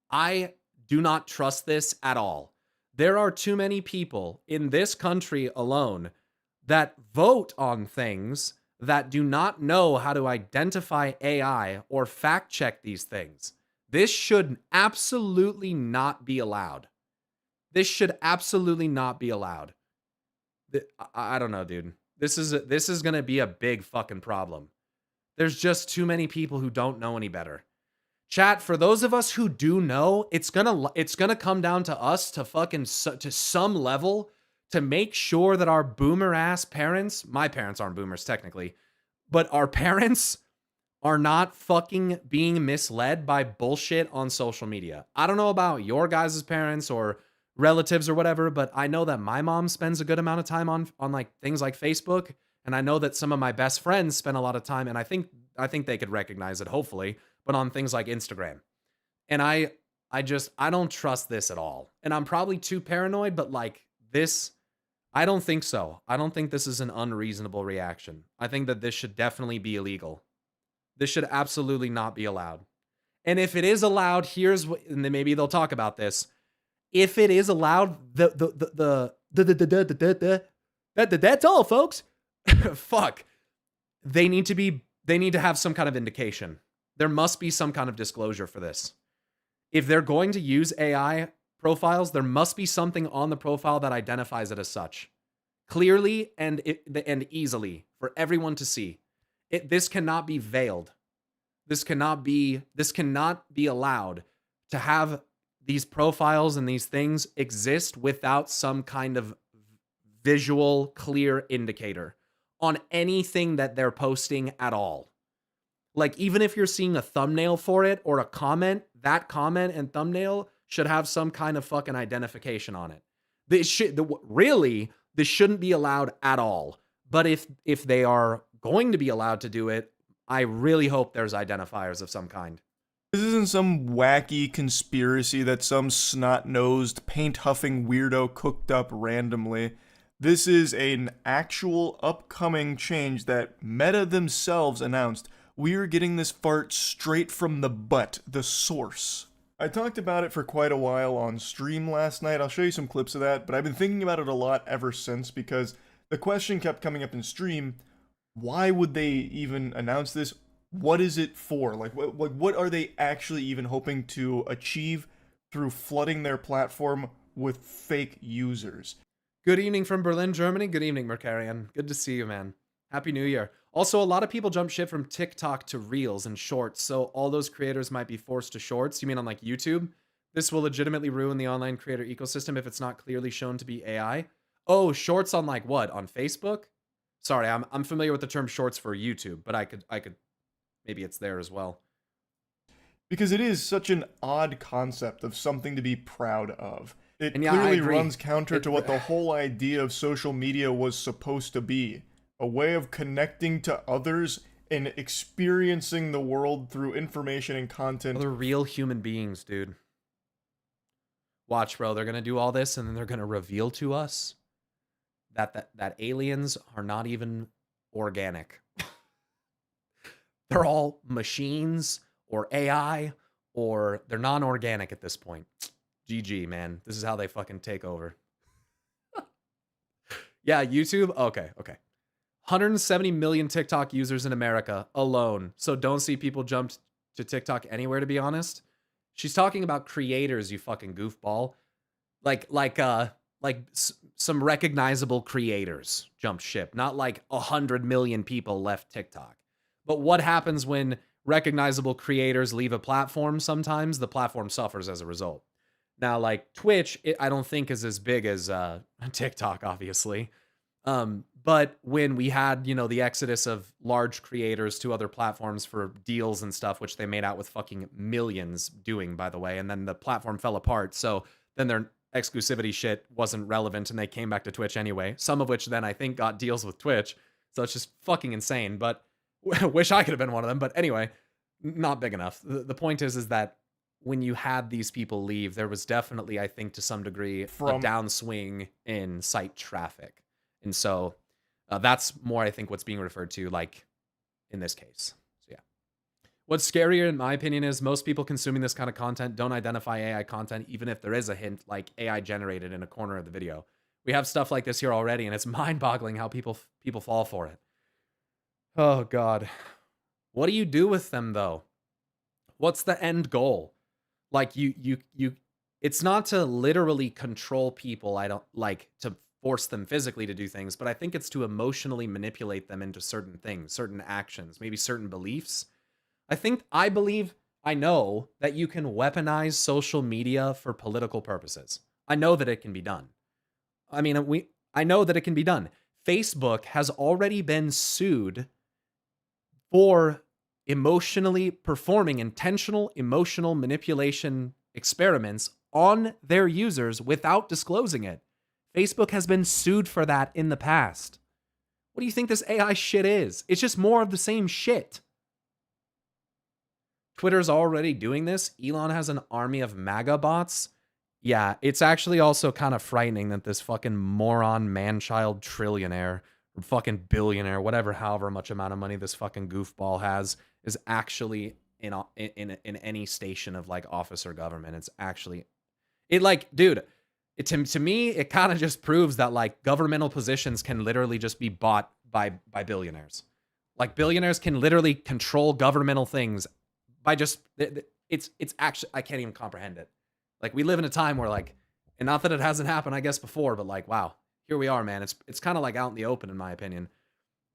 I do not trust this at all. There are too many people in this country alone that vote on things that do not know how to identify AI or fact check these things. This should absolutely not be allowed. This should absolutely not be allowed. I don't know, dude. This is going to be a big fucking problem. There's just too many people who don't know any better. Chat, for those of us who do know, it's gonna come down to us to fucking to some level to make sure that our boomer ass parents, my parents aren't boomers technically, but our parents are not fucking being misled by bullshit on social media. I don't know about your guys' parents or relatives or whatever, but I know that my mom spends a good amount of time on like things like Facebook, and I know that some of my best friends spend a lot of time, and I think they could recognize it, hopefully, but on things like Instagram. And I don't trust this at all. And I'm probably too paranoid, but like this, I don't think so. I don't think this is an unreasonable reaction. I think that this should definitely be illegal. This should absolutely not be allowed. And if it is allowed, here's what, and then maybe they'll talk about this. If it is allowed, that's all, folks. Fuck. They need to have some kind of indication. There must be some kind of disclosure for this. If they're going to use AI profiles, there must be something on the profile that identifies it as such, clearly and easily for everyone to see. This cannot be veiled. This cannot be allowed to have these profiles and these things exist without some kind of visual, clear indicator on anything that they're posting at all. Like, even if you're seeing a thumbnail for it or a comment, that comment and thumbnail should have some kind of fucking identification on it. This shouldn't be allowed at all. But if they are going to be allowed to do it, I really hope there's identifiers of some kind. This isn't some wacky conspiracy that some snot-nosed, paint-huffing weirdo cooked up randomly. This is an actual upcoming change that Meta themselves announced. We're getting this fart straight from the butt, the source. I talked about it for quite a while on stream last night. I'll show you some clips of that, but I've been thinking about it a lot ever since because the question kept coming up in stream, why would they even announce this? What is it for? Like, what are they actually even hoping to achieve through flooding their platform with fake users? Good evening from Berlin, Germany. Good evening, Mercarian. Good to see you, man. Happy New Year. Also, a lot of people jump ship from TikTok to Reels and Shorts, so all those creators might be forced to Shorts. You mean on like YouTube? This will legitimately ruin the online creator ecosystem if it's not clearly shown to be AI. Oh, Shorts on like what? On Facebook? Sorry, I'm familiar with the term Shorts for YouTube, but I could maybe it's there as well. Because it is such an odd concept of something to be proud of. It yeah, clearly runs counter to what the whole idea of social media was supposed to be. A way of connecting to others and experiencing the world through information and content. They're real human beings, dude. Watch, bro. They're going to do all this and then they're going to reveal to us that aliens are not even organic. They're all machines or AI or they're non-organic at this point. GG, man. This is how they fucking take over. Yeah, YouTube? Okay. 170 million TikTok users in America alone. So don't see people jump to TikTok anywhere, to be honest. She's talking about creators, you fucking goofball. Like some recognizable creators jumped ship, not like 100 million people left TikTok. But what happens when recognizable creators leave a platform? Sometimes the platform suffers as a result. Now, like Twitch, I don't think is as big as TikTok, obviously. But when we had, you know, the exodus of large creators to other platforms for deals and stuff, which they made out with fucking millions doing, by the way, and then the platform fell apart. So then their exclusivity shit wasn't relevant and they came back to Twitch anyway. Some of which then I think got deals with Twitch. So it's just fucking insane. But wish I could have been one of them. But anyway, not big enough. The point is that when you had these people leave, there was definitely, I think, to some degree, a downswing in site traffic. And so that's more, I think, what's being referred to, like, in this case. So, yeah. What's scarier, in my opinion, is most people consuming this kind of content don't identify AI content, even if there is a hint, like AI generated in a corner of the video. We have stuff like this here already, and it's mind-boggling how people fall for it. Oh, God. What do you do with them, though? What's the end goal? Like, it's not to literally control people, I don't, like, to force them physically to do things, but I think it's to emotionally manipulate them into certain things, certain actions, maybe certain beliefs. I believe, I know that you can weaponize social media for political purposes. I know that it can be done. I mean, I know that it can be done. Facebook has already been sued for emotionally performing intentional emotional manipulation experiments on their users without disclosing it. Facebook has been sued for that in the past. What do you think this AI shit is? It's just more of the same shit. Twitter's already doing this. Elon has an army of MAGA bots. Yeah, it's actually also kind of frightening that this fucking moron man-child trillionaire or fucking billionaire, whatever, however much amount of money this fucking goofball has, is actually in any station of like office or government. It's actually, it like, dude, to me, it kind of just proves that like governmental positions can literally just be bought by billionaires. Like billionaires can literally control governmental things by just, it's actually, I can't even comprehend it. Like we live in a time where like, and not that it hasn't happened, I guess before, but like, wow, here we are, man. It's kind of like out in the open, in my opinion.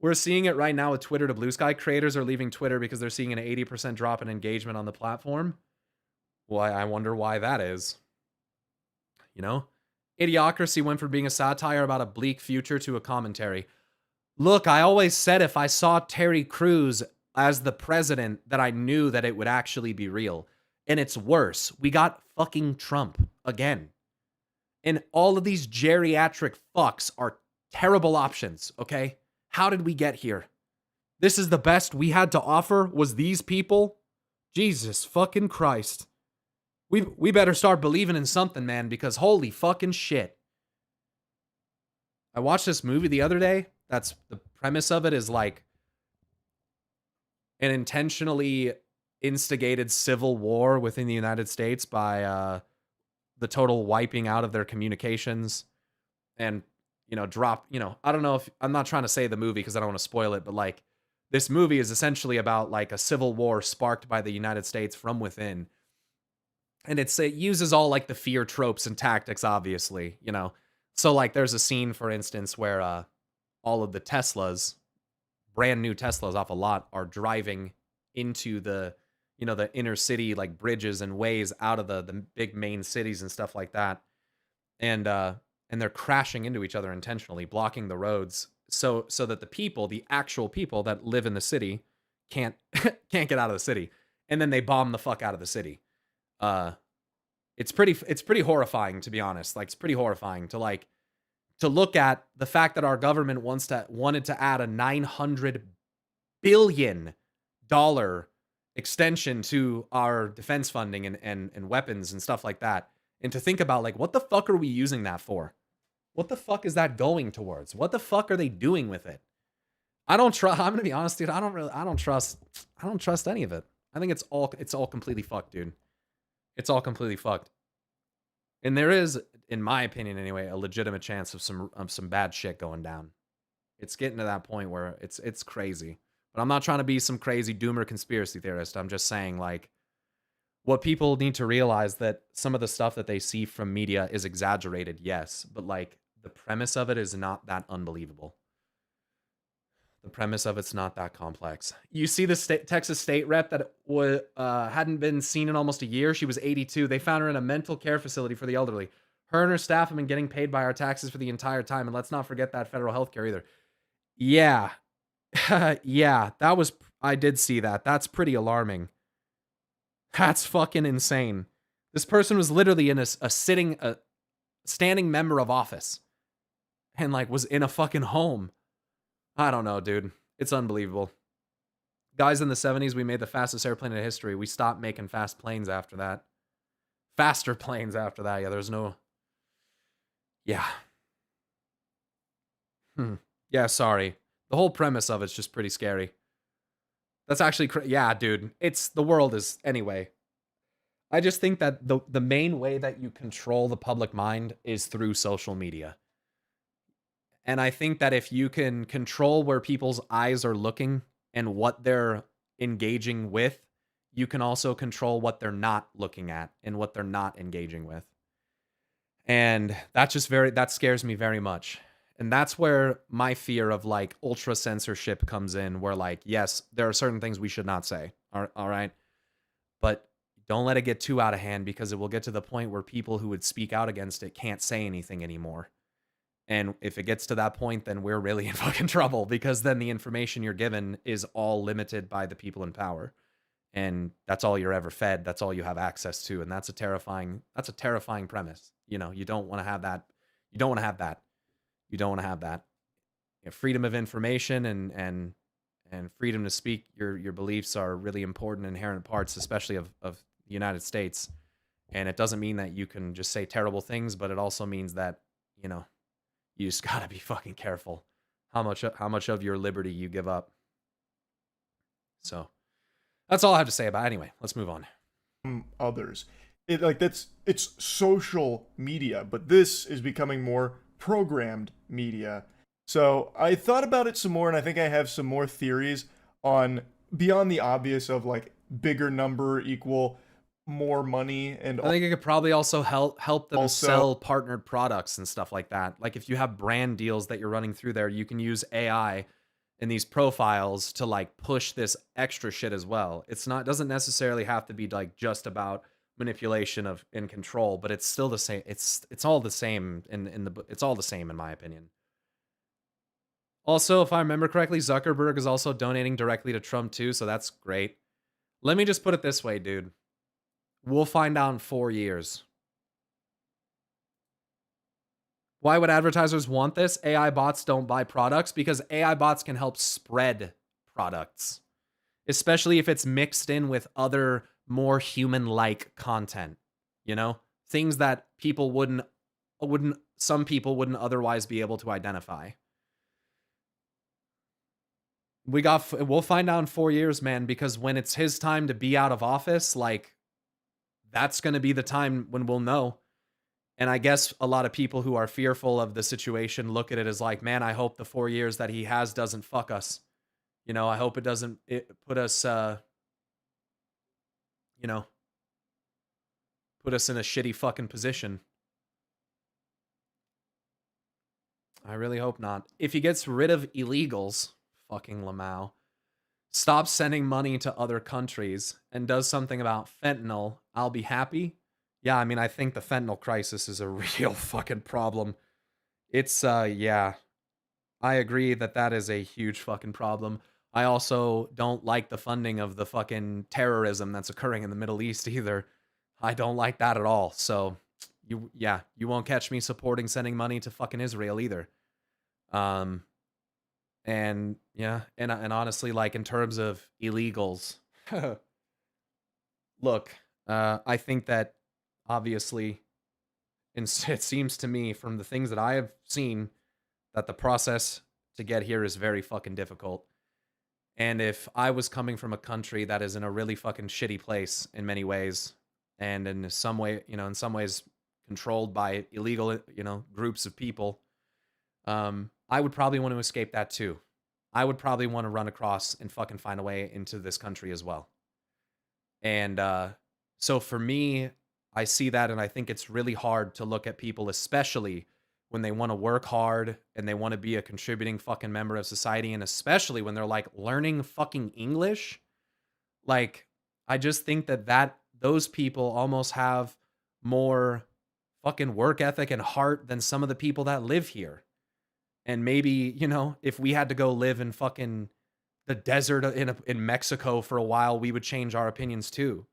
We're seeing it right now with Twitter to Blue Sky. Creators are leaving Twitter because they're seeing an 80% drop in engagement on the platform. Well, I wonder why that is. You know? Idiocracy went from being a satire about a bleak future to a commentary. Look, I always said if I saw Terry Crews as the president that I knew that it would actually be real. And it's worse. We got fucking Trump again. And all of these geriatric fucks are terrible options, okay? How did we get here? This is the best we had to offer, was these people? Jesus fucking Christ. We better start believing in something, man, because holy fucking shit. I watched this movie the other day. That's the premise of it is like an intentionally instigated civil war within the United States by the total wiping out of their communications and, you know, I don't know if, I'm not trying to say the movie because I don't want to spoil it, but like this movie is essentially about like a civil war sparked by the United States from within. And it uses all like the fear tropes and tactics, obviously, you know. So like there's a scene, for instance, where all of the Teslas, brand new Teslas off a lot, are driving into the, you know, the inner city, like bridges and ways out of the big main cities and stuff like that. And they're crashing into each other intentionally, blocking the roads so that the people, the actual people that live in the city can't get out of the city. And then they bomb the fuck out of the city. It's pretty horrifying, to be honest. Like, it's pretty horrifying to look at the fact that our government wanted to add a $900 billion extension to our defense funding and weapons and stuff like that. And to think about, like, what the fuck are we using that for? What the fuck is that going towards? What the fuck are they doing with it? I'm gonna be honest, dude. I don't trust any of it. I think it's all completely fucked, dude. It's all completely fucked. And there is, in my opinion anyway, a legitimate chance of some bad shit going down. It's getting to that point where it's crazy. But I'm not trying to be some crazy doomer conspiracy theorist. I'm just saying, like, what people need to realize that some of the stuff that they see from media is exaggerated, yes, but like the premise of it is not that unbelievable. The premise of it's not that complex. You see the Texas state rep that hadn't been seen in almost a year. She was 82. They found her in a mental care facility for the elderly. Her and her staff have been getting paid by our taxes for the entire time. And let's not forget that federal healthcare either. Yeah. Yeah, I did see that. That's pretty alarming. That's fucking insane. This person was literally in a standing member of office and like was in a fucking home. I don't know, dude. It's unbelievable. Guys, in the 70s, we made the fastest airplane in history. We stopped making fast planes after that. Faster planes after that. Yeah, there's no... Yeah. Yeah, sorry. The whole premise of it's just pretty scary. That's actually... Yeah, dude. The world is... Anyway. I just think that the main way that you control the public mind is through social media. And I think that if you can control where people's eyes are looking and what they're engaging with, you can also control what they're not looking at and what they're not engaging with. And that scares me very much. And that's where my fear of like ultra censorship comes in, where like, yes, there are certain things we should not say. All right. But don't let it get too out of hand, because it will get to the point where people who would speak out against it can't say anything anymore. And if it gets to that point, then we're really in fucking trouble, because then the information you're given is all limited by the people in power. And that's all you're ever fed. That's all you have access to. And that's a terrifying premise. You know, you don't want to have that. You don't want to have that. You don't want to have that. You know, freedom of information and freedom to speak your beliefs are really important inherent parts, especially of the United States. And it doesn't mean that you can just say terrible things, but it also means that, you know, you just gotta be fucking careful how much of your liberty you give up. So that's all I have to say about it. Anyway, let's move on. Others. It's social media, but this is becoming more programmed media. So I thought about it some more, and I think I have some more theories on beyond the obvious of like bigger number equal more money. And I think it could probably also help them sell partnered products and stuff like that. Like if you have brand deals that you're running through there, you can use AI in these profiles to like push this extra shit as well. Doesn't necessarily have to be like just about manipulation and control, but it's still the same. It's all the same it's all the same in my opinion. Also, if I remember correctly, Zuckerberg is also donating directly to Trump too, so that's great. Let me just put it this way, dude. We'll find out in 4 years. Why would advertisers want this? AI bots don't buy products because AI bots can help spread products, especially if it's mixed in with other more human-like content, you know? Things that some people wouldn't otherwise be able to identify. We'll find out in 4 years, man, because when it's his time to be out of office, like, that's going to be the time when we'll know. And I guess a lot of people who are fearful of the situation look at it as like, man, I hope the 4 years that he has doesn't fuck us. You know, I hope it doesn't put us, you know, put us in a shitty fucking position. I really hope not. If he gets rid of illegals, fucking Lamau, stops sending money to other countries, and does something about fentanyl, I'll be happy. Yeah, I mean, I think the fentanyl crisis is a real fucking problem. It's, yeah. I agree that is a huge fucking problem. I also don't like the funding of the fucking terrorism that's occurring in the Middle East either. I don't like that at all. So, you won't catch me supporting sending money to fucking Israel either. And yeah, and honestly, like in terms of illegals, look, I think that obviously, it seems to me from the things that I have seen that the process to get here is very fucking difficult. And if I was coming from a country that is in a really fucking shitty place in many ways, and in some way, you know, in some ways controlled by illegal, you know, groups of people, I would probably want to escape that too. I would probably want to run across and fucking find a way into this country as well. And so for me, I see that, and I think it's really hard to look at people, especially when they want to work hard and they want to be a contributing fucking member of society, and especially when they're like learning fucking English. Like, I just think that those people almost have more fucking work ethic and heart than some of the people that live here. And maybe, you know, if we had to go live in fucking the desert in Mexico for a while, we would change our opinions too.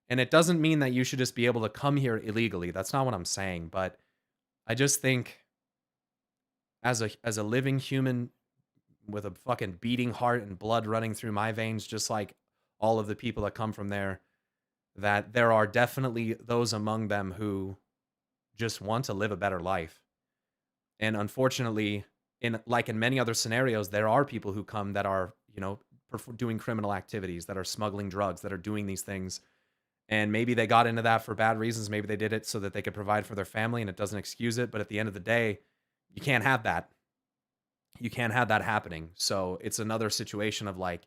And it doesn't mean that you should just be able to come here illegally. That's not what I'm saying. But I just think as a living human with a fucking beating heart and blood running through my veins, just like all of the people that come from there, that there are definitely those among them who just want to live a better life. And unfortunately, in many other scenarios, there are people who come that are, you know, doing criminal activities, that are smuggling drugs, that are doing these things. And maybe they got into that for bad reasons. Maybe they did it so that they could provide for their family, and it doesn't excuse it. But at the end of the day, you can't have that. You can't have that happening. So it's another situation of like,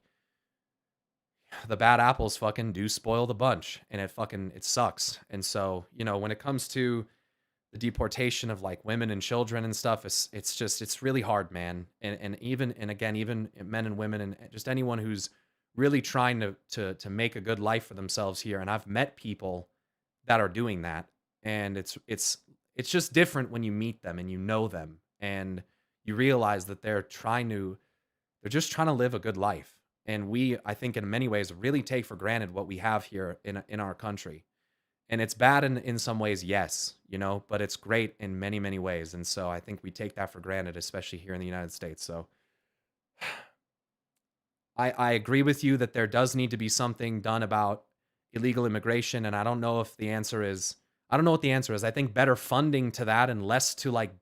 the bad apples fucking do spoil the bunch, and it sucks. And so, you know, when it comes to the deportation of like women and children and stuff, it's really hard, man. And even men and women and just anyone who's really trying to make a good life for themselves here. And I've met people that are doing that, and it's just different when you meet them and you know them and you realize that they're just trying to live a good life. And we, I think, in many ways, really take for granted what we have here in our country. And it's bad in some ways, yes, you know, but it's great in many, many ways. And so I think we take that for granted, especially here in the United States. So I agree with you that there does need to be something done about illegal immigration. And I don't know what the answer is. I think better funding to that and less to like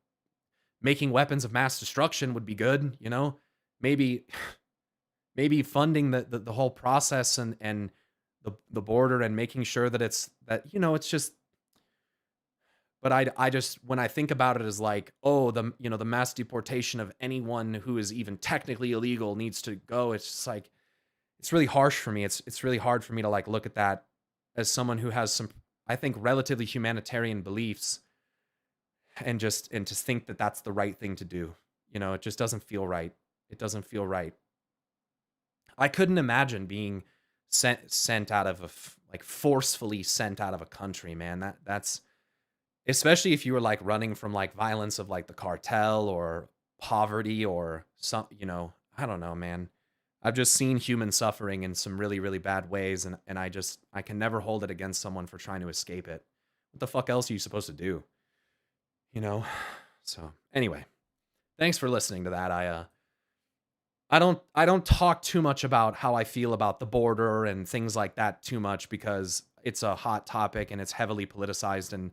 making weapons of mass destruction would be good, you know, maybe funding the whole process and the border and making sure that it's just, but I just, when I think about it as like, oh, the mass deportation of anyone who is even technically illegal needs to go. It's just like, it's really harsh for me. It's really hard for me to like look at that as someone who has some, I think, relatively humanitarian beliefs and to think that that's the right thing to do. You know, it just doesn't feel right. It doesn't feel right. I couldn't imagine being sent out of forcefully sent out of a country, man. That's especially if you were like running from like violence of like the cartel or poverty or some, you know, I don't know, man. I've just seen human suffering in some really, really bad ways, and I can never hold it against someone for trying to escape it. What the fuck else are you supposed to do? You know? So anyway, thanks for listening to that. I don't talk too much about how I feel about the border and things like that too much because it's a hot topic and it's heavily politicized, and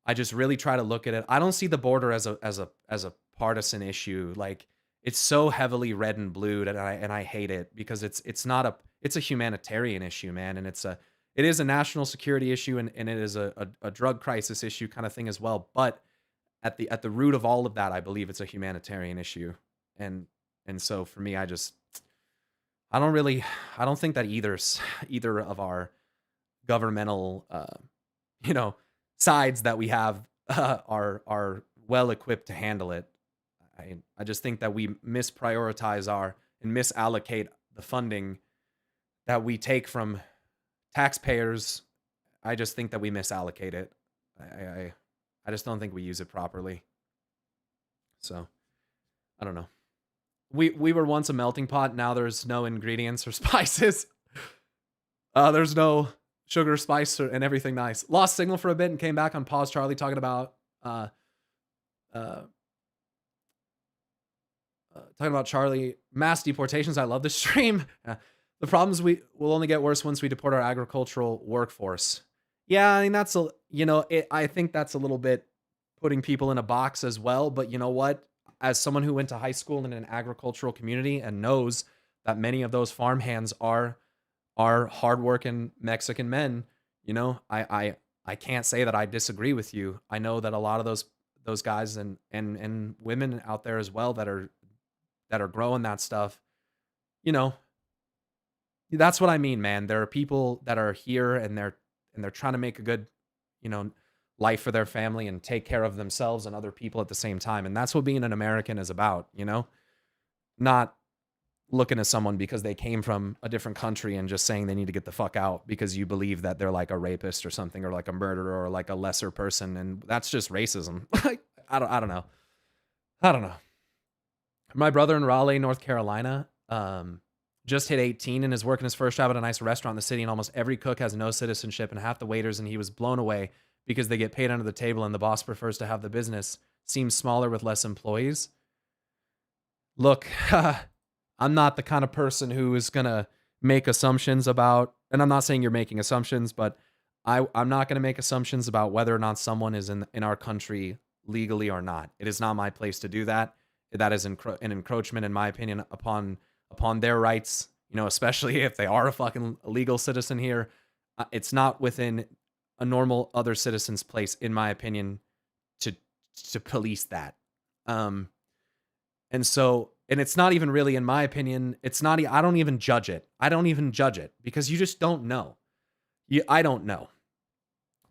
I just really try to look at it. I don't see the border as a partisan issue. Like, it's so heavily red and blue, and I hate it because it's a humanitarian issue, man, and it is a national security issue, and it is a drug crisis issue kind of thing as well. But at the root of all of that, I believe it's a humanitarian issue. And so for me, I don't think that either of our governmental, sides that we have are well equipped to handle it. I just think that we misprioritize and misallocate the funding that we take from taxpayers. I just think that we misallocate it. I just don't think we use it properly. So, I don't know. We were once a melting pot. Now there's no ingredients or spices. There's no sugar, spice, and everything nice. Lost signal for a bit and came back on pause. Charlie talking about Charlie mass deportations. I love this stream. The problems will only get worse once we deport our agricultural workforce. Yeah, I mean I think that's a little bit putting people in a box as well. But you know what? As someone who went to high school in an agricultural community and knows that many of those farmhands are hardworking Mexican men, you know, I can't say that I disagree with you. I know that a lot of those guys and women out there as well that are growing that stuff, you know, that's what I mean, man. There are people that are here and they're trying to make a good, you know, life for their family and take care of themselves and other people at the same time. And that's what being an American is about, you know, not looking at someone because they came from a different country and just saying they need to get the fuck out because you believe that they're like a rapist or something, or like a murderer or like a lesser person, and that's just racism. I don't know. I don't know. My brother in Raleigh, North Carolina, just hit 18 and is working his first job at a nice restaurant in the city, and almost every cook has no citizenship and half the waiters, and he was blown away because they get paid under the table and the boss prefers to have the business seem smaller with less employees. Look, I'm not the kind of person who is going to make assumptions about, and I'm not saying you're making assumptions, but I'm not going to make assumptions about whether or not someone is in our country legally or not. It is not my place to do that. That is an encroachment, in my opinion, upon their rights, you know, especially if they are a fucking legal citizen here. It's not within a normal other citizen's place, in my opinion, to police that. And so, and it's not even really, in my opinion, it's not, I don't even judge it. I don't even judge it because you just don't know. I don't know.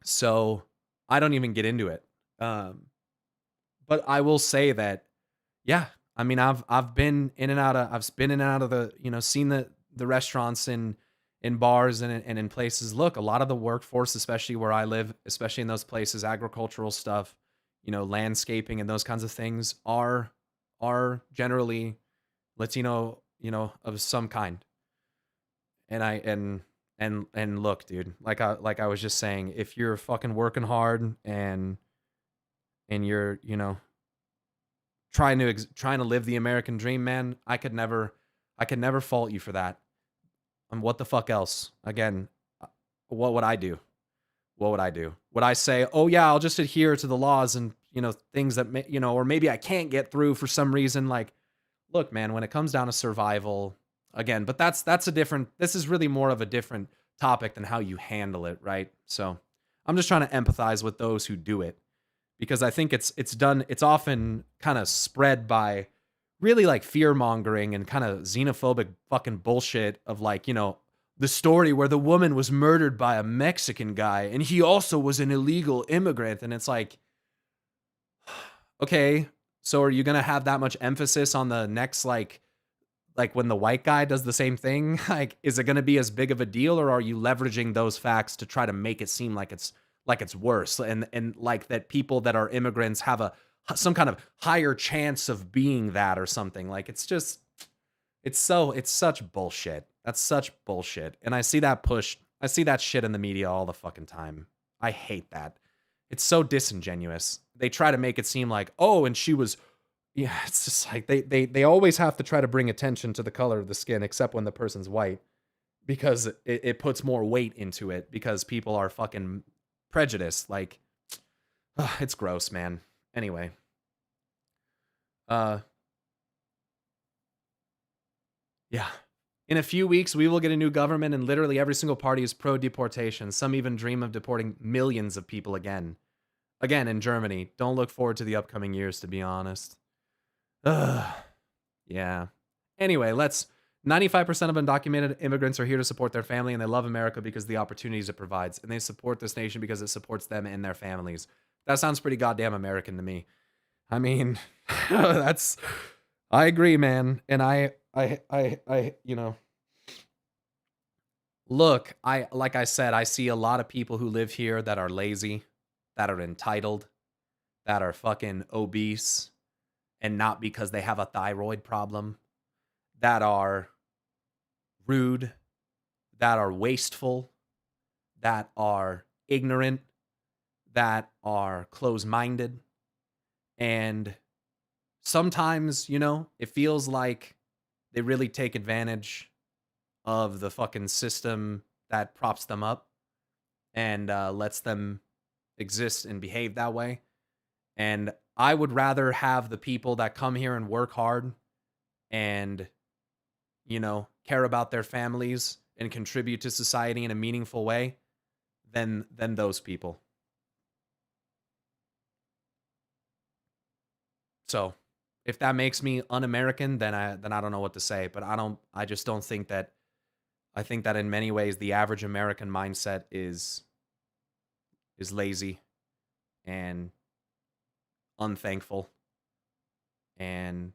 So I don't even get into it. But I will say that, yeah, I mean, I've been in and out of the, you know, seen the restaurants in bars and in places. Look, a lot of the workforce, especially where I live, especially in those places, agricultural stuff, you know, landscaping and those kinds of things are generally Latino, you know, of some kind. And and look, dude, like I was just saying, if you're fucking working hard and you're, you know, trying to live the American dream, man, I could never fault you for that. And what the fuck else? Again, what would I do? What would I do? Would I say, "Oh yeah, I'll just adhere to the laws and, you know, things that you know, or maybe I can't get through for some reason?" Like, look, man, when it comes down to survival, again, but that's a different, this is really more of a different topic than how you handle it, right? So, I'm just trying to empathize with those who do it, because I think it's often kind of spread by really like fear mongering and kind of xenophobic fucking bullshit of like, you know, the story where the woman was murdered by a Mexican guy and he also was an illegal immigrant. And it's like, okay, so are you going to have that much emphasis on the next, like when the white guy does the same thing? Like, is it going to be as big of a deal, or are you leveraging those facts to try to make it seem like it's worse, and like that people that are immigrants have some kind of higher chance of being that or something? Like, it's such bullshit. That's such bullshit. And I see that shit in the media all the fucking time. I hate that. It's so disingenuous. They try to make it seem like, oh, and she was, yeah, it's just like they always have to try to bring attention to the color of the skin, except when the person's white, because it puts more weight into it, because people are fucking prejudiced. Like, it's gross, man. Anyway. Yeah. In a few weeks, we will get a new government, and literally every single party is pro-deportation. Some even dream of deporting millions of people again. Again, in Germany. Don't look forward to the upcoming years, to be honest. Ugh. Yeah. Anyway, 95% of undocumented immigrants are here to support their family, and they love America because of the opportunities it provides. And they support this nation because it supports them and their families. That sounds pretty goddamn American to me. I mean, I agree, man. And I, you know, look, like I said, I see a lot of people who live here that are lazy, that are entitled, that are fucking obese, and not because they have a thyroid problem, that are rude, that are wasteful, that are ignorant, that are close-minded. And sometimes, you know, it feels like they really take advantage of the fucking system that props them up and lets them exist and behave that way. And I would rather have the people that come here and work hard and, you know, care about their families and contribute to society in a meaningful way than those people. So, if that makes me un-American, then I don't know what to say. But I just don't think that. I think that in many ways the average American mindset is lazy and unthankful and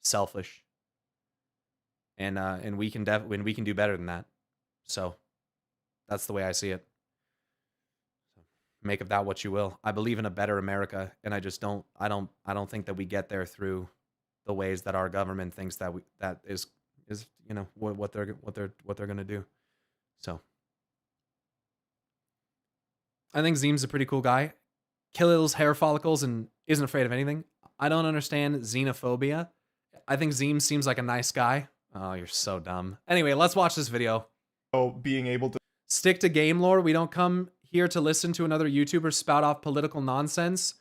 selfish. and we can do better than that. So that's the way I see it. Make of that what you will. I believe in a better America, and I just don't think that we get there through the ways that our government thinks that is you know what they're going to do. So I think Zeem's a pretty cool guy. Kills hair follicles and isn't afraid of anything. I don't understand xenophobia. I think Zeem seems like a nice guy. Oh, you're so dumb. Anyway, let's watch this video. Oh, being able to stick to game lore. We don't come here to listen to another YouTuber spout off political nonsense.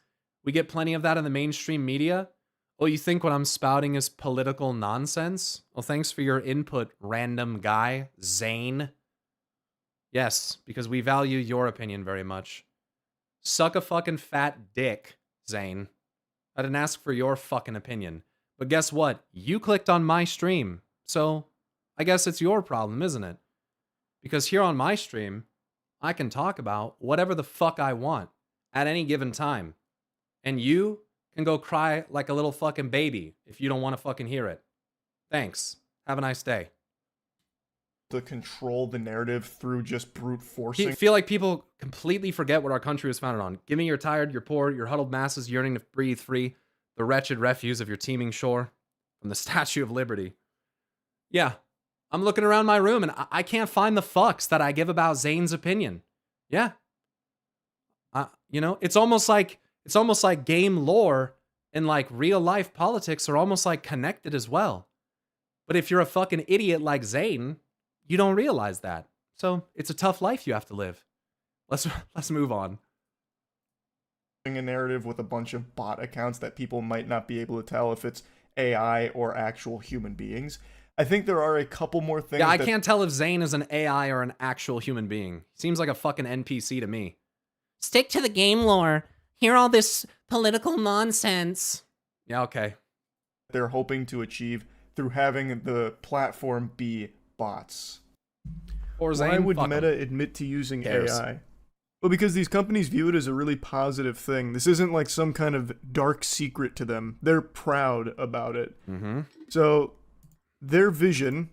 We get plenty of that in the mainstream media. Oh, you think what I'm spouting is political nonsense? Well, thanks for your input, random guy, Zane. Yes, because we value your opinion very much. Suck a fucking fat dick, Zane. I didn't ask for your fucking opinion. But guess what? You clicked on my stream. So I guess it's your problem, isn't it? Because here on my stream, I can talk about whatever the fuck I want at any given time. And you can go cry like a little fucking baby if you don't want to fucking hear it. Thanks. Have a nice day. To control the narrative through just brute forcing. I feel like people completely forget what our country was founded on. Give me your tired, your poor, your huddled masses yearning to breathe free, the wretched refuse of your teeming shore, from the Statue of Liberty. Yeah, I'm looking around my room and I can't find the fucks that I give about Zane's opinion. Yeah. You know, it's almost like game lore and like real life politics are almost like connected as well. But if you're a fucking idiot like Zane, you don't realize that. So it's a tough life you have to live. Let's move on. A narrative with a bunch of bot accounts that people might not be able to tell if it's AI or actual human beings. I think there are a couple more things. Yeah, I can't tell if Zane is an AI or an actual human being. Seems like a fucking NPC to me. Stick to the game lore. Hear all this political nonsense. Yeah, okay. They're hoping to achieve through having the platform be bots. Or Zane, why would Meta admit to using AI? Well, because these companies view it as a really positive thing. This isn't like some kind of dark secret to them. They're proud about it. Mm-hmm. So their vision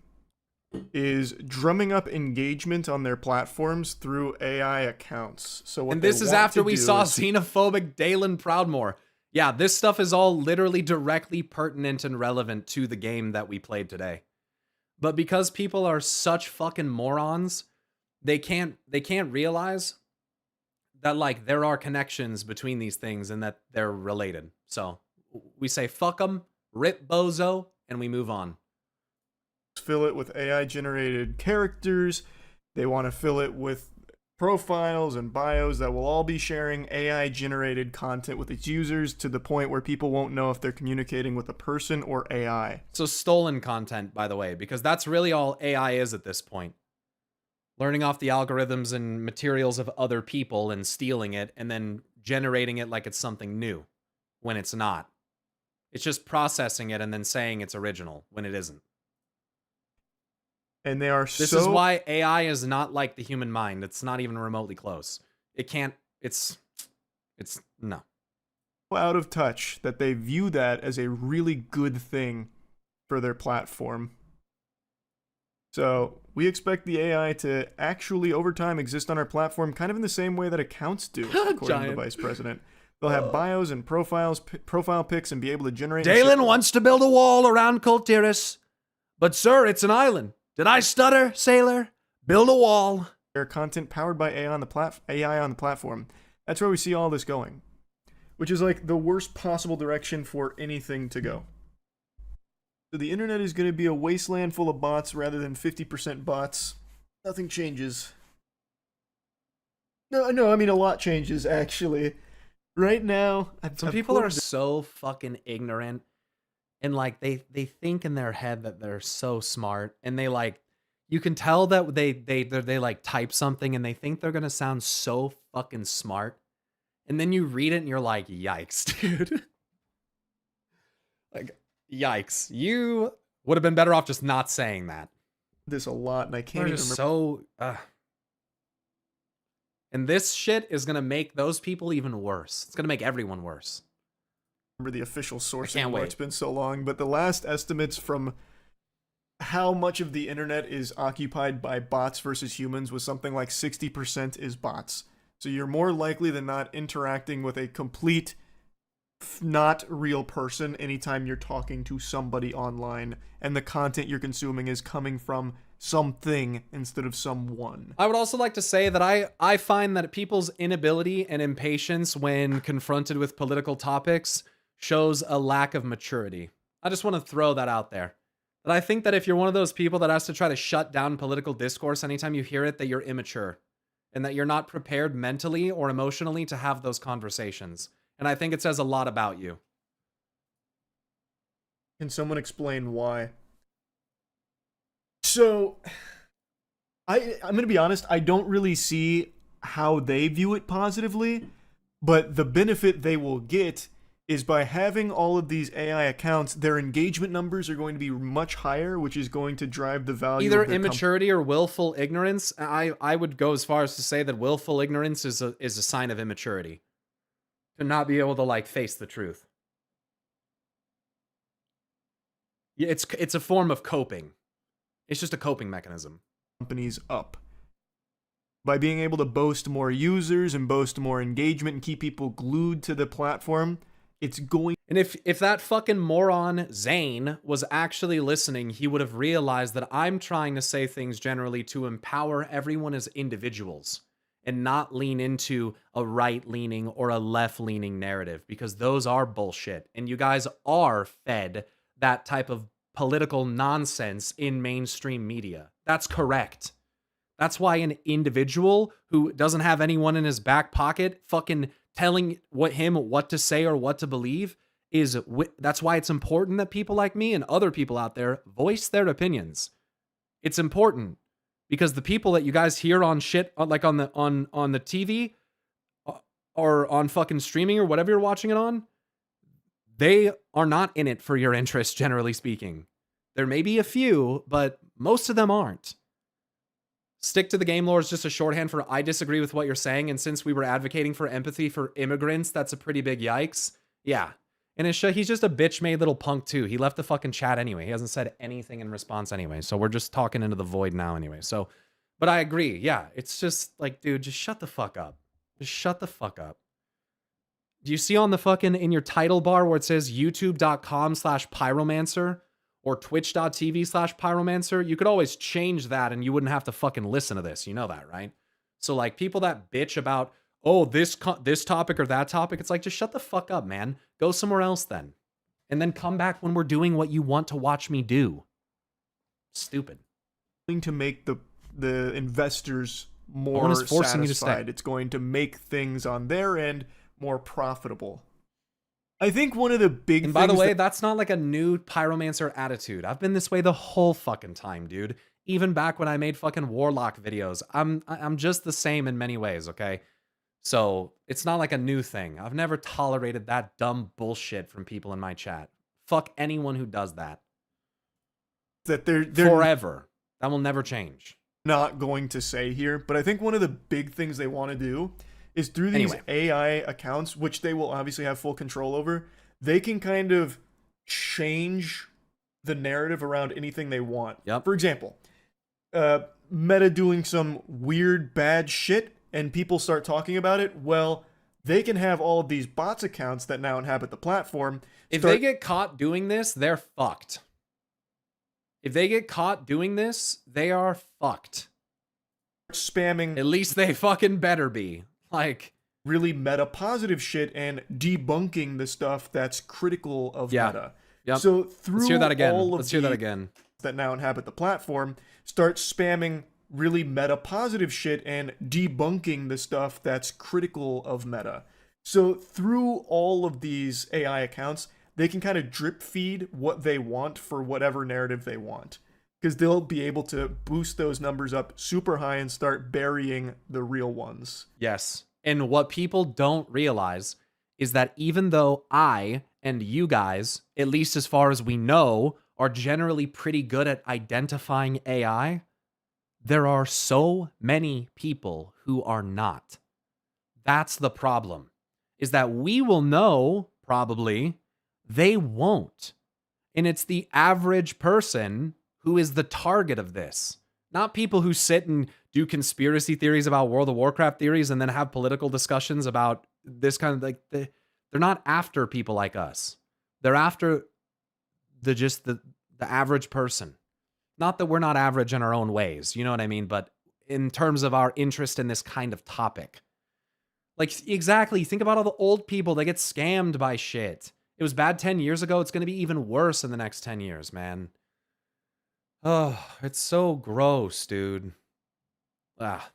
is drumming up engagement on their platforms through AI accounts. So what and this is after we saw xenophobic Dalen Proudmore. Yeah, this stuff is all literally directly pertinent and relevant to the game that we played today. But because people are such fucking morons, they can't realize that like there are connections between these things and that they're related. So we say fuck them, rip bozo, and we move on. Fill it with AI generated characters. They want to fill it with profiles and bios that will all be sharing AI generated content with its users to the point where people won't know if they're communicating with a person or AI. So stolen content, by the way, because that's really all AI is at this point. Learning off the algorithms and materials of other people and stealing it and then generating it like it's something new when it's not. It's just processing it and then saying it's original when it isn't. And they are This is why AI is not like the human mind. It's not even remotely close. It can't, it's no. Out of touch that they view that as a really good thing for their platform. So we expect the AI to actually over time exist on our platform kind of in the same way that accounts do, according to the vice president. They'll have bios and profiles, profile pics, and be able to generate... Dalen wants to build a wall around Kultiris. But sir, it's an island. Did I stutter, sailor? Build a wall. Their content powered by AI on the platform. That's where we see all this going. Which is like the worst possible direction for anything to go. So the internet is going to be a wasteland full of bots rather than 50% bots. Nothing changes. No, I mean a lot changes actually. Right now, some people are so fucking ignorant. And like they think in their head that they're so smart, and they like, you can tell that they like type something and they think they're gonna sound so fucking smart, and then you read it and you're like, yikes, dude. Like, yikes, you would have been better off just not saying that. This a lot, and I can't even remember. So, and this shit is gonna make those people even worse. It's gonna make everyone worse. The official source anymore. It's been so long, but the last estimates from how much of the internet is occupied by bots versus humans was something like 60% is bots. So you're more likely than not interacting with a complete, not real person anytime you're talking to somebody online, and the content you're consuming is coming from something instead of someone. I would also like to say that I find that people's inability and impatience when confronted with political topics shows a lack of maturity. I just want to throw that out there. But I think that if you're one of those people that has to try to shut down political discourse anytime you hear it, that you're immature and that you're not prepared mentally or emotionally to have those conversations. And I think it says a lot about you. Can someone explain why? So, I'm going to be honest, I don't really see how they view it positively, but the benefit they will get is by having all of these AI accounts, their engagement numbers are going to be much higher, which is going to drive the value Either of their immaturity or willful ignorance. I would go as far as to say that willful ignorance is a sign of immaturity. To not be able to like face the truth. Yeah, it's a form of coping. It's just a coping mechanism. Companies up. By being able to boast more users and boast more engagement and keep people glued to the platform, it's going... And if that fucking moron Zane was actually listening, he would have realized that I'm trying to say things generally to empower everyone as individuals and not lean into a right-leaning or a left-leaning narrative, because those are bullshit. And you guys are fed that type of political nonsense in mainstream media. That's correct. That's why an individual who doesn't have anyone in his back pocket fucking telling him what to say or what to believe that's why it's important that people like me and other people out there voice their opinions. It's important because the people that you guys hear on shit like on the TV or on fucking streaming or whatever you're watching it on, they are not in it for your interest, generally speaking. There may be a few, but most of them aren't. Stick to the game lore is just a shorthand for I disagree with what you're saying, and since we were advocating for empathy for immigrants, that's a pretty big yikes. Yeah. And he's just a bitch-made little punk, too. He left the fucking chat anyway. He hasn't said anything in response anyway, so we're just talking into the void now anyway. So, but I agree. Yeah, it's just like, dude, just shut the fuck up. Just shut the fuck up. Do you see on the fucking, in your title bar where it says youtube.com/pyromancer or twitch.tv/pyromancer? You could always change that and you wouldn't have to fucking listen to this. You know that, right? So like people that bitch about, oh, this topic or that topic, it's like, just shut the fuck up, man. Go somewhere else then. And then come back when we're doing what you want to watch me do. Stupid. To make the investors more Forcing satisfied. you to stay. It's going to make things on their end more profitable. I think one of the big And things... by the way, that's not like a new pyromancer attitude. I've been this way the whole fucking time, dude. Even back when I made fucking warlock videos. I'm just the same in many ways, okay? So it's not like a new thing. I've never tolerated that dumb bullshit from people in my chat. Fuck anyone who does that. That they're forever. That will never change. Not going to say here, but I think one of the big things they want to do is through these AI accounts, which they will obviously have full control over, they can kind of change the narrative around anything they want. Yep. For example, Meta doing some weird bad shit and people start talking about it, well, they can have all of these bots accounts that now inhabit the platform. If they get caught doing this, they're fucked. If they get caught doing this, they are fucked. Spamming. At least they fucking better be. Like, really meta positive shit and debunking the stuff that's critical of meta. Yep. So through Let's hear that again. all of Let's hear that again. That now inhabit the platform, start spamming really meta positive shit and debunking the stuff that's critical of meta. So through all of these AI accounts, they can kind of drip feed what they want for whatever narrative they want. Because they'll be able to boost those numbers up super high and start burying the real ones. Yes. And what people don't realize is that even though I and you guys, at least as far as we know, are generally pretty good at identifying AI, there are so many people who are not. That's the problem. Is that we will know, probably, they won't. And it's the average person who is the target of this. Not people who sit and do conspiracy theories about World of Warcraft theories and then have political discussions about this kind of like they're not after people like us. They're after the average person. Not that we're not average in our own ways, you know what I mean? But in terms of our interest in this kind of topic. Like, exactly, think about all the old people that get scammed by shit. It was bad 10 years ago, it's going to be even worse in the next 10 years, man. Oh, it's so gross, dude. Ah.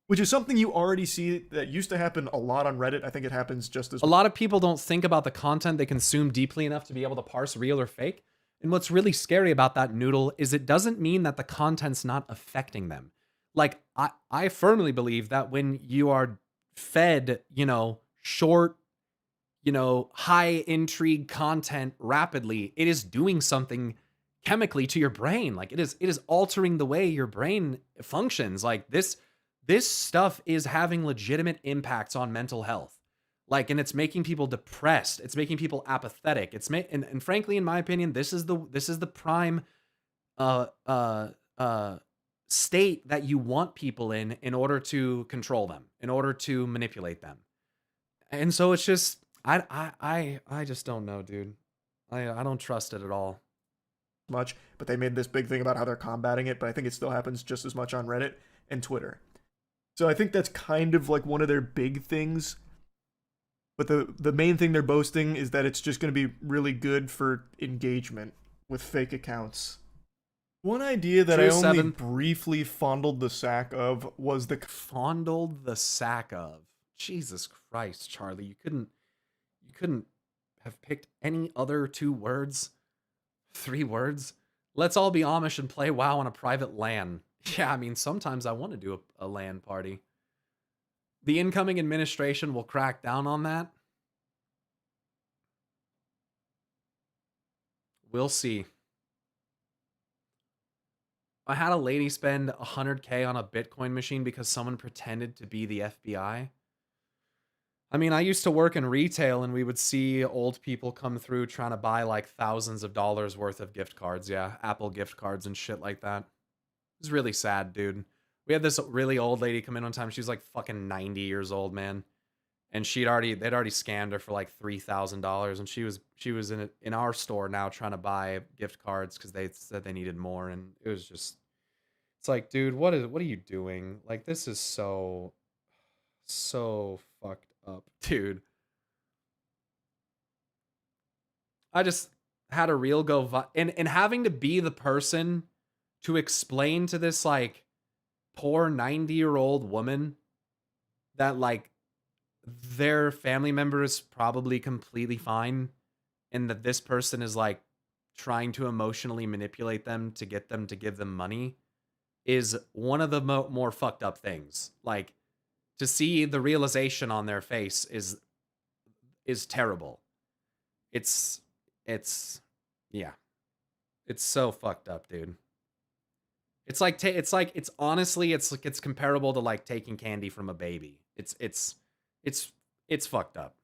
Which is something you already see that used to happen a lot on Reddit. I think it happens just as a lot of people don't think about the content they consume deeply enough to be able to parse real or fake. And what's really scary about that, Noodle, is it doesn't mean that the content's not affecting them. Like, I firmly believe that when you are fed, short, high intrigue content rapidly, it is doing something chemically to your brain. Like, it is altering the way your brain functions. Like, this stuff is having legitimate impacts on mental health. Like, and it's making people depressed. It's making people apathetic. And frankly, in my opinion, this is the prime state that you want people in order to control them, in order to manipulate them. And so it's just I just don't know, dude. I don't trust it at all. Much, but they made this big thing about how they're combating it, but I think it still happens just as much on Reddit and Twitter. So I think that's kind of like one of their big things. But the main thing they're boasting is that it's just going to be really good for engagement with fake accounts. One idea that I only briefly fondled the sack of was the... Fondled the sack of? Jesus Christ, Charlie. You couldn't have picked any other 2 words? 3 words? Let's all be Amish and play WoW on a private LAN. Yeah, I mean, sometimes I want to do a LAN party. The incoming administration will crack down on that. We'll see. I had a lady spend $100K on a Bitcoin machine because someone pretended to be the FBI. I mean, I used to work in retail and we would see old people come through trying to buy like thousands of dollars worth of gift cards. Yeah, Apple gift cards and shit like that. It was really sad, dude. We had this really old lady come in one time. She was like fucking 90 years old, man. And they'd already scammed her for like $3,000. And she was in our store now trying to buy gift cards because they said they needed more. And it was just, it's like, dude, what are you doing? Like, this is so fucked up, dude. I just had a real go, and having to be the person to explain to this like poor 90-year-old woman that like their family member is probably completely fine and that this person is like trying to emotionally manipulate them to get them to give them money is one of the more fucked up things. Like, to see the realization on their face is terrible. It's yeah. It's so fucked up, dude. It's honestly comparable to like taking candy from a baby. It's fucked up.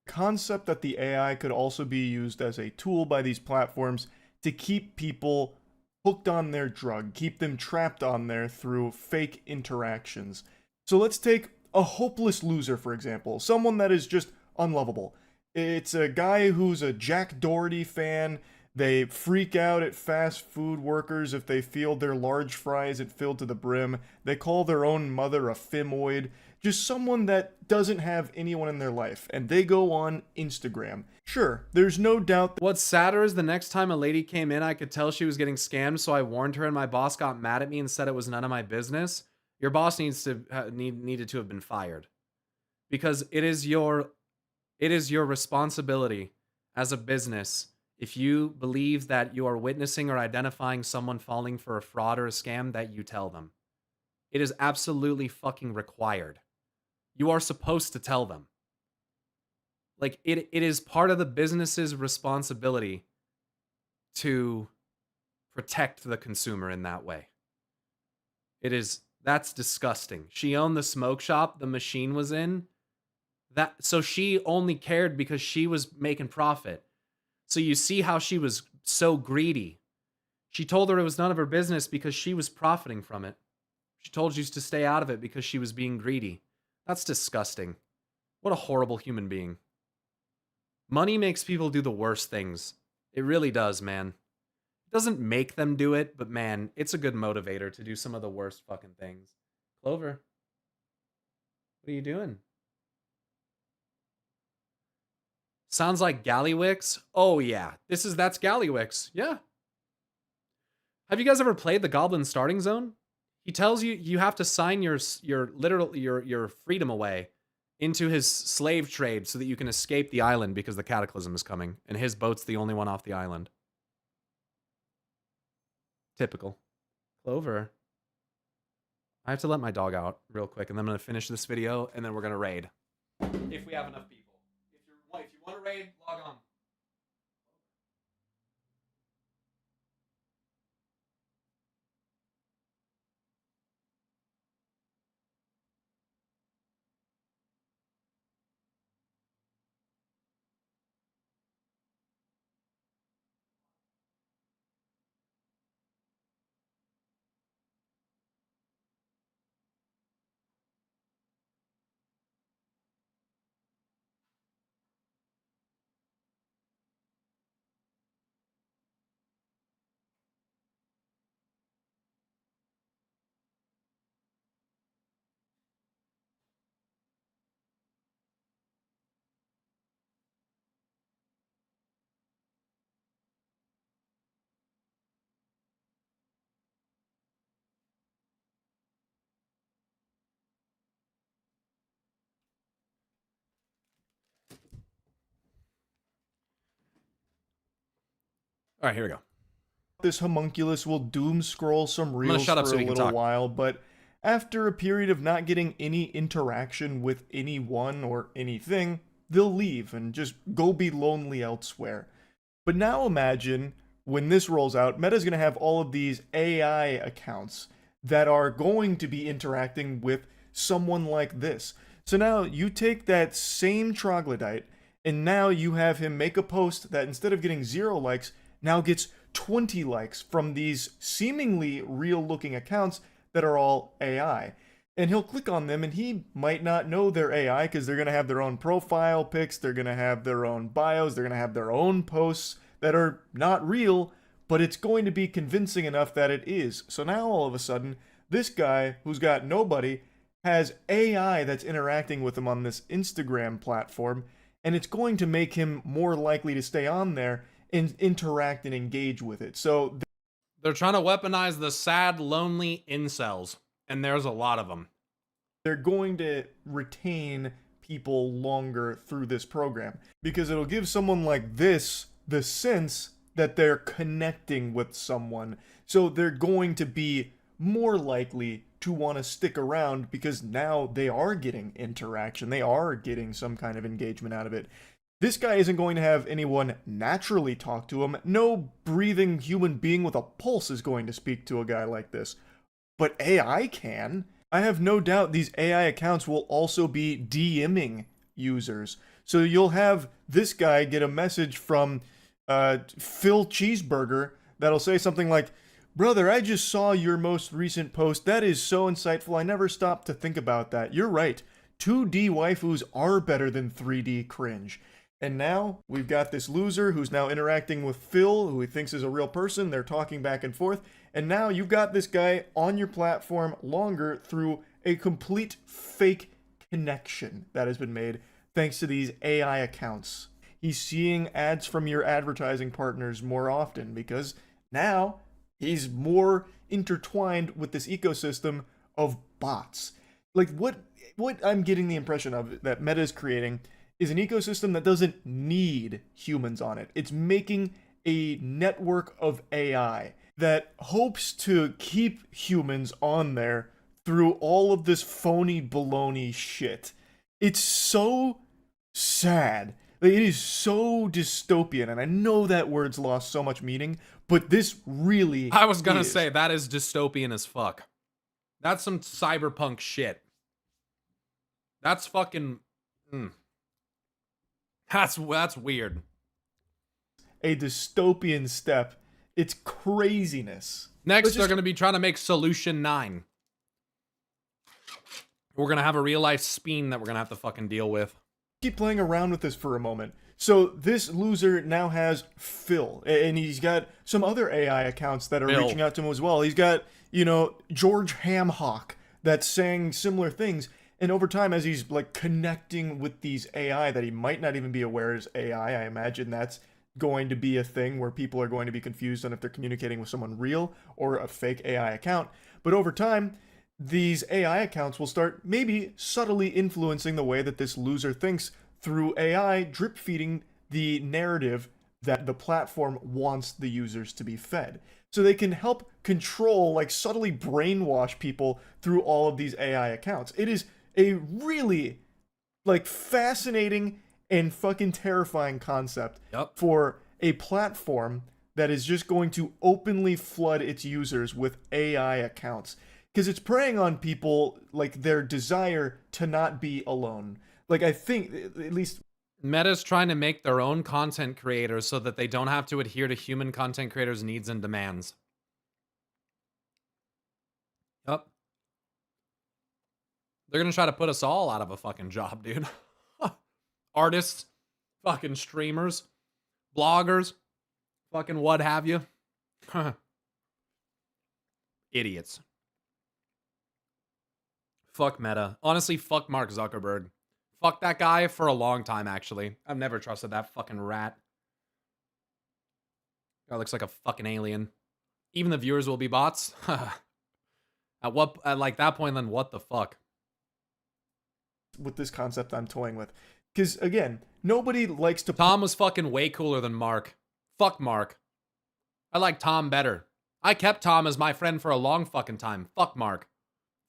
Concept that the AI could also be used as a tool by these platforms to keep people hooked on their drug, keep them trapped on there through fake interactions. So let's take a hopeless loser, for example, someone that is just unlovable. It's a guy who's a Jack Doherty fan. They freak out at fast food workers if they feel their large fries at filled to the brim. They call their own mother a femoid. Just someone that doesn't have anyone in their life. And they go on Instagram. Sure, there's no doubt. What's sadder is the next time a lady came in, I could tell she was getting scammed, so I warned her and my boss got mad at me and said it was none of my business. Your boss needed to have been fired. Because it is your responsibility as a business. If you believe that you are witnessing or identifying someone falling for a fraud or a scam, that you tell them. It is absolutely fucking required. You are supposed to tell them. Like, it is part of the business's responsibility to protect the consumer in that way. That's disgusting. She owned the smoke shop the machine was in. So she only cared because she was making profit. So you see how she was so greedy She told her it was none of her business because she was profiting from it. She told you to stay out of it because she was being greedy. That's disgusting. What a horrible human being. Money makes people do the worst things. It really does, man. It doesn't make them do it, but man, it's a good motivator to do some of the worst fucking things. Clover, what are you doing? Sounds like Gallywix? Oh yeah, that's Gallywix. Yeah. Have you guys ever played the Goblin Starting Zone? He tells you you have to sign your freedom away into his slave trade so that you can escape the island because the cataclysm is coming and his boat's the only one off the island. Typical. Clover. I have to let my dog out real quick and then I'm going to finish this video and then we're going to raid. If we have enough people. If you want to raid, log on. All right, here we go. This homunculus will doom scroll some reels shut up for so a we can little talk. while, but after a period of not getting any interaction with anyone or anything, they'll leave and just go be lonely elsewhere. But now imagine when this rolls out, Meta's going to have all of these AI accounts that are going to be interacting with someone like this. So now you take that same troglodyte and now you have him make a post that instead of getting 0 likes, now gets 20 likes from these seemingly real-looking accounts that are all AI. And he'll click on them and he might not know they're AI because they're going to have their own profile pics, they're going to have their own bios, they're going to have their own posts that are not real, but it's going to be convincing enough that it is. So now all of a sudden, this guy who's got nobody has AI that's interacting with him on this Instagram platform, and it's going to make him more likely to stay on there and interact and engage with it. So they're trying to weaponize the sad, lonely incels, and there's a lot of them. They're going to retain people longer through this program because it'll give someone like this the sense that they're connecting with someone. So they're going to be more likely to want to stick around because now they are getting interaction. They are getting some kind of engagement out of it. This guy isn't going to have anyone naturally talk to him. No breathing human being with a pulse is going to speak to a guy like this. But AI can. I have no doubt these AI accounts will also be DMing users. So you'll have this guy get a message from Phil Cheeseburger that'll say something like, "Brother, I just saw your most recent post. That is so insightful. I never stopped to think about that. You're right. 2D waifus are better than 3D cringe." And now we've got this loser who's now interacting with Phil, who he thinks is a real person. They're talking back and forth. And now you've got this guy on your platform longer through a complete fake connection that has been made thanks to these AI accounts. He's seeing ads from your advertising partners more often because now he's more intertwined with this ecosystem of bots. Like what I'm getting the impression of that Meta is creating is an ecosystem that doesn't need humans on it. It's making a network of AI that hopes to keep humans on there through all of this phony baloney shit. It's so sad. Like, it is so dystopian, and I know that word's lost so much meaning, but this really I was gonna say, that is dystopian as fuck. That's some cyberpunk shit. That's fucking... That's weird. A dystopian step It's craziness. Next, they're going to be trying to make Solution 9. We're going to have a real-life speen that we're going to have to fucking deal with. Keep playing around with this for a moment. So this loser now has Phil, and he's got some other AI accounts that are reaching out to him as well. He's got, you know, George Hamhawk that's saying similar things. And over time, as he's like connecting with these AI that he might not even be aware is AI, I imagine that's going to be a thing where people are going to be confused on if they're communicating with someone real or a fake AI account. But over time, these AI accounts will start maybe subtly influencing the way that this loser thinks through AI, drip feeding the narrative that the platform wants the users to be fed. So they can help control, like subtly brainwash people through all of these AI accounts. It is a really like fascinating and fucking terrifying concept for a platform that is just going to openly flood its users with AI accounts. Because it's preying on people, like their desire to not be alone. Like I think, at least... Meta's trying to make their own content creators so that they don't have to adhere to human content creators' needs and demands. Yup. They're gonna try to put us all out of a fucking job, dude. Artists, fucking streamers, bloggers, fucking what have you. Idiots. Fuck Meta. Honestly, fuck Mark Zuckerberg. Fuck that guy for a long time, actually. I've never trusted that fucking rat. Guy looks like a fucking alien. Even the viewers will be bots? At like that point, then what the fuck? With this concept I'm toying with. Because, again, nobody likes to... Tom was fucking way cooler than Mark. Fuck Mark. I like Tom better. I kept Tom as my friend for a long fucking time. Fuck Mark.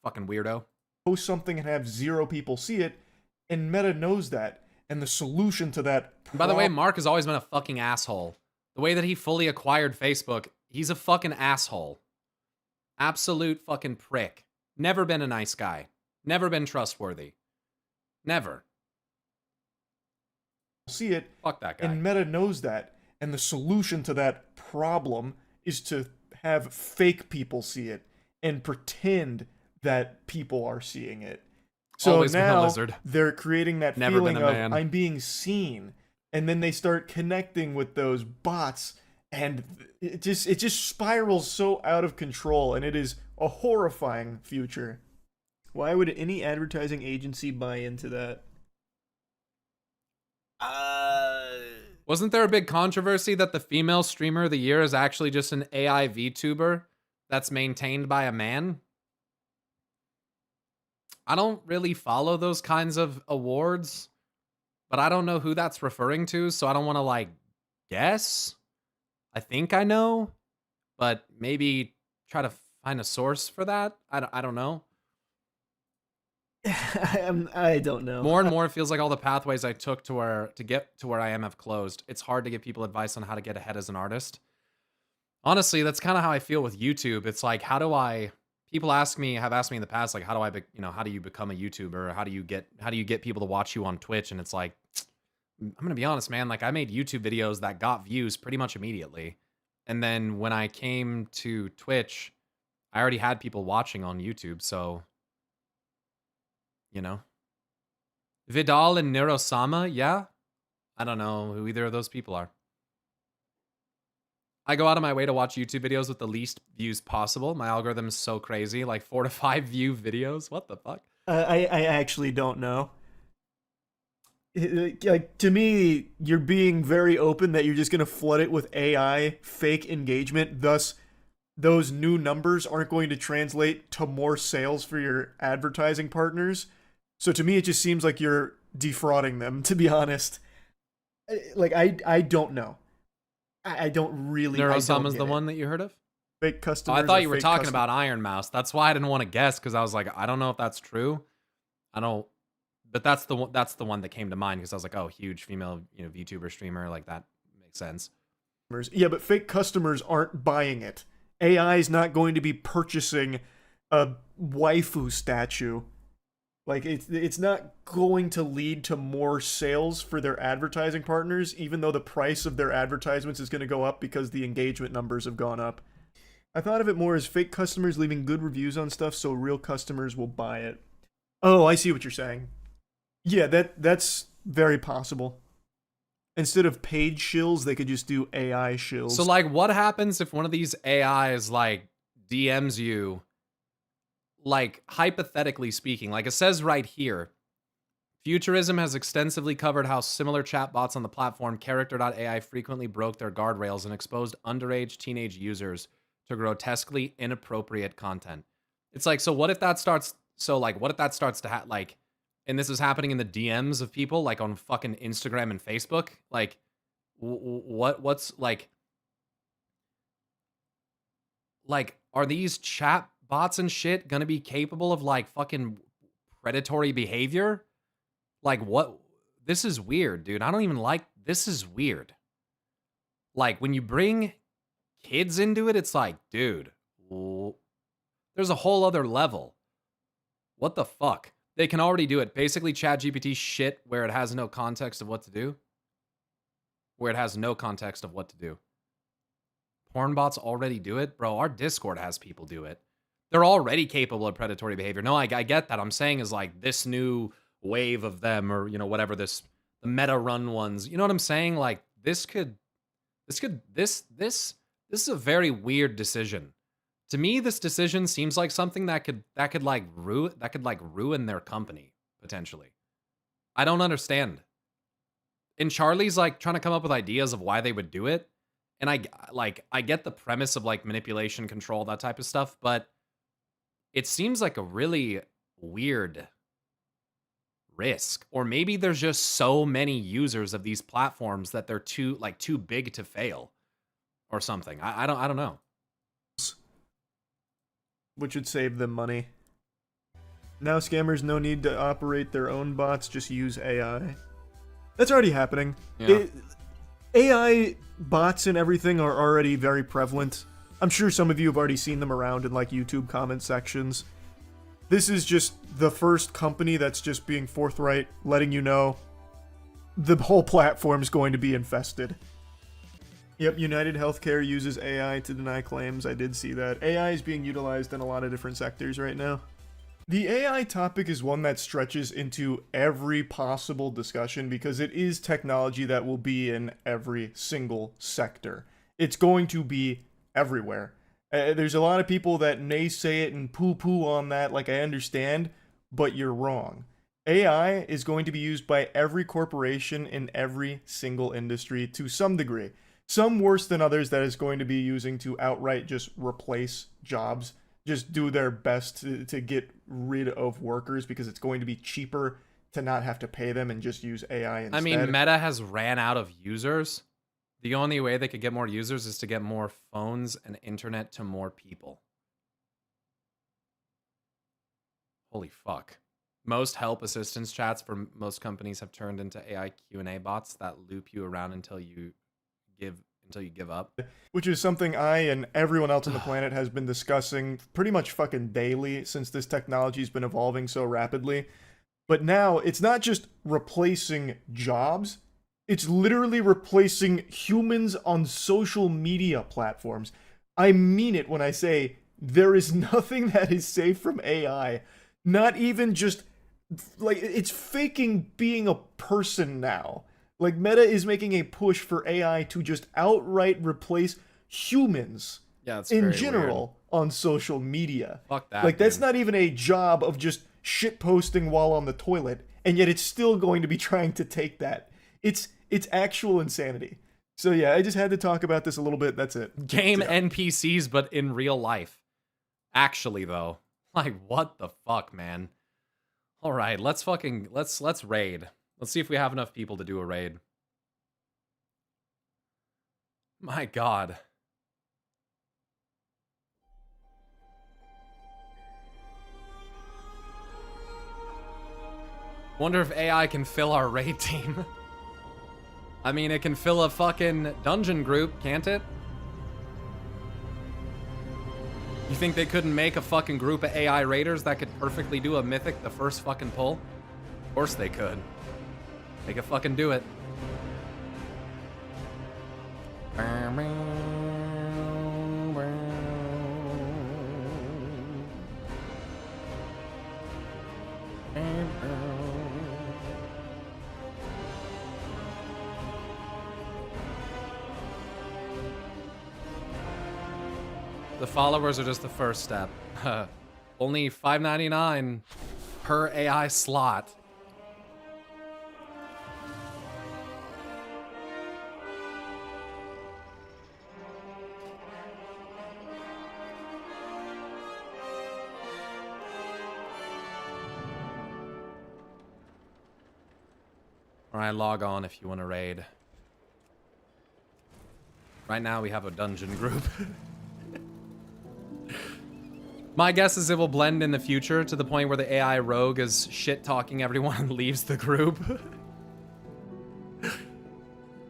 Fucking weirdo. Post something and have 0 people see it, and Meta knows that. And the solution to that... By the way, Mark has always been a fucking asshole. The way that he fully acquired Facebook, he's a fucking asshole. Absolute fucking prick. Never been a nice guy. Never been trustworthy. Never. See it. Fuck that guy. And Meta knows that. And the solution to that problem is to have fake people see it and pretend that people are seeing it. So Always been a now lizard. They're creating that Never feeling been a of man. I'm being seen. And then they start connecting with those bots, and it just spirals so out of control, and it is a horrifying future. Why would any advertising agency buy into that? Wasn't there a big controversy that the female streamer of the year is actually just an AI VTuber that's maintained by a man? I don't really follow those kinds of awards, but I don't know who that's referring to, so I don't want to, like, guess. I think I know, but maybe try to find a source for that. I don't know. I don't know. More and more, it feels like all the pathways I took to get to where I am have closed. It's hard to give people advice on how to get ahead as an artist. Honestly, that's kind of how I feel with YouTube. It's like, how do I... People have asked me in the past, like, how do you become a YouTuber? How do you get people to watch you on Twitch? And it's like, I'm gonna be honest, man. Like, I made YouTube videos that got views pretty much immediately, and then when I came to Twitch, I already had people watching on YouTube. So, you know, Vidal and Neurosama, yeah. I don't know who either of those people are. I go out of my way to watch YouTube videos with the least views possible. My algorithm is so crazy, like 4 to 5 view videos. What the fuck? I actually don't know. Like, to me, you're being very open that you're just going to flood it with AI, fake engagement. Thus, those new numbers aren't going to translate to more sales for your advertising partners. So to me, it just seems like you're defrauding them, to be honest. Like, I don't know. I don't really... Neurosama's the one that you heard of? Fake customers. I thought you were talking about Iron Mouse. That's why I didn't want to guess, because I was like, I don't know if that's true. But that's the one that came to mind, because I was like, oh, huge female, VTuber streamer, like that makes sense. Yeah, but fake customers aren't buying it. AI is not going to be purchasing a waifu statue. Like, it's not going to lead to more sales for their advertising partners, even though the price of their advertisements is going to go up because the engagement numbers have gone up. I thought of it more as fake customers leaving good reviews on stuff so real customers will buy it. Oh, I see what you're saying. Yeah, that's very possible. Instead of paid shills, they could just do AI shills. So, like, what happens if one of these AIs, like, DMs you, like, hypothetically speaking, like it says right here, Futurism has extensively covered how similar chatbots on the platform Character.ai frequently broke their guardrails and exposed underage teenage users to grotesquely inappropriate content. It's like, so what if that starts, what if that starts to like, and this is happening in the DMs of people, like on fucking Instagram and Facebook? Like, what's, like, are these chat bots and shit gonna be capable of, like, fucking predatory behavior? Like, what? This is weird, dude. I don't even like, this is weird. Like, when you bring kids into it, it's like, dude, there's a whole other level. What the fuck? They can already do it. Basically, ChatGPT shit where it has no context of what to do. Where it has no context of what to do. Porn bots already do it? Bro, our Discord has people do it. They're already capable of predatory behavior. No, I get that. I'm saying is, like, this new wave of them, or, you know, whatever, the meta run ones. You know what I'm saying? Like, this is a very weird decision. To me, this decision seems like something that could ruin their company, potentially. I don't understand. And Charlie's, like, trying to come up with ideas of why they would do it. And I get the premise of, like, manipulation, control, that type of stuff, but it seems like a really weird risk. Or maybe there's just so many users of these platforms that they're too big to fail or something. I don't know. Which would save them money. Now scammers no need to operate their own bots, just use AI. That's already happening. Yeah. AI bots and everything are already very prevalent. I'm sure some of you have already seen them around in, like, YouTube comment sections. This is just the first company that's just being forthright, letting you know the whole platform's going to be infested. Yep, United Healthcare uses AI to deny claims. I did see that. AI is being utilized in a lot of different sectors right now. The AI topic is one that stretches into every possible discussion because it is technology that will be in every single sector. It's going to be everywhere. There's a lot of people that naysay it and poo-poo on that, like, I understand, but you're wrong. AI is going to be used by every corporation in every single industry to some degree. Some worse than others that is going to be using to outright just replace jobs, just do their best to get rid of workers because it's going to be cheaper to not have to pay them and just use AI instead. I mean, Meta has ran out of users. The only way they could get more users is to get more phones and internet to more people. Holy fuck. Most help assistance chats for most companies have turned into AI Q&A bots that loop you around until you give up. Which is something I and everyone else on the planet has been discussing pretty much fucking daily since this technology's been evolving so rapidly. But now, it's not just replacing jobs, it's literally replacing humans on social media platforms. I mean it when I say there is nothing that is safe from AI. Not even just, like, it's faking being a person now. Like, Meta is making a push for AI to just outright replace humans in general on social media. Fuck that. Like, that's not even a job of just shit posting while on the toilet, and yet it's still going to be trying to take that. It's actual insanity. So yeah, I just had to talk about this a little bit. That's it. Game NPCs, but in real life. Actually, though. Like, what the fuck, man? All right, let's raid. Let's see if we have enough people to do a raid. My God. Wonder if AI can fill our raid team. I mean, it can fill a fucking dungeon group, can't it? You think they couldn't make a fucking group of AI raiders that could perfectly do a mythic the first fucking pull? Of course they could. They could fucking do it. The followers are just the first step. Only $5.99 per AI slot. Alright, log on if you want to raid. Right now we have a dungeon group. My guess is it will blend in the future to the point where the AI rogue is shit-talking everyone and leaves the group.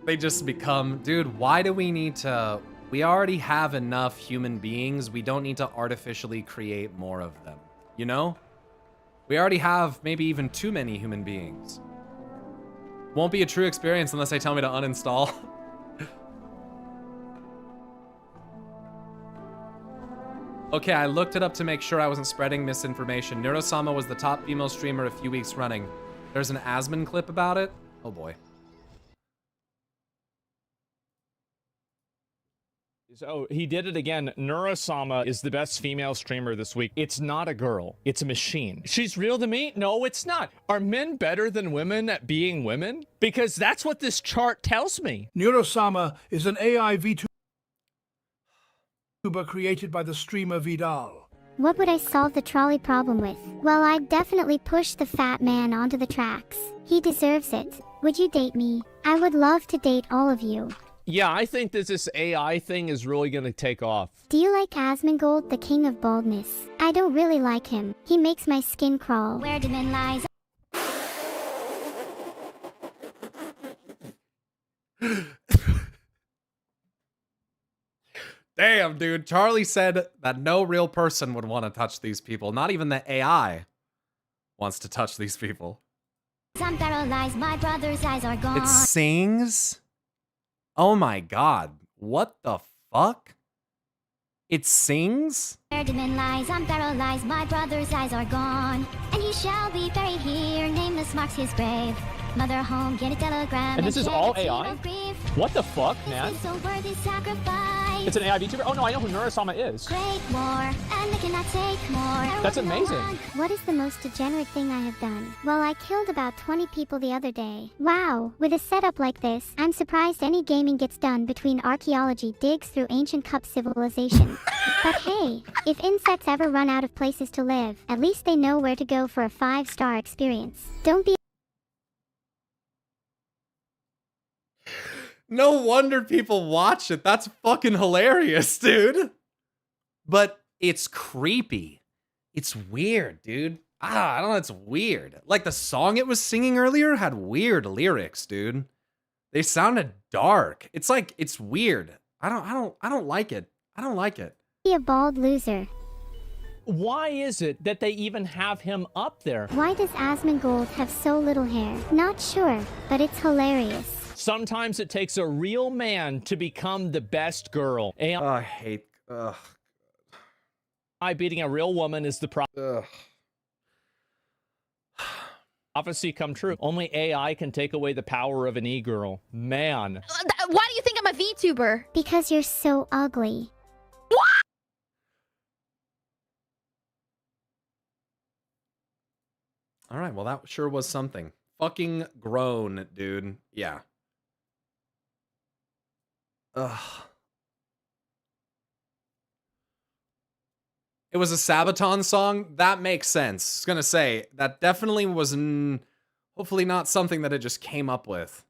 They just become, dude, why do we need to... We already have enough human beings. We don't need to artificially create more of them. You know? We already have maybe even too many human beings. Won't be a true experience unless they tell me to uninstall. Okay, I looked it up to make sure I wasn't spreading misinformation. Neurosama was the top female streamer a few weeks running. There's an Asmon clip about it. Oh boy. So he did it again. Neurosama is the best female streamer this week. It's not a girl. It's a machine. She's real to me? No, it's not. Are men better than women at being women? Because that's what this chart tells me. Neurosama is an AI VTuber created by the streamer Vidal. What would I solve the trolley problem with? Well, I'd definitely push the fat man onto the tracks. He deserves it. Would you date me? I would love to date all of you. Yeah, I think that this AI thing is really going to take off. Do you like Asmongold, the king of baldness? I don't really like him. He makes my skin crawl. Where demon lies. Damn, dude. Charlie said that no real person would want to touch these people. Not even the AI wants to touch these people. I'm paralyzed. My brother's eyes are gone. It sings? Oh my god. What the fuck? It sings? Where demon lies, I'm paralyzed. My brother's eyes are gone. And he shall be buried here. Nameless marks his grave. Mother home, get a telegram. And this is all AI? What the fuck, man? This is so worthy sacrifice. It's an AI VTuber? Oh no, I know who Neurosama is. Great war, and they cannot take more. That's amazing. What is the most degenerate thing I have done? Well, I killed about 20 people the other day. Wow, with a setup like this, I'm surprised any gaming gets done between archaeology digs through ancient cup civilization. But hey, if insects ever run out of places to live, at least they know where to go for a 5-star experience. Don't be... No wonder people watch it. That's fucking hilarious, dude. But it's creepy. It's weird, dude. I don't know, it's weird. Like the song it was singing earlier had weird lyrics, dude. They sounded dark. It's like, it's weird. I don't like it. I don't like it. Be a bald loser. Why is it that they even have him up there? Why does Asmongold have so little hair? Not sure, but it's hilarious. Sometimes it takes a real man to become the best girl. I hate... AI beating a real woman is the prophecy come true. Only AI can take away the power of an e-girl. Man. Why do you think I'm a VTuber? Because you're so ugly. What? Alright, well that sure was something. Fucking grown, dude. Yeah. Ugh. It was a Sabaton song? That makes sense. I was gonna say, that definitely was hopefully not something that it just came up with.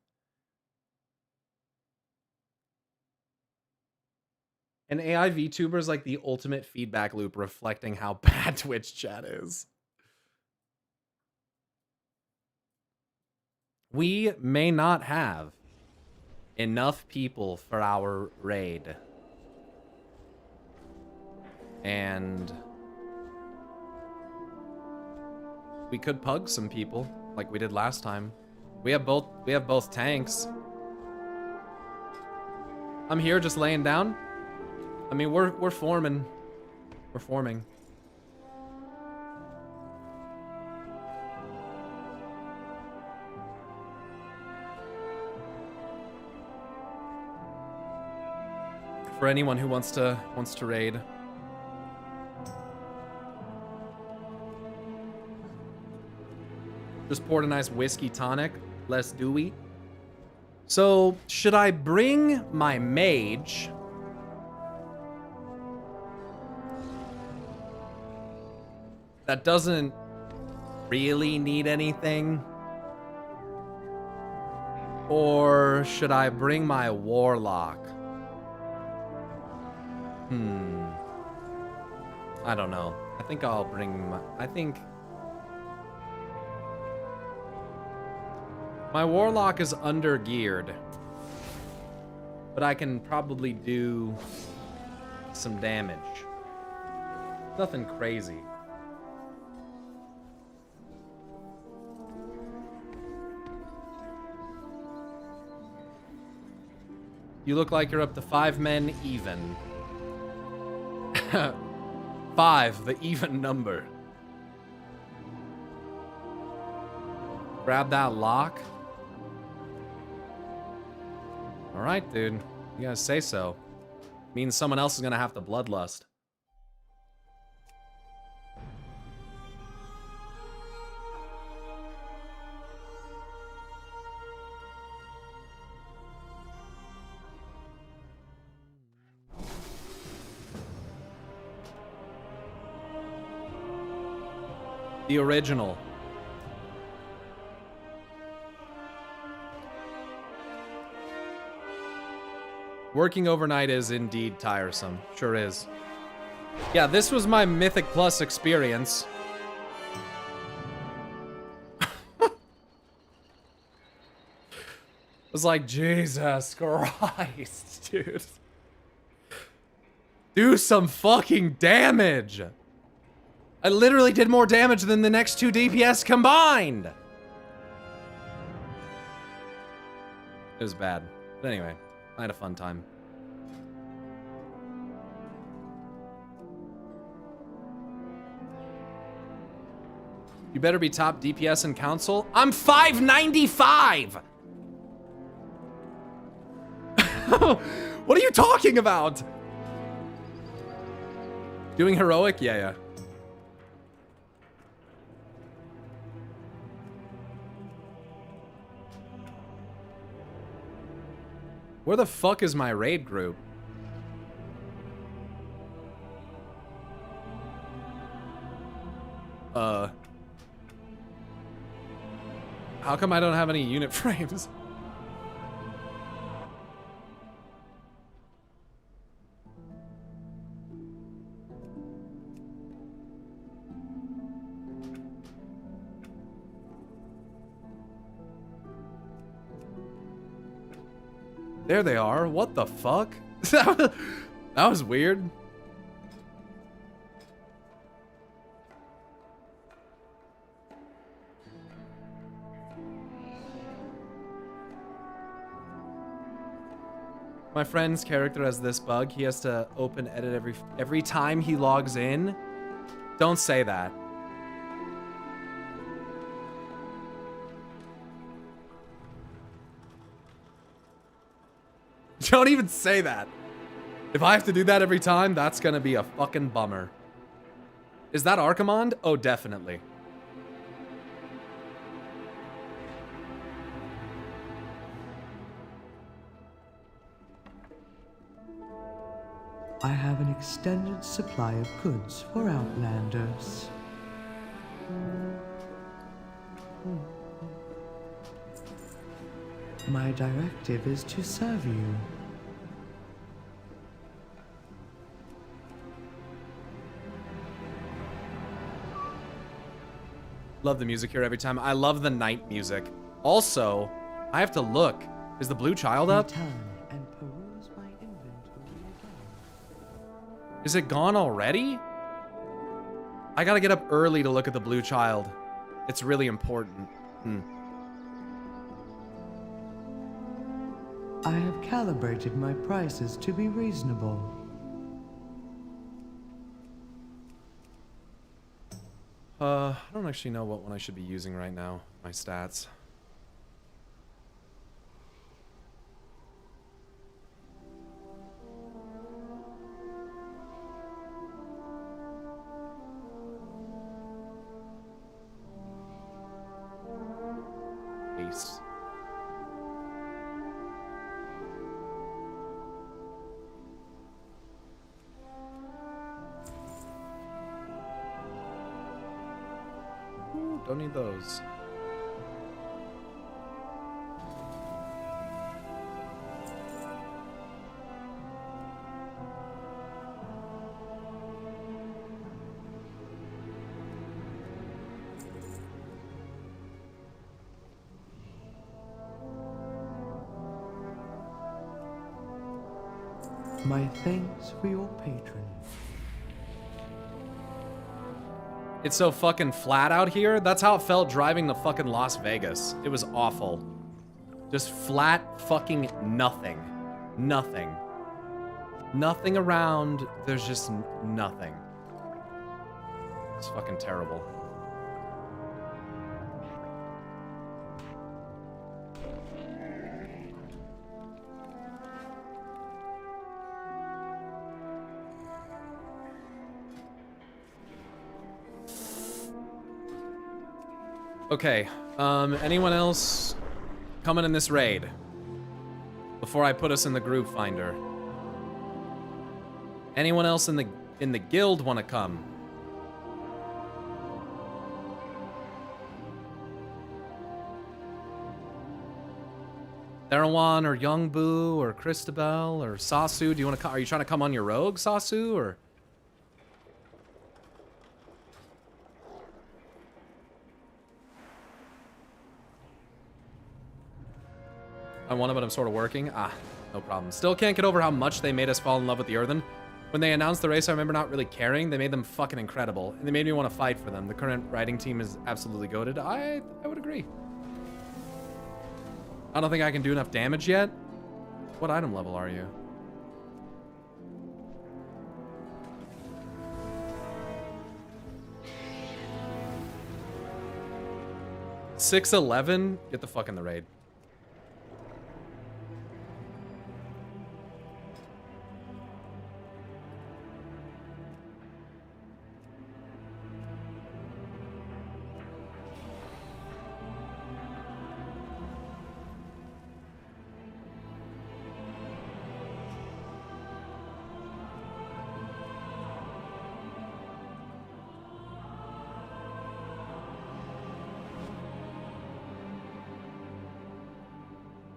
An AI VTuber is like the ultimate feedback loop reflecting how bad Twitch chat is. We may not have enough people for our raid. And we could pug some people like we did last time. We have both tanks. I'm here just laying down. I mean, we're forming. We're forming. For anyone who wants to raid. Just poured a nice whiskey tonic, less dewy. So, should I bring my mage? That doesn't really need anything? Or should I bring my warlock? I don't know. I think I'll bring my... My warlock is under-geared. But I can probably do some damage. Nothing crazy. You look like you're up to 5 men even. 5, the even number. Grab that lock. Alright, dude. You guys say so. Means someone else is gonna have to bloodlust. The original. Working overnight is indeed tiresome. Sure is. Yeah, this was my Mythic Plus experience. I was like, Jesus Christ, dude. Do some fucking damage. I literally did more damage than the next 2 DPS combined. It was bad. But anyway, I had a fun time. You better be top DPS in council. I'm 595! What are you talking about? Doing heroic? Yeah. Where the fuck is my raid group? How come I don't have any unit frames? There they are. What the fuck? That was weird. My friend's character has this bug. He has to open edit every time he logs in. Don't say that. Don't even say that. If I have to do that every time, that's gonna be a fucking bummer. Is that Archimond? Oh, definitely. I have an extended supply of goods for Outlanders. My directive is to serve you. Love the music here every time. I love the night music. Also, I have to look. Is the blue child up? Return and peruse my inventory again. Is it gone already? I gotta get up early to look at the blue child. It's really important. I have calibrated my prices to be reasonable. I don't actually know what one I should be using right now. My stats. Ace. Ooh, don't need those. My thanks for your patronage. It's so fucking flat out here. That's how it felt driving to fucking Las Vegas. It was awful. Just flat fucking nothing. Nothing. Nothing around. There's just nothing. It's fucking terrible. Okay, anyone else coming in this raid? Before I put us in the group finder. Anyone else in the guild want to come? Therawan or Youngbu or Christabel or Sasu, do you want to come? Are you trying to come on your rogue, Sasu, or? I want it, but I'm sort of working. Ah, no problem. Still can't get over how much they made us fall in love with the Earthen. When they announced the race, I remember not really caring. They made them fucking incredible, and they made me want to fight for them. The current writing team is absolutely goated. I would agree. I don't think I can do enough damage yet. What item level are you? $611? Get the fuck in the raid.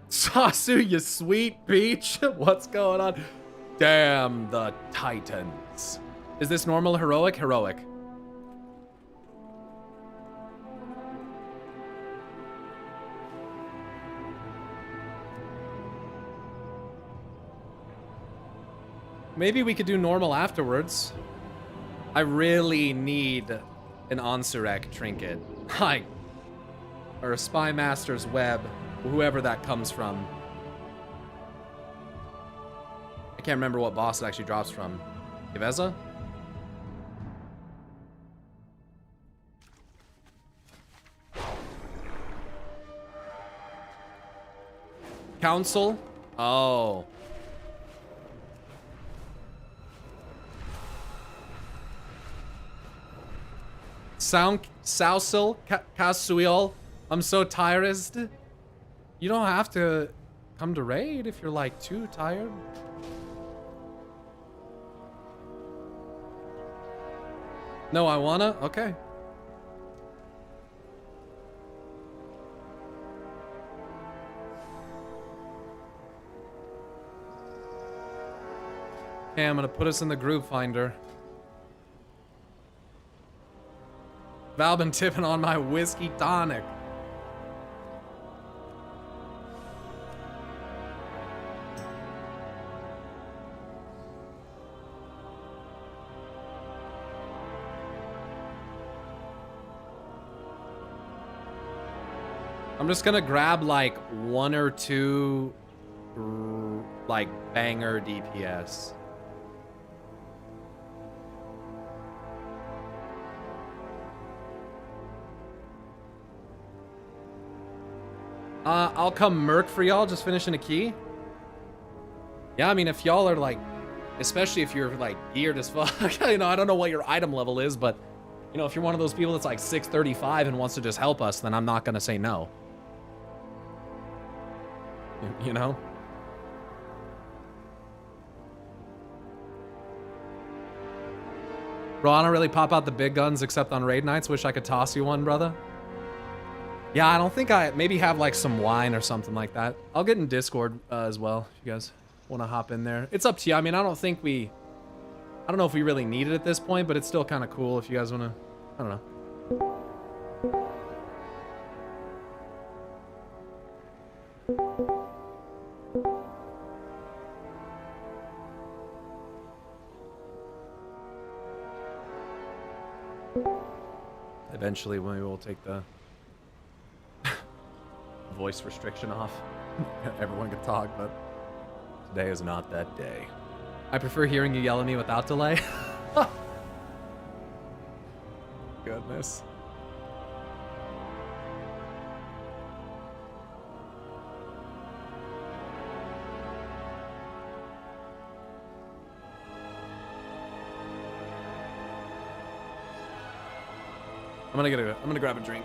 Sasu, you sweet peach. What's going on? Damn the Titans. Is this normal, heroic? Heroic. Maybe we could do normal afterwards. I really need an Onsurek trinket. Hi. Or a Spy Master's Web. Whoever that comes from. I can't remember what boss it actually drops from. Yveza? Council? Oh. Sausil? Casuil? I'm so tired. You don't have to come to raid if you're like too tired. No, I wanna? Okay. Okay, I'm gonna put us in the group finder. Val been tipping on my whiskey tonic. I'm just gonna grab like 1 or 2 like banger DPS. I'll come merc for y'all, just finishing a key. Yeah, I mean, if y'all are like, especially if you're like geared as fuck, you know, I don't know what your item level is, but you know, if you're one of those people that's like 635 and wants to just help us, then I'm not gonna say no. You know? Bro, I don't really pop out the big guns except on raid nights. Wish I could toss you one, brother. Yeah, I don't think maybe have like some wine or something like that. I'll get in Discord as well if you guys want to hop in there. It's up to you. I mean, I don't know if we really need it at this point, but it's still kind of cool if you guys want to, I don't know. Eventually, we will take the voice restriction off. Everyone can talk, but today is not that day. I prefer hearing you yell at me without delay. Goodness. I'm gonna grab a drink.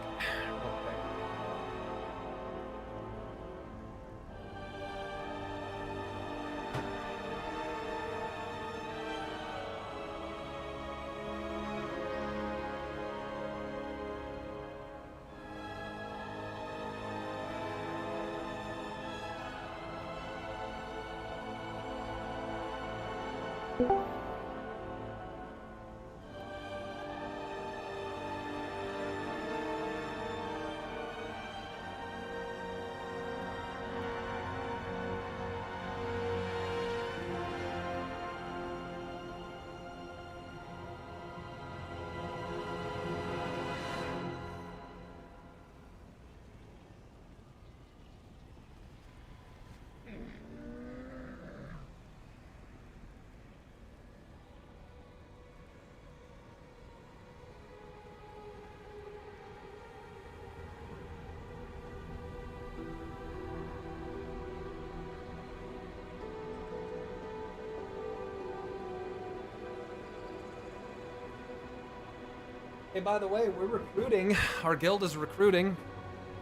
Hey, by the way, we're recruiting. Our guild is recruiting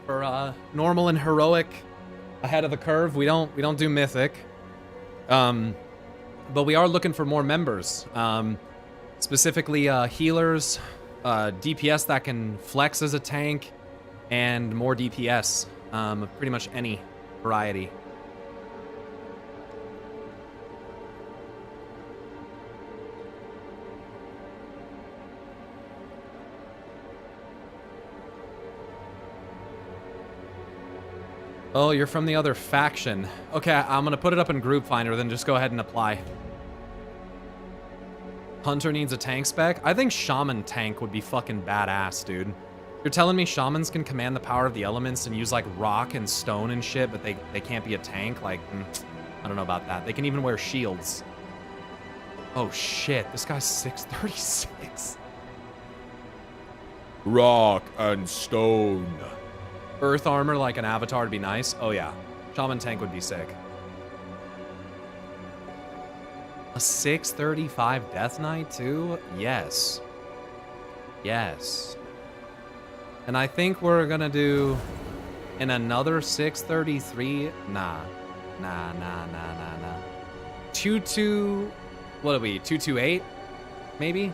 for normal and heroic, ahead of the curve. We don't do mythic, but we are looking for more members. Specifically healers, DPS that can flex as a tank, and more DPS. Pretty much any variety. Oh, you're from the other faction. Okay, I'm gonna put it up in Group Finder, then just go ahead and apply. Hunter needs a tank spec? I think Shaman tank would be fucking badass, dude. You're telling me Shamans can command the power of the elements and use like rock and stone and shit, but they can't be a tank? Like, I don't know about that. They can even wear shields. Oh shit, this guy's 636. Rock and stone. Earth armor like an avatar would be nice. Oh yeah, Shaman tank would be sick. A 635 Death Knight too? Yes. Yes. And I think we're gonna do in another 633. Nah. 22. What are we? 228? Maybe?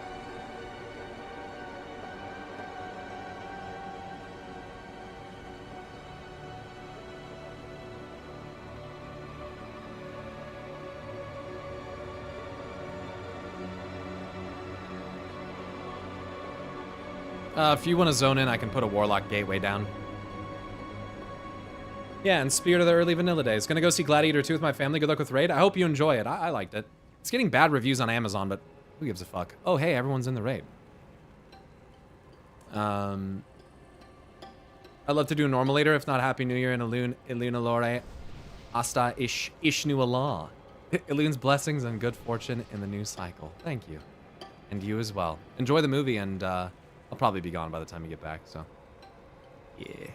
If you want to zone in, I can put a Warlock Gateway down. Yeah, and Spirit of the Early Vanilla Days. Gonna go see Gladiator 2 with my family. Good luck with Raid. I hope you enjoy it. I liked it. It's getting bad reviews on Amazon, but who gives a fuck? Oh, hey, everyone's in the Raid. I'd love to do a normal later, if not Happy New Year and Iluna Lore. Hasta Ishnu Allah. Ilune's blessings and good fortune in the new cycle. Thank you. And you as well. Enjoy the movie, and I'll probably be gone by the time you get back, so. Yeah.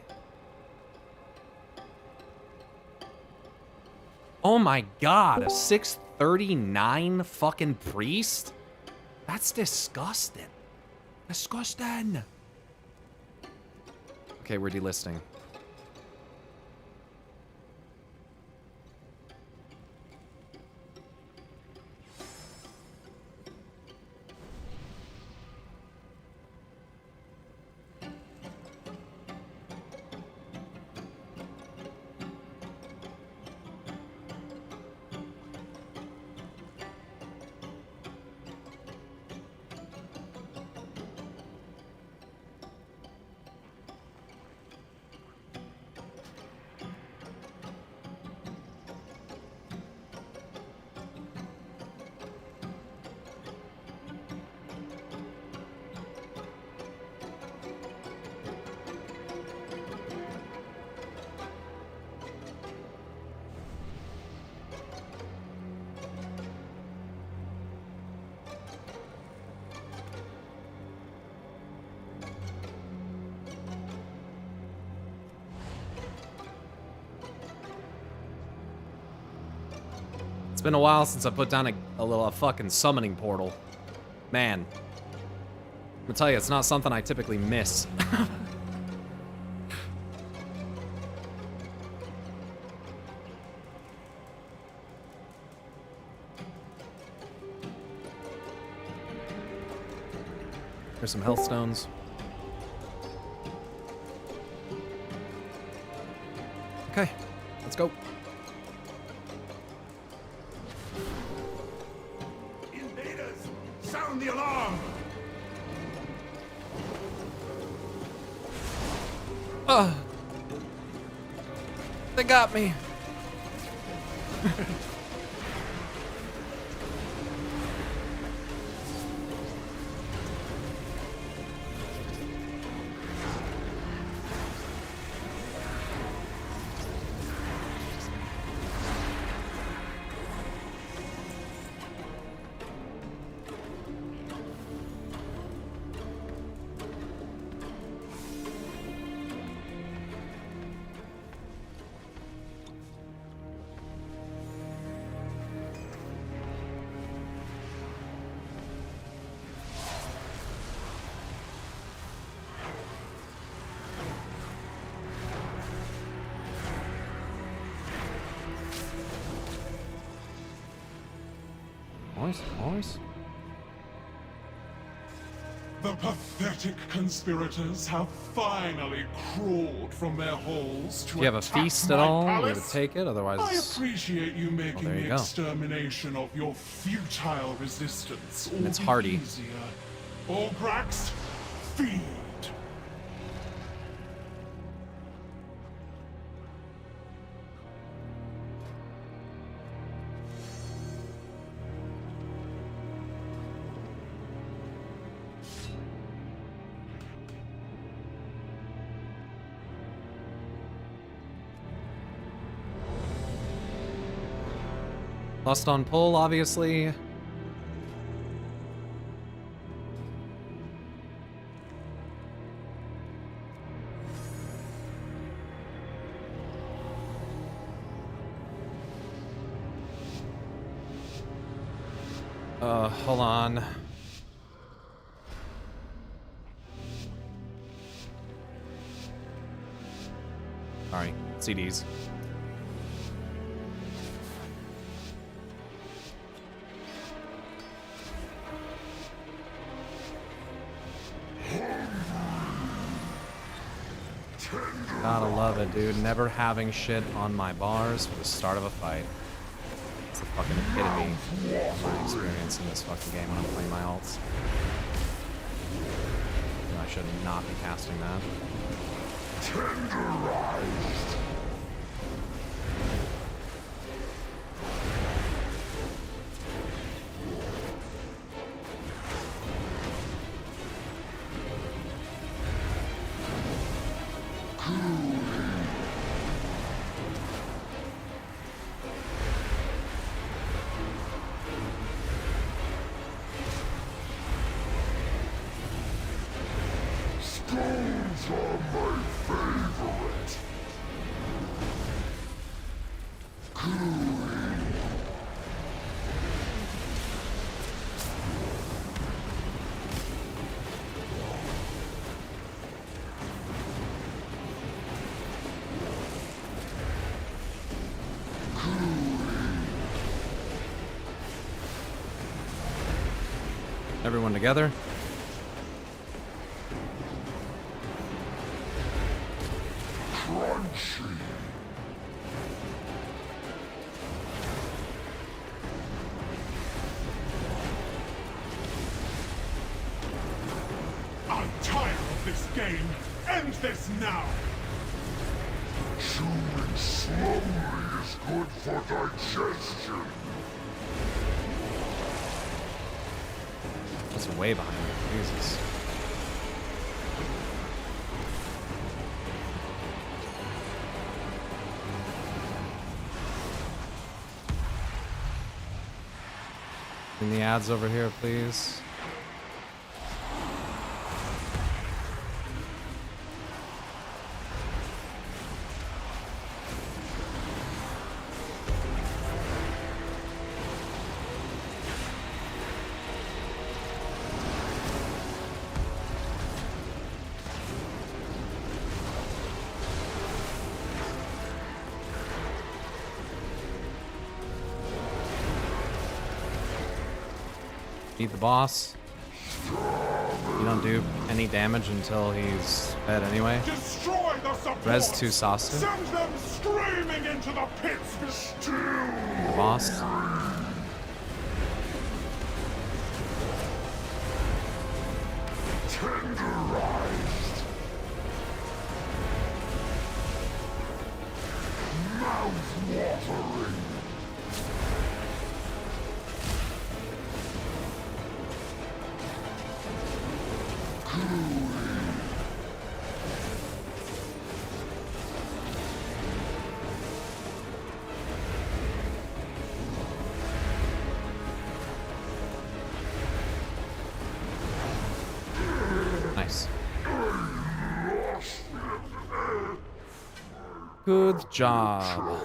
Oh my god, a 639 fucking priest? That's disgusting. Disgusting. Okay, we're delisting. It's been a while since I put down a fucking summoning portal. Man. I'm gonna tell you, it's not something I typically miss. There's some health stones. Okay, let's go. Invaders, sound the alarm! They got me. Nice. The pathetic conspirators have finally crawled from their holes to Do you have a attack feast my at all? We palace. would take it, otherwise. I appreciate you making there you the go. extermination of your futile resistance all And it's the hearty. easier. Orgrax, feed. Lust on pull, obviously. Hold on. Sorry, CDs. Gotta love it, dude. Never having shit on my bars for the start of a fight. It's the fucking epitome of my experience in this fucking game when I'm playing my alts. And I should not be casting that. Tenderized. Everyone together. Crunchy. I'm tired of this game. End this now. Chewing slowly is good for digestion. That's way behind me. Jesus. Bring the ads over here, please. Beat the boss. You don't do any damage until he's fed anyway. Destroy the support. Res 2 Sasu. Send them screaming into the pits. The boss. Tenderized. Mouth-watering. Nice. Good job.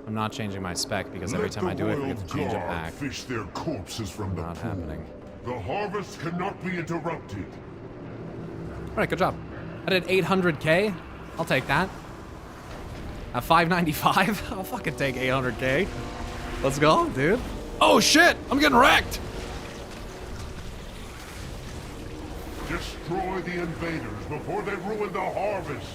I'm not changing my spec because every time I do it, I forget to change it back. Fish their corpses from the Not pool. happening. The harvest cannot be interrupted. Alright, good job. I did 800k. I'll take that. At 595, I'll fucking take 800k. Let's go, dude. Oh shit! I'm getting wrecked! Destroy the invaders before they ruin the harvest.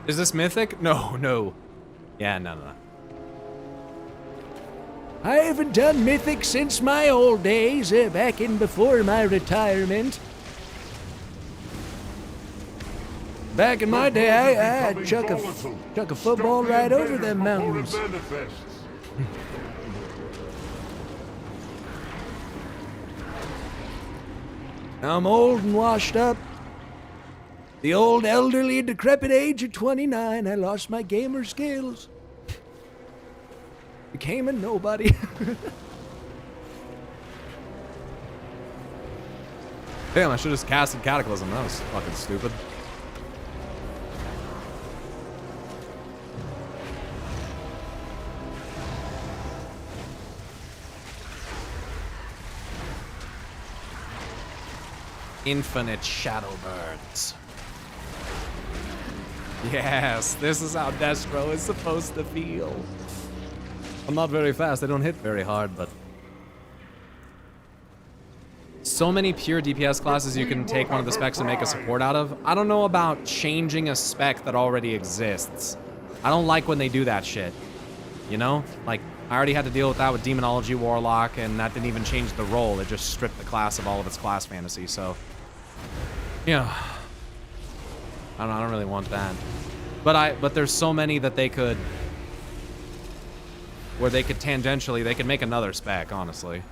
Is this mythic? No, no. Yeah, no. I haven't done mythic since my old days, back in before my retirement. Back in my day, I'd chuck a football right over them mountains. I'm old and washed up. The old elderly decrepit age of 29, I lost my gamer skills. Became a nobody. Damn, I should have just casted Cataclysm. That was fucking stupid. Infinite shadow birds. Yes, this is how Destro is supposed to feel. I'm not very fast, I don't hit very hard, but... So many pure DPS classes you can take one of the specs and make a support out of. I don't know about changing a spec that already exists. I don't like when they do that shit. You know? Like, I already had to deal with that with Demonology Warlock, and that didn't even change the role. It just stripped the class of all of its class fantasy, so... Yeah. I don't really want that. But there's so many that they could... Where they could tangentially, they could make another spec, honestly.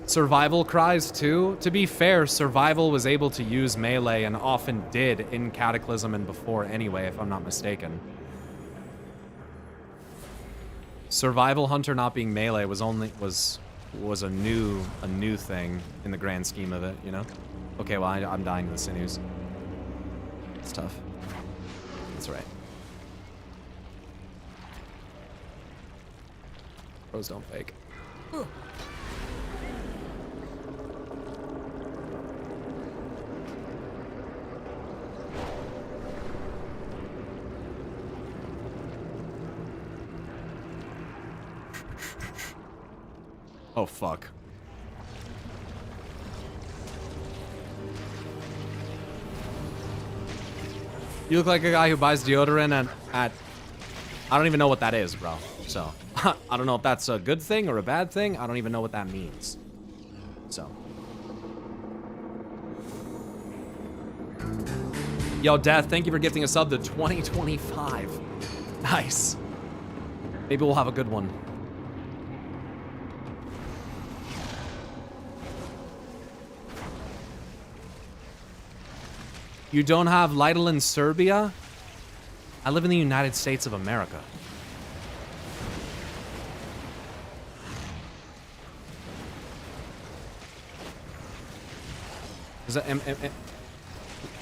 Survival cries too. To be fair, Survival was able to use melee and often did in Cataclysm and before anyway, if I'm not mistaken. Survival Hunter not being melee was a new thing in the grand scheme of it, you know? Okay, well, I'm dying to the sinews. It's tough. That's right. Pros don't fake. Oh, fuck. You look like a guy who buys deodorant at I don't even know what that is, bro. So, I don't know if that's a good thing or a bad thing. I don't even know what that means. So. Yo, Death, thank you for gifting a sub to 2025. Nice. Maybe we'll have a good one. You don't have Lidl in Serbia? I live in the United States of America.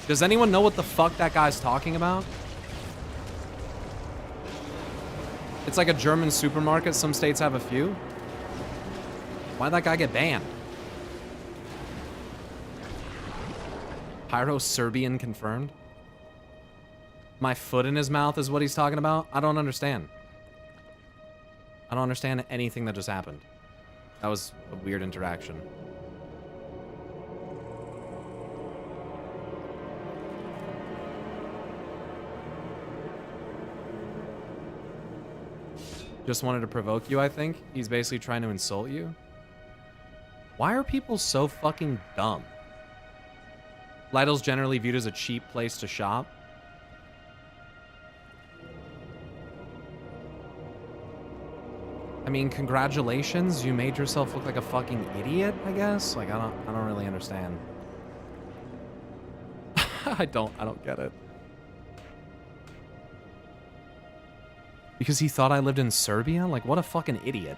Does anyone know what the fuck that guy's talking about? It's like a German supermarket. Some states have a few. Why'd that guy get banned? Pyro Serbian confirmed. My foot in his mouth is what he's talking about? I don't understand. I don't understand anything that just happened. That was a weird interaction. Just wanted to provoke you, I think. He's basically trying to insult you. Why are people so fucking dumb? Lidl's generally viewed as a cheap place to shop. I mean, congratulations, you made yourself look like a fucking idiot, I guess? Like, I don't really understand. I don't get it. Because he thought I lived in Serbia? Like, what a fucking idiot.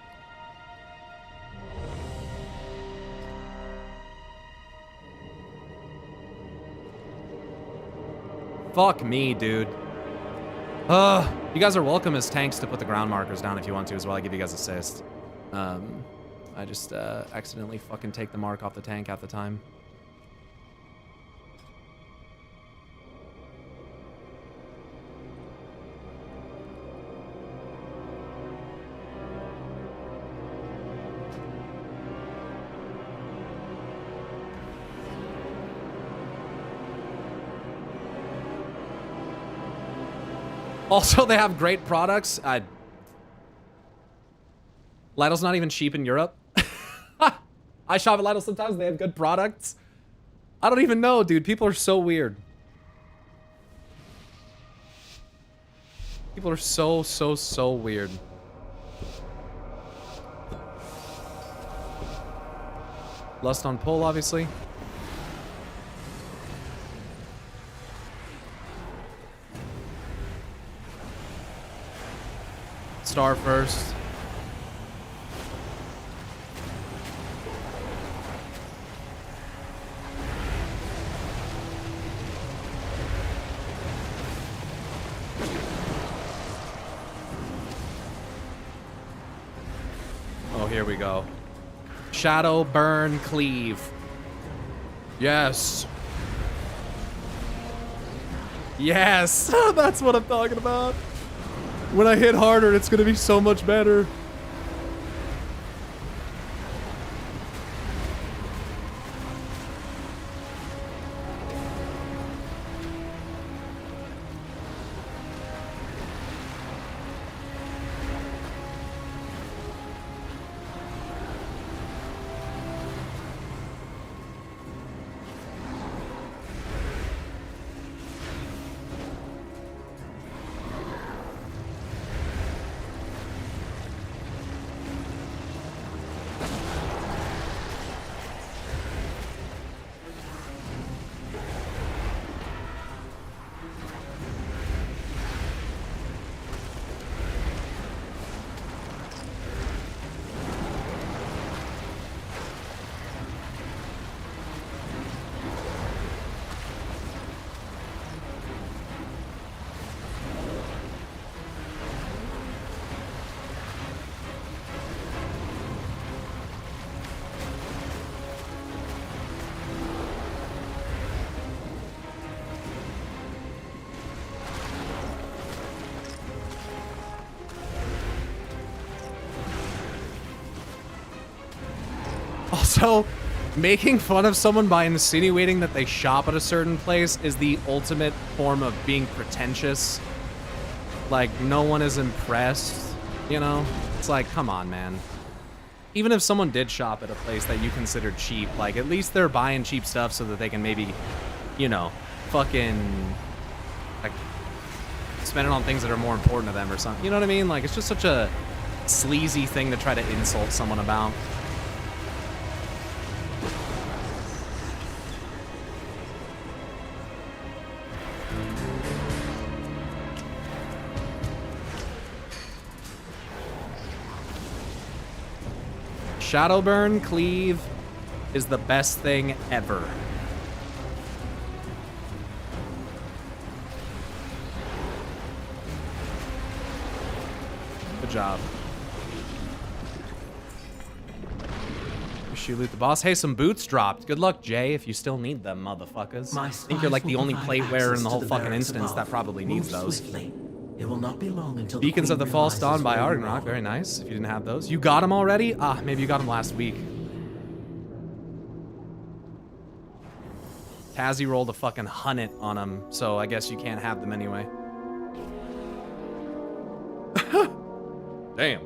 Fuck me, dude. You guys are welcome as tanks to put the ground markers down if you want to as well. I give you guys assist. I just accidentally fucking take the mark off the tank half the time. Also, they have great products. Lidl's not even cheap in Europe. I shop at Lidl sometimes. They have good products. I don't even know, dude. People are so weird. People are so weird. Lust on pull, obviously. Star first. Oh, here we go. Shadow, burn, cleave. Yes. Yes. That's what I'm talking about. When I hit harder, it's gonna be so much better. Also, making fun of someone by insinuating that they shop at a certain place is the ultimate form of being pretentious. Like, no one is impressed, you know? It's like, come on, man. Even if someone did shop at a place that you consider cheap, like, at least they're buying cheap stuff so that they can maybe, you know, fucking, like, spend it on things that are more important to them or something. You know what I mean? Like, it's just such a sleazy thing to try to insult someone about. Shadowburn Cleave is the best thing ever. Good job. Wish you loot the boss. Hey, some boots dropped. Good luck, Jay, if you still need them, motherfuckers. I think you're like the only plate wearer in the whole fucking instance that probably needs those. It will not be long until Beacons of the False Dawn by Ardenrock. Very nice. If you didn't have those. You got them already? Ah, maybe you got them last week. Tazzy rolled a fucking hunnet on them, so I guess you can't have them anyway. Damn.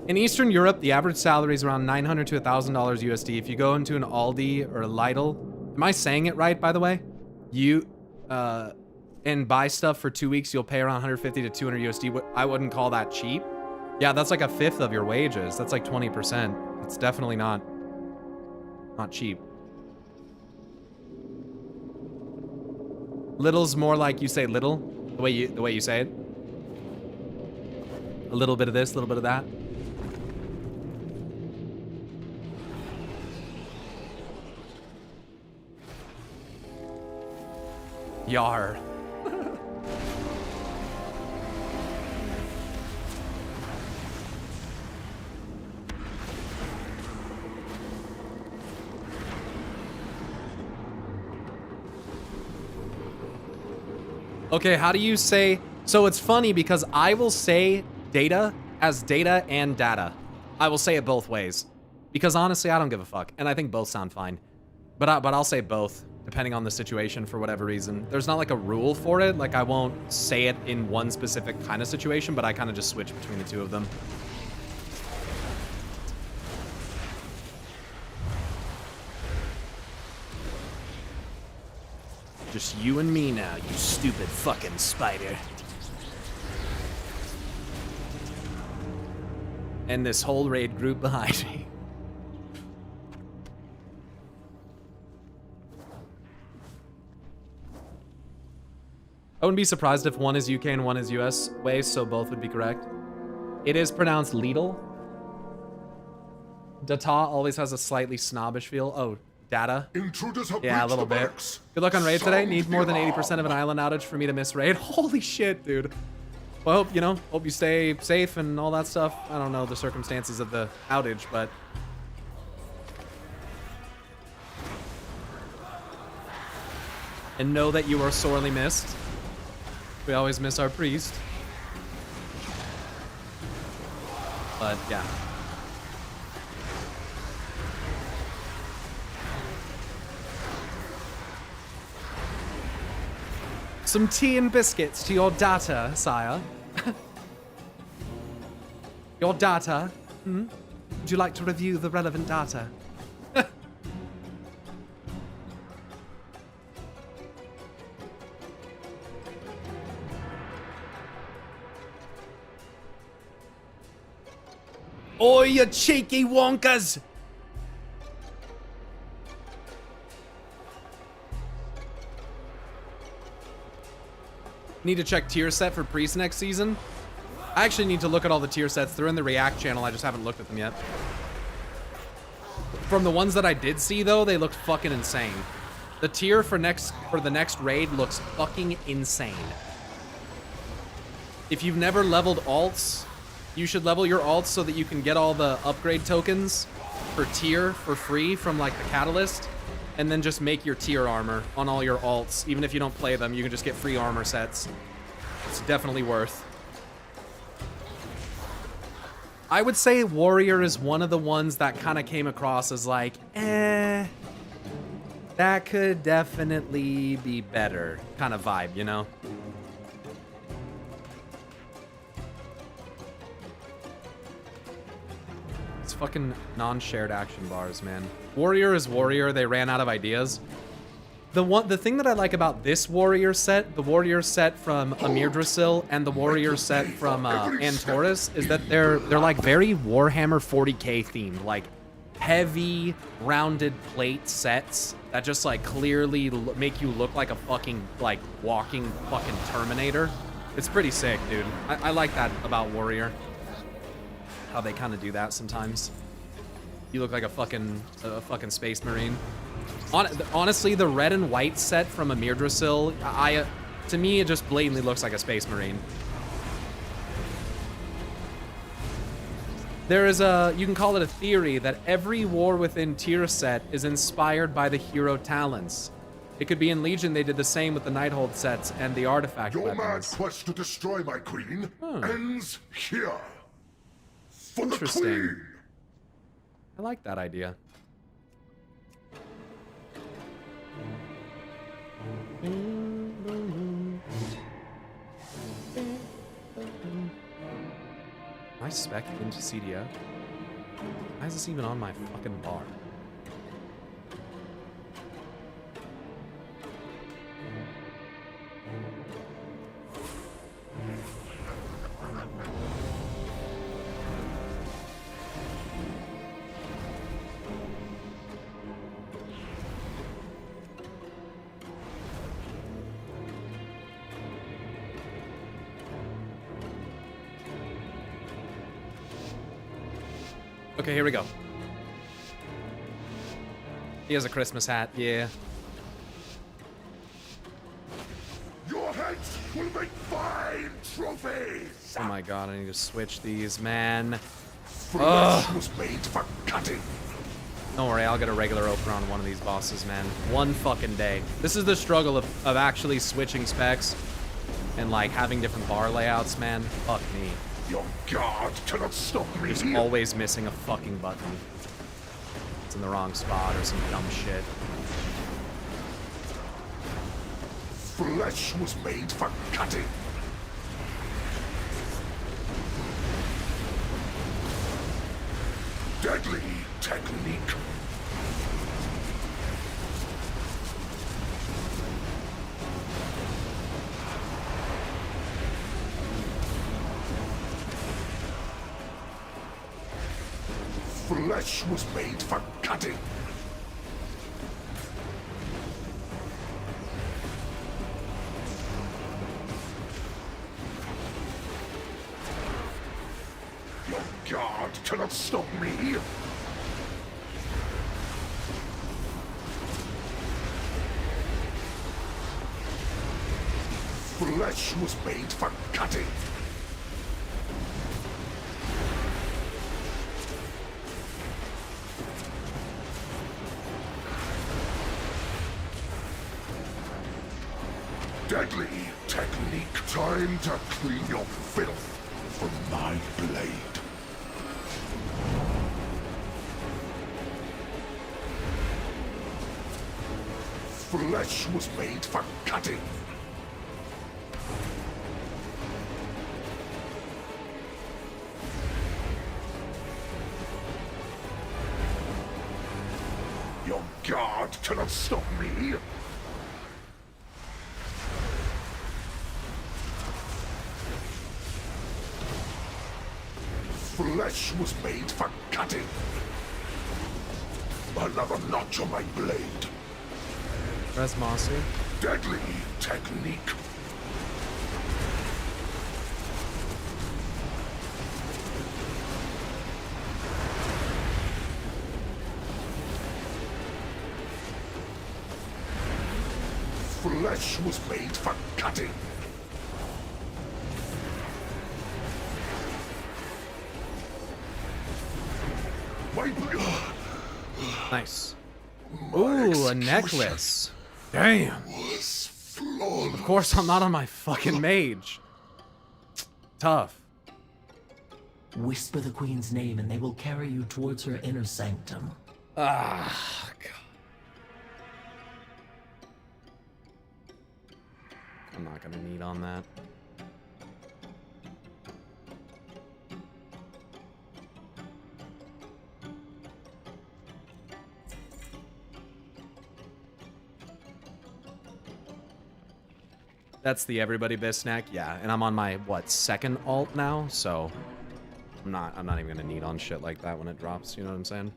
In Eastern Europe, the average salary is around $900 to $1,000 USD. If you go into an Aldi or a Lidl, am I saying it right, by the way? You, and buy stuff for 2 weeks, you'll pay around 150 to 200 USD. I wouldn't call that cheap. Yeah, that's like a fifth of your wages. That's like 20%. It's definitely not cheap. Little's more like you say little, the way you say it. A little bit of this, a little bit of that. Yar. Okay, how do you say... So it's funny because I will say data as data and data. I will say it both ways. Because honestly, I don't give a fuck. And I think both sound fine. But I'll say both, depending on the situation for whatever reason. There's not like a rule for it. Like I won't say it in one specific kind of situation, but I kind of just switch between the two of them. Just you and me now, you stupid fucking spider. And this whole raid group behind me. I wouldn't be surprised if one is UK and one is US way, so both would be correct. It is pronounced Lidl. Data always has a slightly snobbish feel. Oh, data? Yeah, a little bit. Good luck on raid today. Need more than 80% of an island outage for me to miss raid. Holy shit, dude. Well, hope you stay safe and all that stuff. I don't know the circumstances of the outage, but... And know that you are sorely missed. We always miss our priest. But, yeah. Some tea and biscuits to your data, sire. Your data? Hmm? Would you like to review the relevant data? Oh, you cheeky wonkers! Need to check tier set for priest next season. I actually need to look at all the tier sets. They're in the React channel. I just haven't looked at them yet. From the ones that I did see, though, they looked fucking insane. The tier for the next raid looks fucking insane. If you've never leveled alts, you should level your alts so that you can get all the upgrade tokens for tier for free from like the catalyst, and then just make your tier armor on all your alts. Even if you don't play them, you can just get free armor sets. It's definitely worth. I would say warrior is one of the ones that kind of came across as like, that could definitely be better kind of vibe, you know? It's fucking non-shared action bars, man. Warrior is warrior. They ran out of ideas. The thing that I like about this warrior set, the warrior set from Amirdrasil and the warrior set from Antorus, is that they're like very Warhammer 40k themed, like heavy rounded plate sets that just like clearly make you look like a fucking like walking fucking Terminator. It's pretty sick, dude. I like that about warrior. How they kind of do that sometimes. You look like a fucking space marine. Honestly, the red and white set from Amirdrasil, to me, it just blatantly looks like a space marine. There is you can call it a theory that every War Within tier set is inspired by the hero talents. It could be in Legion, they did the same with the Nighthold sets and the artifact Your mad weapons. quest to destroy my queen ends here. For the Interesting. queen. I like that idea. I spec into CDF. Why is this even on my fucking bar? Okay, here we go. He has a Christmas hat, yeah. Your heads will make fine trophies. Oh my god, I need to switch these, man. Flesh was made for cutting. Don't worry, I'll get a regular opener on one of these bosses, man. One fucking day. This is the struggle of actually switching specs and like having different bar layouts, man. Fuck me. Your guard cannot stop me. Just always missing a fucking button. It's in the wrong spot or some dumb shit. Flesh was made for cutting. Deadly technique. Flesh was made for cutting. Your guard cannot stop me. Flesh was made for cutting. Deadly technique. Time to clean your filth from my blade. Flesh was made for cutting. Your guard cannot stop me. Flesh was made for cutting. Another notch on my blade. Res Mossy. Deadly technique. Flesh was made for cutting. Nice. Ooh, a necklace. Damn. Of course I'm not on my fucking mage. Tough. Whisper the queen's name and they will carry you towards her inner sanctum. Ah, God. I'm not gonna need on that. That's the everybody best snack, yeah. And I'm on my what, second alt now, so I'm not even gonna need on shit like that when it drops. You know what I'm saying?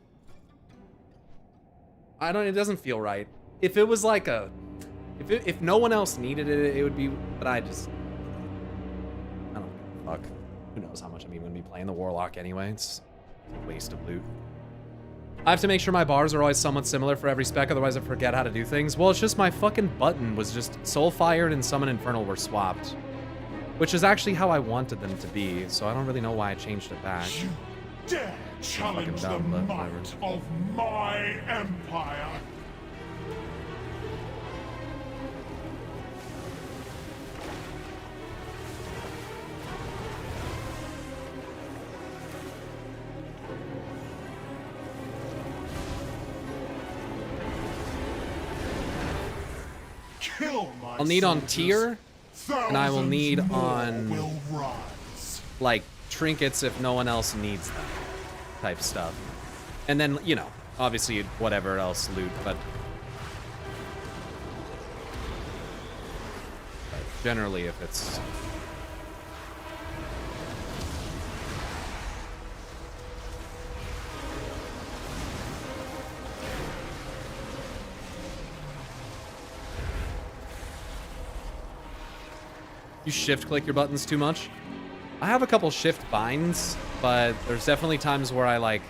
It doesn't feel right. If it was like a, if no one else needed it, it would be. But I don't give a fuck. Who knows how much I'm even gonna be playing the Warlock anyway? It's a waste of loot. I have to make sure my bars are always somewhat similar for every spec, otherwise I forget how to do things. Well, it's just my fucking button was just Soulfired and Summon Infernal were swapped. Which is actually how I wanted them to be, so I don't really know why I changed it back. You dare challenge the might of my empire? I'll need on tier, and I will need on like trinkets if no one else needs them, type stuff. And then, you know, obviously whatever else loot, but generally if it's you shift click your buttons too much? I have a couple shift binds, but there's definitely times where I like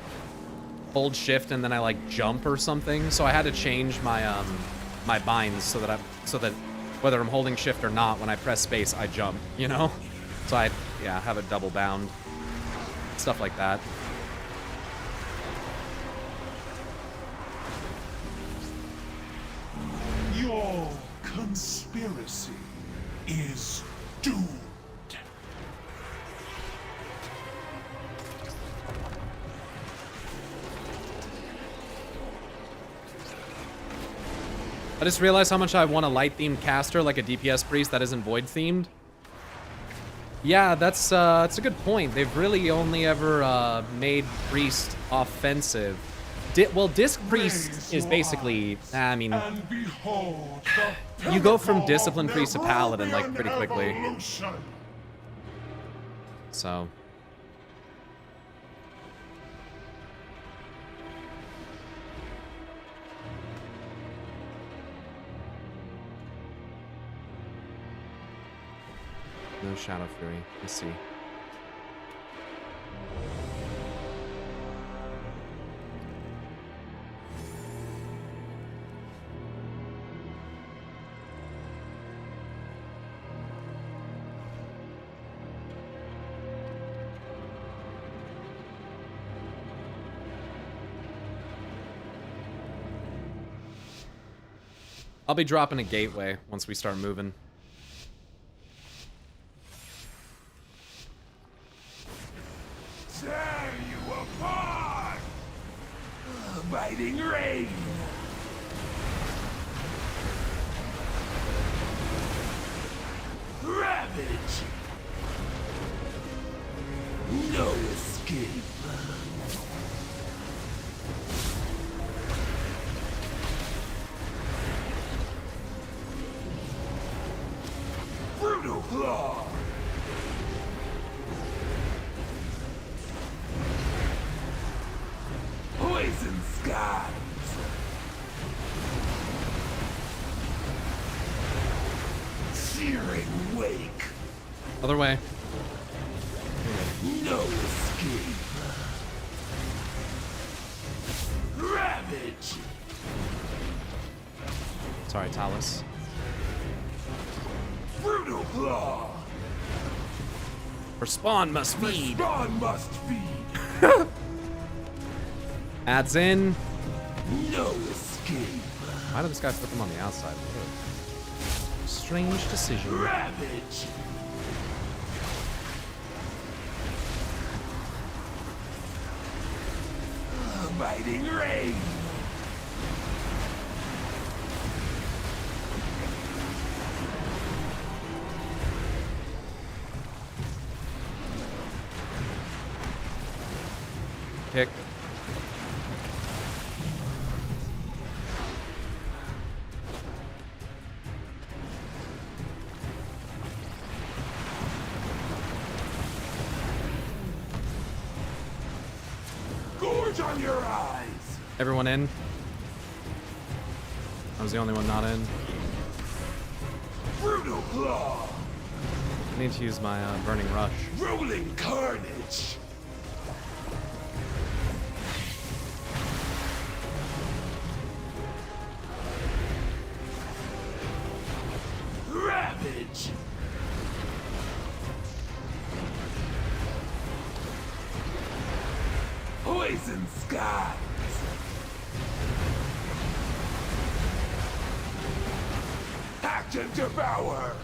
hold shift and then I like jump or something. So I had to change my my binds so that whether I'm holding shift or not, when I press space, I jump, you know? So I have it double bound. Stuff like that. Your conspiracy is doomed. I just realized how much I want a light-themed caster, like a DPS priest that isn't void-themed. Yeah, that's a good point. They've really only ever made priest offensive. Well, disc priest is basically, I mean, you go from discipline priest to paladin like pretty quickly. So. No Shadow Fury. Let's see. I'll be dropping a gateway once we start moving. Tear you apart! Biting rain! Ravage! No escape! Brutal claw! Poison skies! Searing wake! Other way. No escape! Ravage! Sorry, Talus. Brutal claw! For spawn must feed. Spawn must feed! Adds in. No escape! Why did this guy put them on the outside? What a strange decision. Ravage! smiting rain. Kick. Gorge on your eyes. Everyone in? I was the only one not in. Brutal claw. I need to use my burning rush. Rolling carnage. Ravage. Poison skies. Act and devour.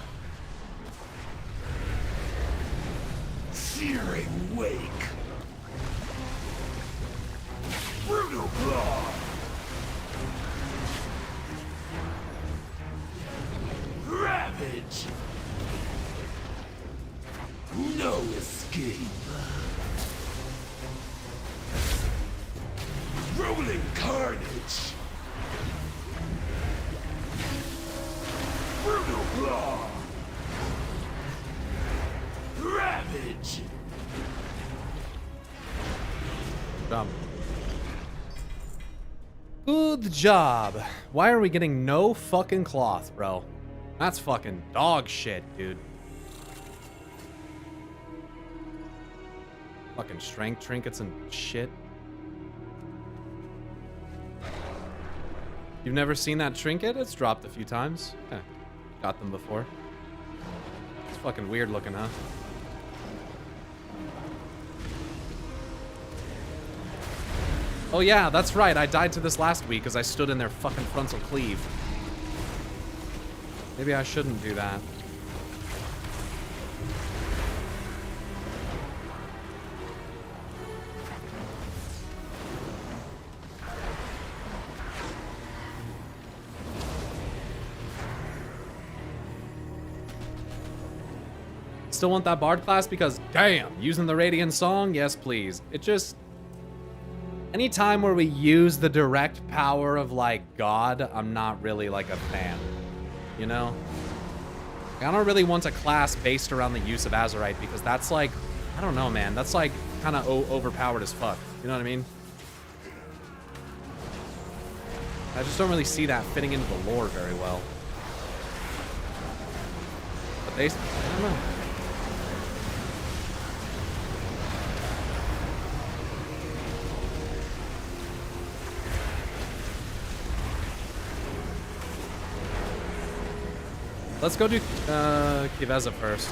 Searing wake. Brutal claw. Ravage. No escape. Rolling carnage. Brutal claw. Ravage. Job. Good job. Why are we getting no fucking cloth, bro? That's fucking dog shit, dude. Fucking strength trinkets and shit. You've never seen that trinket? It's dropped a few times. Yeah, got them before. It's fucking weird looking, huh? Oh yeah, that's right. I died to this last week because I stood in their fucking frontal cleave. Maybe I shouldn't do that. Still want that bard class because, damn, using the Radiant song? Yes, please. It just... Anytime where we use the direct power of, like, God, I'm not really, like, a fan. You know? I don't really want a class based around the use of Azerite because that's, like... I don't know, man. That's, like, kind of overpowered as fuck. You know what I mean? I just don't really see that fitting into the lore very well. But they... I don't know. Let's go do Kiveza first.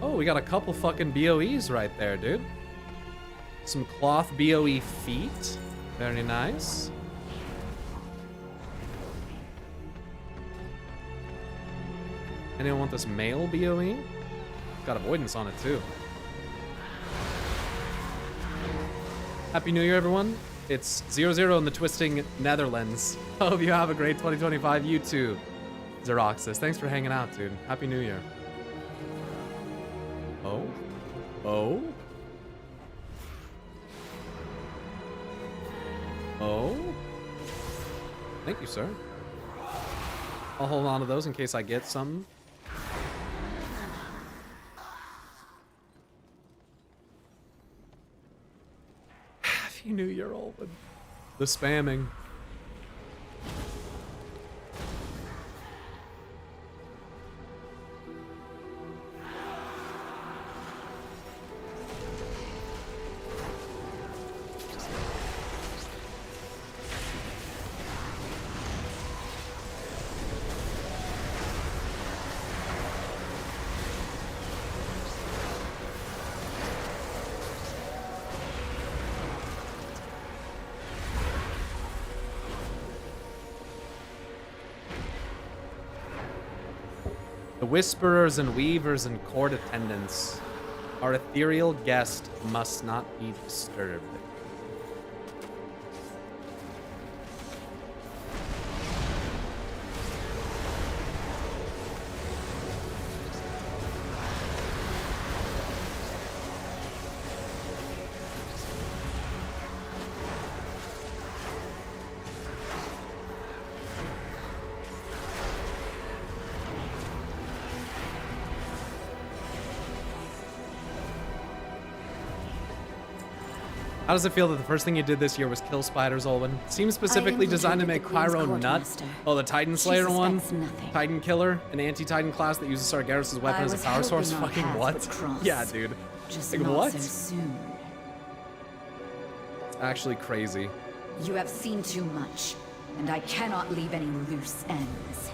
Oh, we got a couple fucking BOEs right there, dude. Some cloth BOE feet. Very nice. Anyone want this male BOE? Got avoidance on it too. Happy New Year, everyone. It's 0-0 in the twisting Netherlands. Hope you have a great 2025 YouTube. Xeroxis, thanks for hanging out, dude. Happy New Year. Oh? Oh? Oh? Thank you, sir. I'll hold on to those in case I get something. Happy New Year, Olwen. The spamming. The Whisperers and Weavers and Court Attendants. Our ethereal guest must not be disturbed. How does it feel that the first thing you did this year was kill spiders, Olwen? Seems specifically designed to make Pyro nut. Oh, the Titan Slayer one? Nothing. Titan Killer, an anti-Titan class that uses Sargeras' weapon as a power source? Fucking what? Yeah, dude. Just like, not what? so soon. It's actually crazy. You have seen too much, and I cannot leave any loose ends.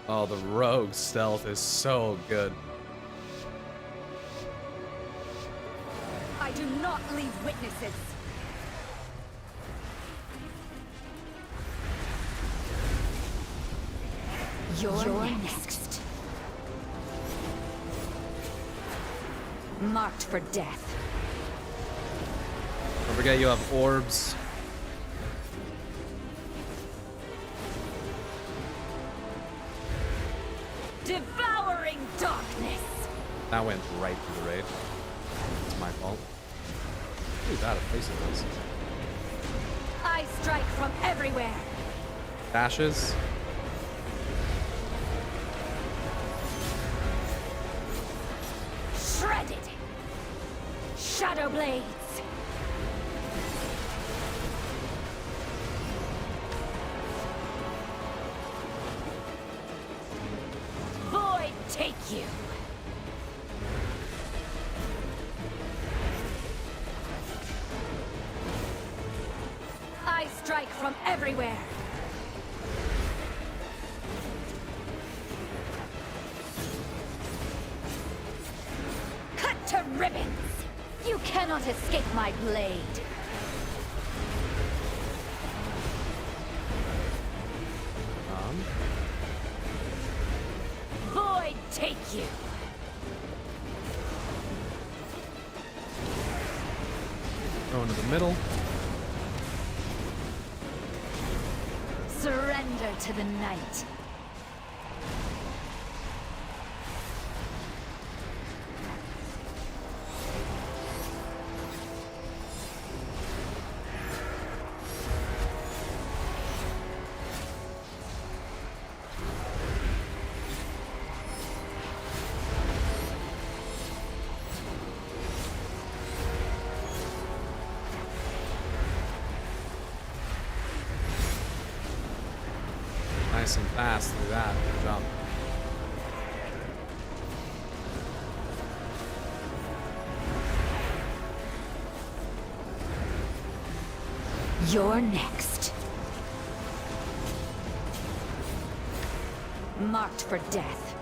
Oh, the rogue stealth is so good. I do not leave witnesses. You're next. Marked for death. Don't forget you have orbs. Devouring darkness. That went right through the raid. It's my fault. Pretty bad at placing this. I strike from everywhere. Dashes. Shredded. Shadow blades. Void take you. I strike from everywhere. Cut to ribbons. You cannot escape my blade. Void take you. Go into the middle. Surrender to the night. Nice and fast through that. Good job. You're next. Marked for death.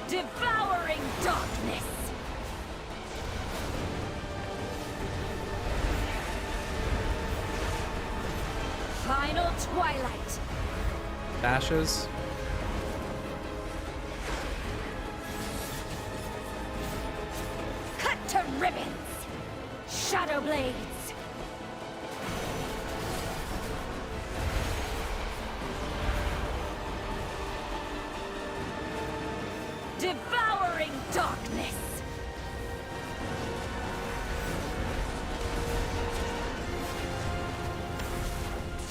Devouring darkness. Final twilight. Dashes. Cut to ribbons. Shadow blades. Devouring darkness.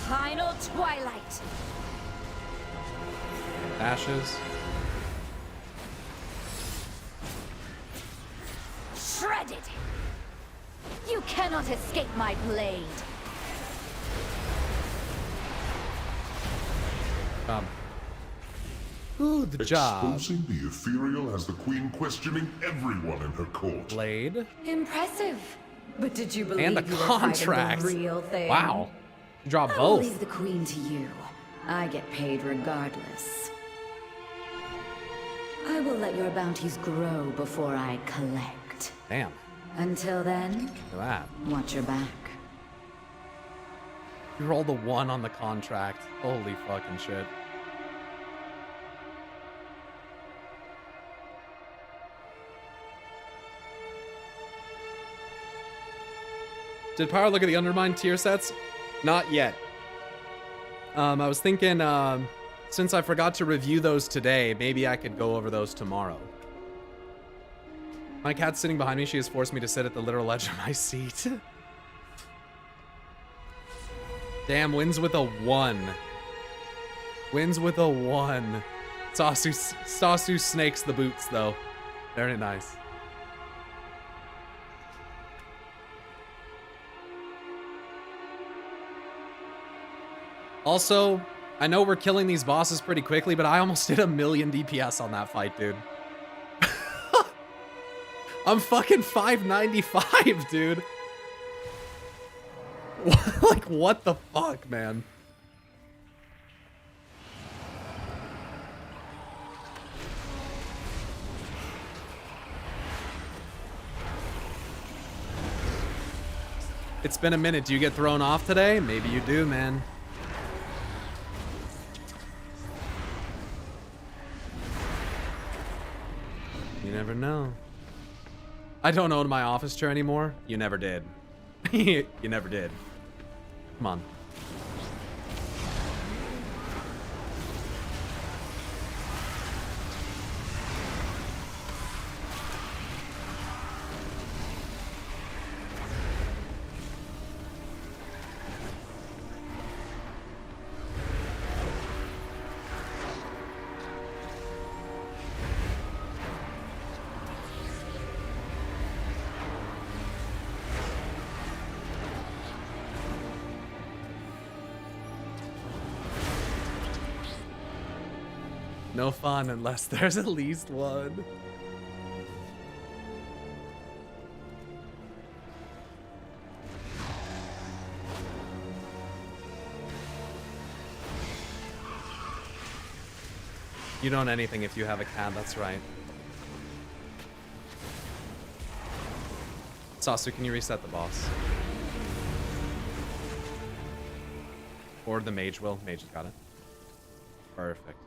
Final twilight. Dashes. Shredded. You cannot escape my blade. Good job. Exposing the ethereal has the queen questioning everyone in her court. Blade. Impressive. But did you believe And a you were fighting contract. the real thing? Wow. You drop I'll both. leave the queen to you. I get paid regardless. I will let your bounties grow before I collect. Damn. Until then, Look at that. watch your back. You rolled a 1 on the contract. Holy fucking shit. Did Power look at the Undermine tier sets? Not yet. I was thinking, since I forgot to review those today, maybe I could go over those tomorrow. My cat's sitting behind me. She has forced me to sit at the literal edge of my seat. Damn, wins with a 1. Wins with a 1. Sasu snakes the boots, though. Very nice. Also, I know we're killing these bosses pretty quickly, but I almost did 1,000,000 DPS on that fight, dude. I'm fucking 595, dude. Like, what the fuck, man? It's been a minute. Do you get thrown off today? Maybe you do, man. You never know. I don't own my office chair anymore. You never did. You never did. Come on. No fun unless there's at least one. You don't anything if you have a cat, that's right. Sasu, can you reset the boss? Or the mage will. Mage has got it. Perfect.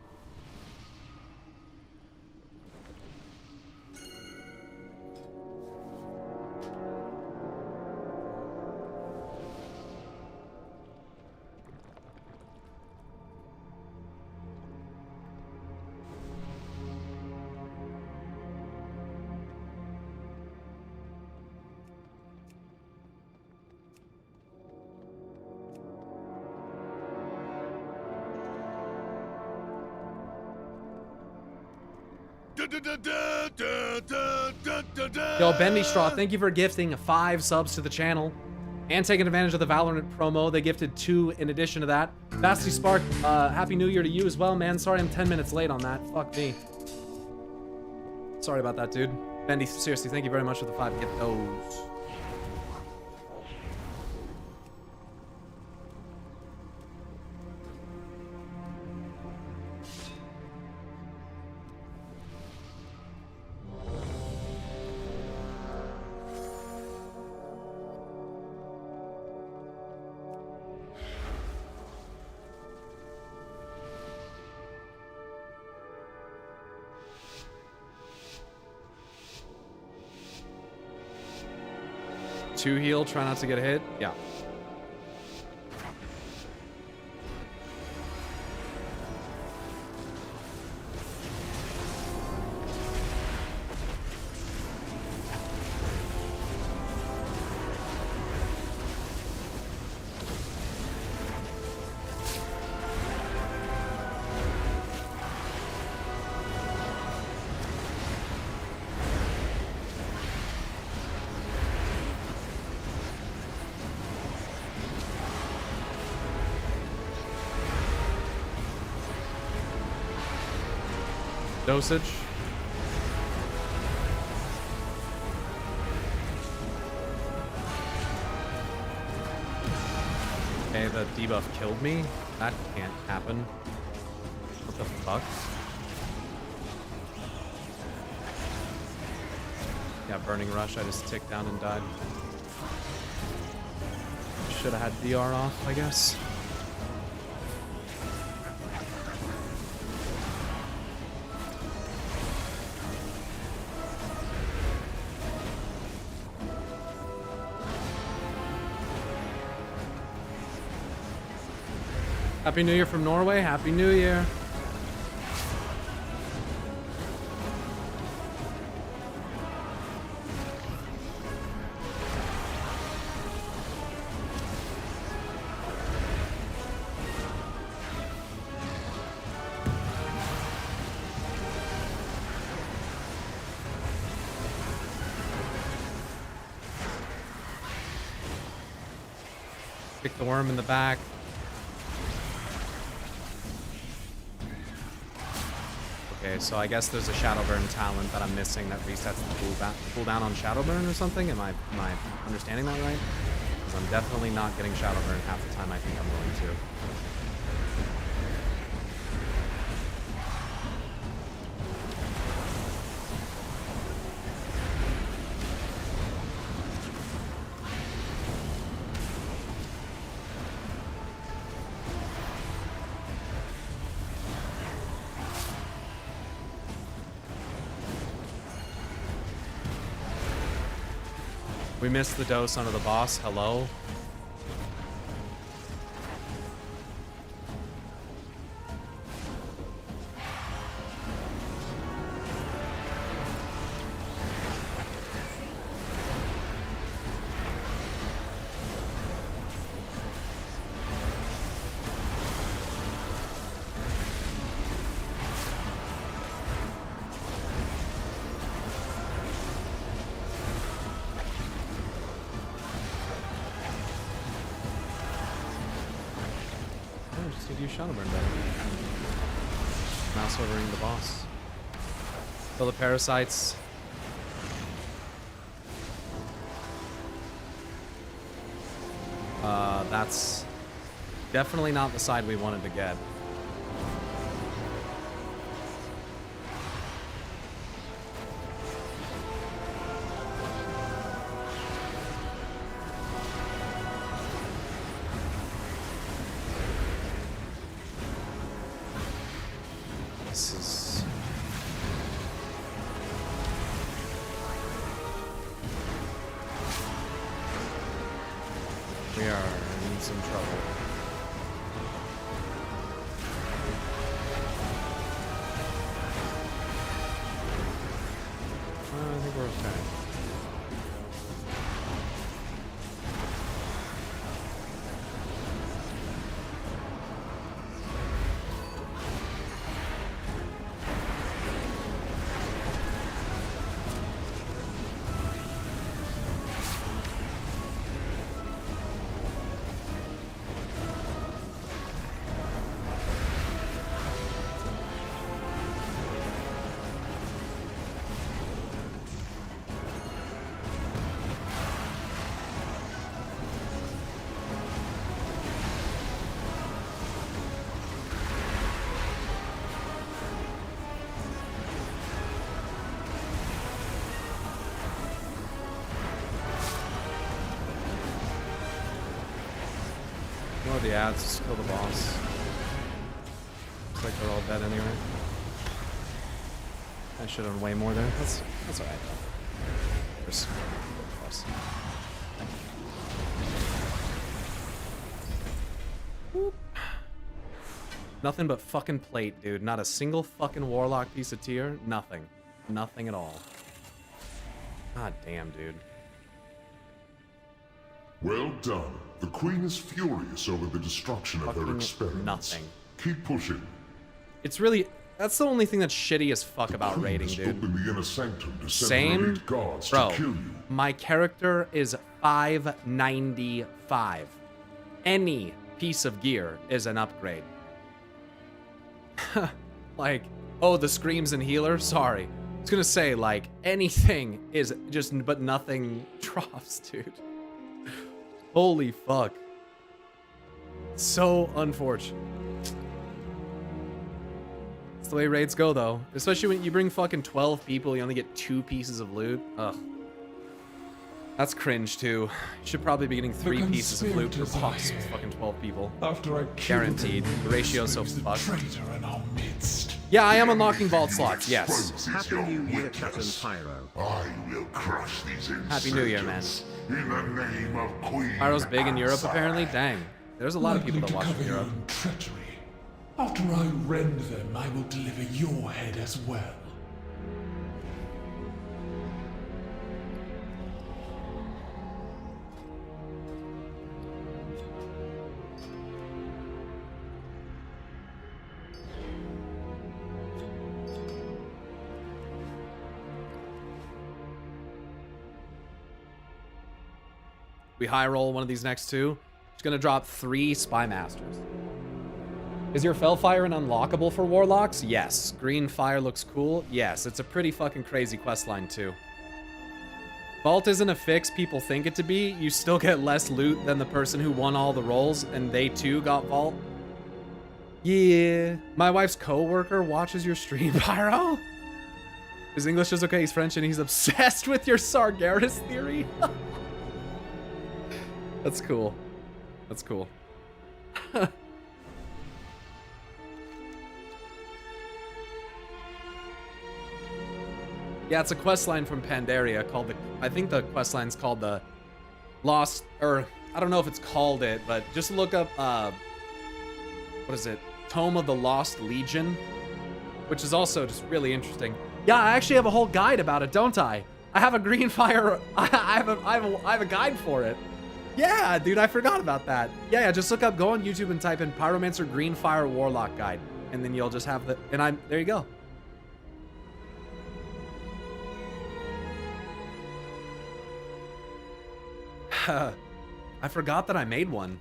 Yo, Bendy Straw, thank you for gifting 5 subs to the channel and taking advantage of the Valorant promo. They gifted 2 in addition to that. Vasty Spark, Happy New Year to you as well, man. Sorry I'm 10 minutes late on that. Fuck me. Sorry about that, dude. Bendy, seriously, thank you very much for the 5 gift those. Two heal, try not to get hit. Yeah. Dosage. Okay, the debuff killed me. That can't happen. What the fuck? Yeah, Burning Rush. I just ticked down and died. Should have had DR off, I guess. Happy New Year from Norway. Happy New Year. Kick the worm in the back. Okay, so I guess there's a Shadowburn talent that I'm missing that resets the cooldown on Shadowburn or something. Am I understanding that right? Because I'm definitely not getting Shadowburn half the time I think I'm going to. We missed the dose onto the boss. Hello? Shadowburn better. Mouse overing the boss. Kill the parasites. That's definitely not the side we wanted to get. The ads, just kill the boss. Looks like they're all dead anyway. I should have done way more there. That's alright though. Just plus. Nothing but fucking plate, dude. Not a single fucking warlock piece of tier. Nothing. Nothing at all. God damn, dude. Well done. The Queen is furious over the destruction of her experiments. Nothing. Keep pushing. It's really... That's the only thing that's shitty as fuck about raiding, dude. Opened the inner sanctum to send Same? elite guards Bro, to kill you. my character is 595. Any piece of gear is an upgrade. Like, oh, the screams and healer? Sorry. I was gonna say, like, anything is just... But nothing drops, dude. Holy fuck. So unfortunate. That's the way raids go, though. Especially when you bring fucking 12 people, you only get 2 pieces of loot. Ugh. That's cringe, too. You should probably be getting 3 pieces of loot per box with fucking 12 people. After I Guaranteed. The ratio's so fucked. Yeah, I am unlocking vault slots, yes. Happy New Year, Captain Pyro. I will crush these Happy New Year, man. in the name of Queen. Pyro's big in Europe, apparently? Dang. There's a lot of people that watch in Europe. Treachery. After I rend them, I will deliver your head as well. We high roll one of these next 2. It's gonna drop 3 Spy Masters. Is your Fellfire an unlockable for Warlocks? Yes. Green Fire looks cool? Yes. It's a pretty fucking crazy questline too. Vault isn't a fix people think it to be. You still get less loot than the person who won all the rolls and they too got Vault. Yeah. My wife's co-worker watches your stream, Pyro. His English is okay, he's French, and he's obsessed with your Sargeras theory. That's cool. That's cool. Yeah, it's a questline from Pandaria called the... I think the questline's called the Lost... Or, I don't know if it's called it, but just look up... what is it? Tome of the Lost Legion. Which is also just really interesting. Yeah, I actually have a whole guide about it, don't I? I have a Green Fire... I have a guide for it. Yeah, dude, I forgot about that. Yeah, just look up, go on YouTube and type in Pyromancer Green Fire Warlock Guide. And then you'll just have the... And there you go. I forgot that I made one.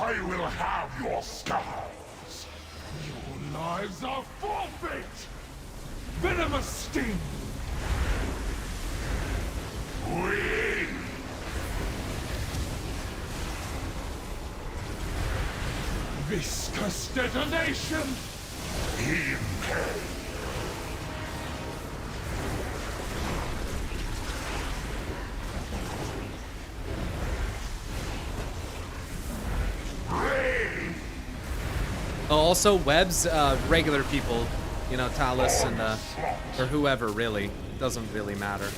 I will have your scars. Your lives are forfeit. Venomous sting. We. Viscous detonation. Impale. Oh, also, Web's regular people, you know, Talus and, or whoever, really. It doesn't really matter.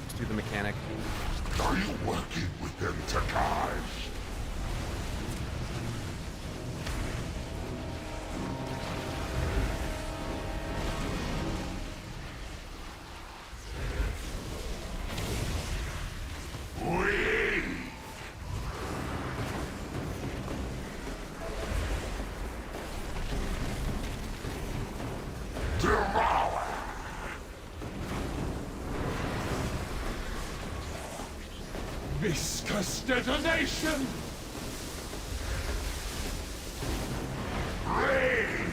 Just do the mechanic. Are you working with them, Takai? Viscous detonation! Rain!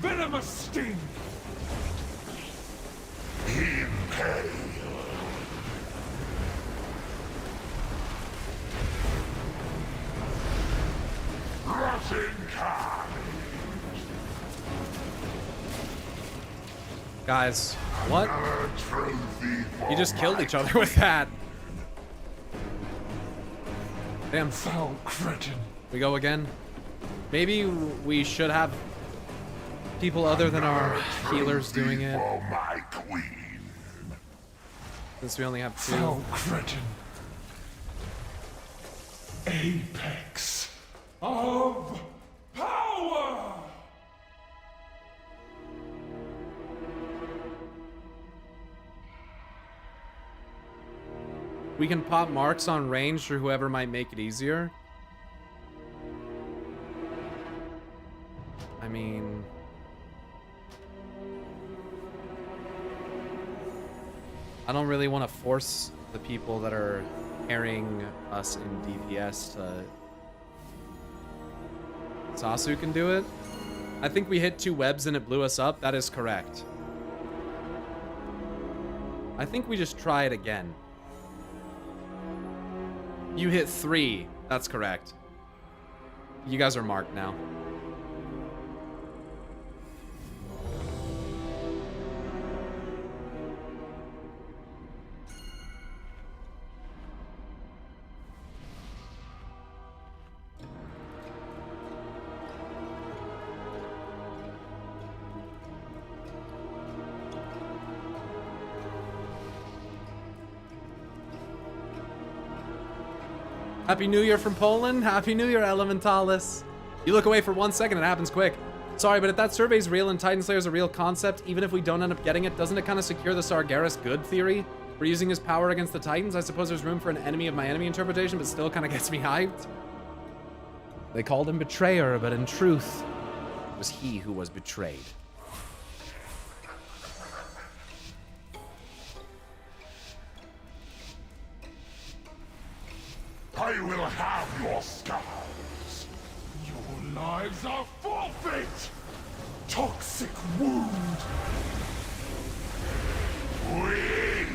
Venomous sting! Impale! Rotting carnage! Guys, what? You just killed each other with that. Damn. Foul cretin. We go again. Maybe we should have people other than our healers doing it. My queen. Since we only have 2. Foul cretin. Apex of We can pop marks on range for whoever might make it easier. I mean... I don't really want to force the people that are carrying us in DPS to... Sasu can do it. I think we hit 2 webs and it blew us up. That is correct. I think we just try it again. You hit 3. That's correct. You guys are marked now. Happy New Year from Poland. Happy New Year, Elementalis. You look away for 1 second, it happens quick. Sorry, but if that survey's real and Titan Slayer is a real concept, even if we don't end up getting it, doesn't it kind of secure the Sargeras good theory? We're using his power against the Titans. I suppose there's room for an enemy of my enemy interpretation, but still kind of gets me hyped. They called him betrayer, but in truth, it was he who was betrayed. I will have your scars. Your lives are forfeit. Toxic wound. Win.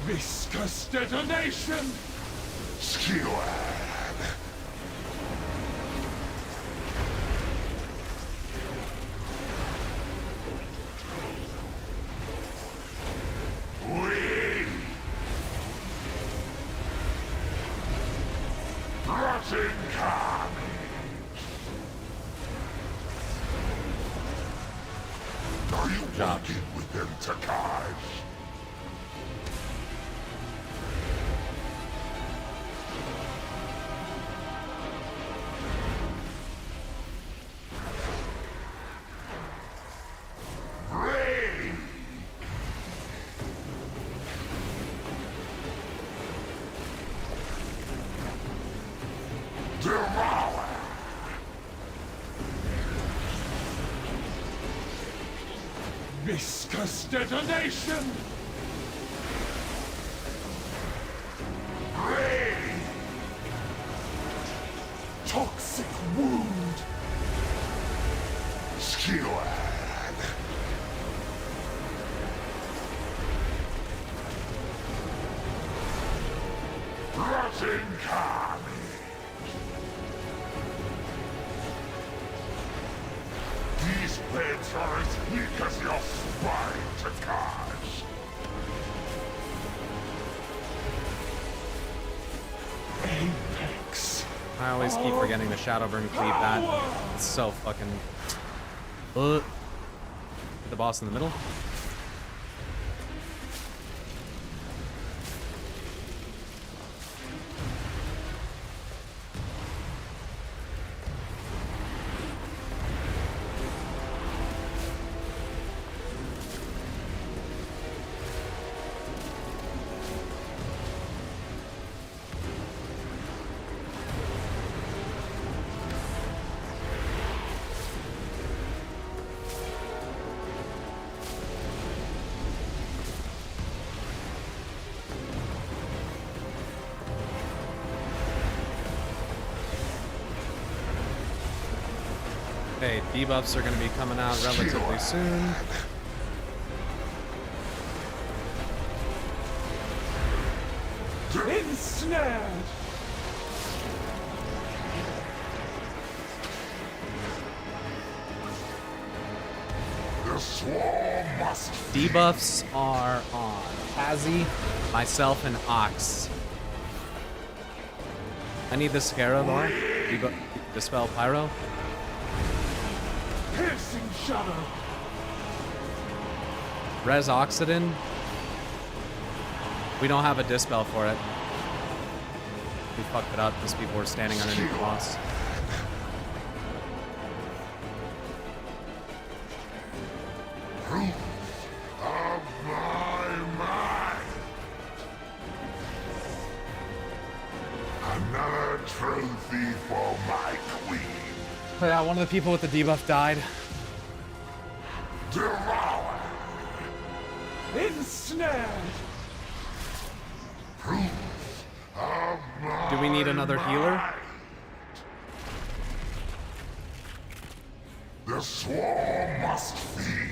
Viscous detonation. Skewer. Rotting carnage. Are you working with them, Takai? Viscous detonation! Rain! Toxic wound! Skewered! Rotting carnage! These beds are as weak as your spine, Takash. Apex. I always keep forgetting to Shadowburn cleave that. It's so fucking... Hit the boss in the middle. Okay, debuffs are going to be coming out relatively soon. Ensnared! The swarm must Debuffs are on Kazi, myself, and Ox. I need the Scarab though. Dispel Pyro. piercing shadow. Res Oxidin. We don't have a dispel for it. We fucked it up because people were standing underneath the boss. Oh, yeah, one of the people with the debuff died. Devour! Ensnared! Do we need another healer? The swarm must feed.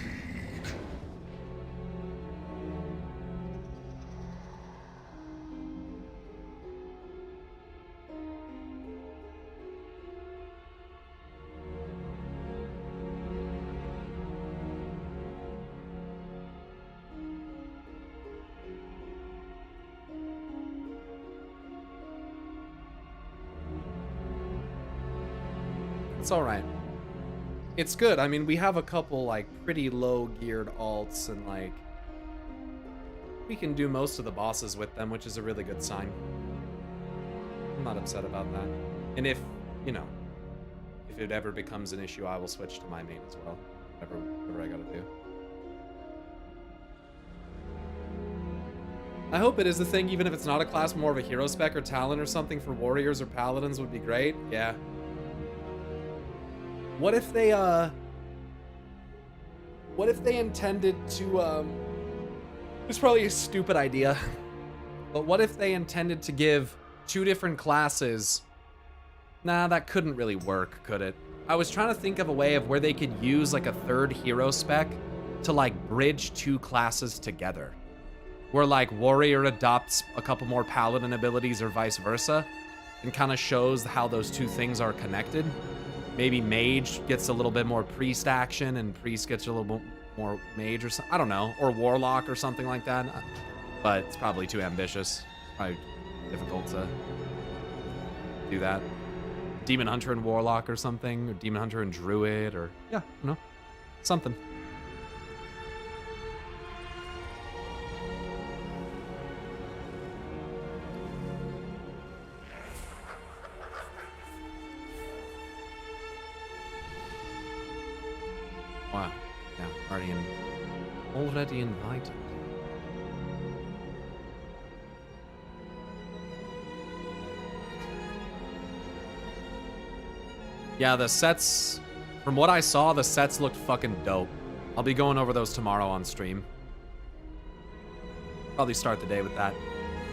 It's alright. It's good. I mean, we have a couple, like, pretty low-geared alts, and, like, we can do most of the bosses with them, which is a really good sign. I'm not upset about that. And if, you know, if it ever becomes an issue, I will switch to my main as well. Whatever I gotta do. I hope it is the thing, even if it's not a class, more of a hero spec or talent or something for warriors or paladins would be great. Yeah. What if they intended to, it's probably a stupid idea, but what if they intended to give 2 different classes? Nah, that couldn't really work, could it? I was trying to think of a way of where they could use like a 3rd hero spec to like bridge 2 classes together. Where like warrior adopts a couple more paladin abilities or vice versa, and kind of shows how those 2 things are connected. Maybe mage gets a little bit more priest action and priest gets a little bit more mage or something. I don't know. Or warlock or something like that. But it's probably too ambitious. Probably difficult to do that. Demon hunter and warlock or something. Or demon hunter and druid or, yeah, no, something. Wow. Yeah, already invited. Yeah, the sets, from what I saw, the sets looked fucking dope. I'll be going over those tomorrow on stream. Probably start the day with that.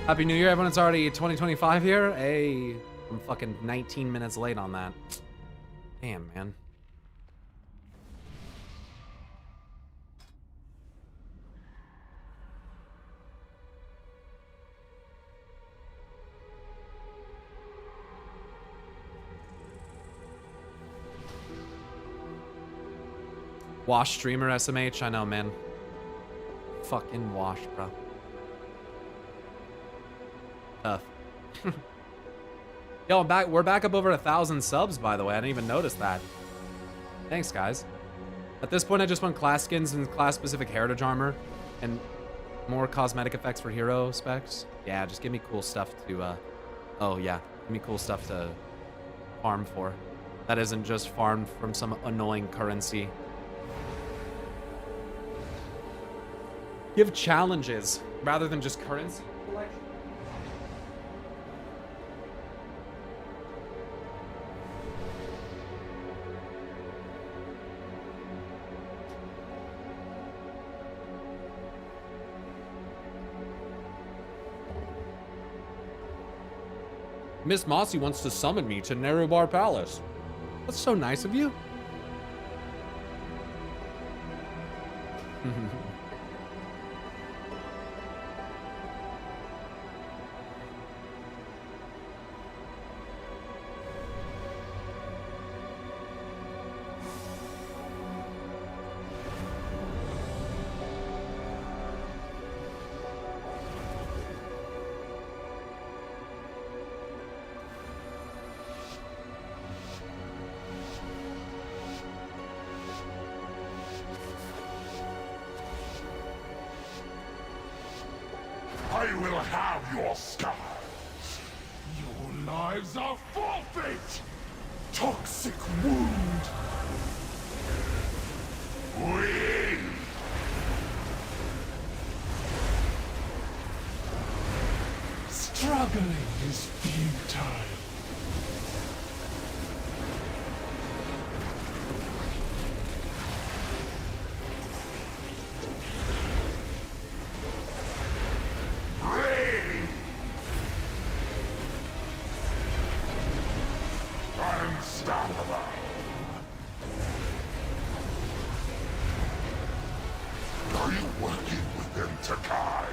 Happy New Year, everyone. It's already 2025 here. Hey, I'm fucking 19 minutes late on that. Damn, man. Wash streamer SMH, I know, man. Fucking wash, bro. Tough. Yo, we're back up over 1,000 subs, by the way. I didn't even notice that. Thanks, guys. At this point, I just want class skins and class-specific heritage armor and more cosmetic effects for hero specs. Yeah, just give me cool stuff to, oh, yeah. Give me cool stuff to farm for. That isn't just farmed from some annoying currency. Give challenges rather than just currency collection. Miss Mossy wants to summon me to Nerubar Palace. That's so nice of you. I will have your scars. Your lives are forfeit. Toxic wound. We. Struggling is futile. Are you working with them, Takai?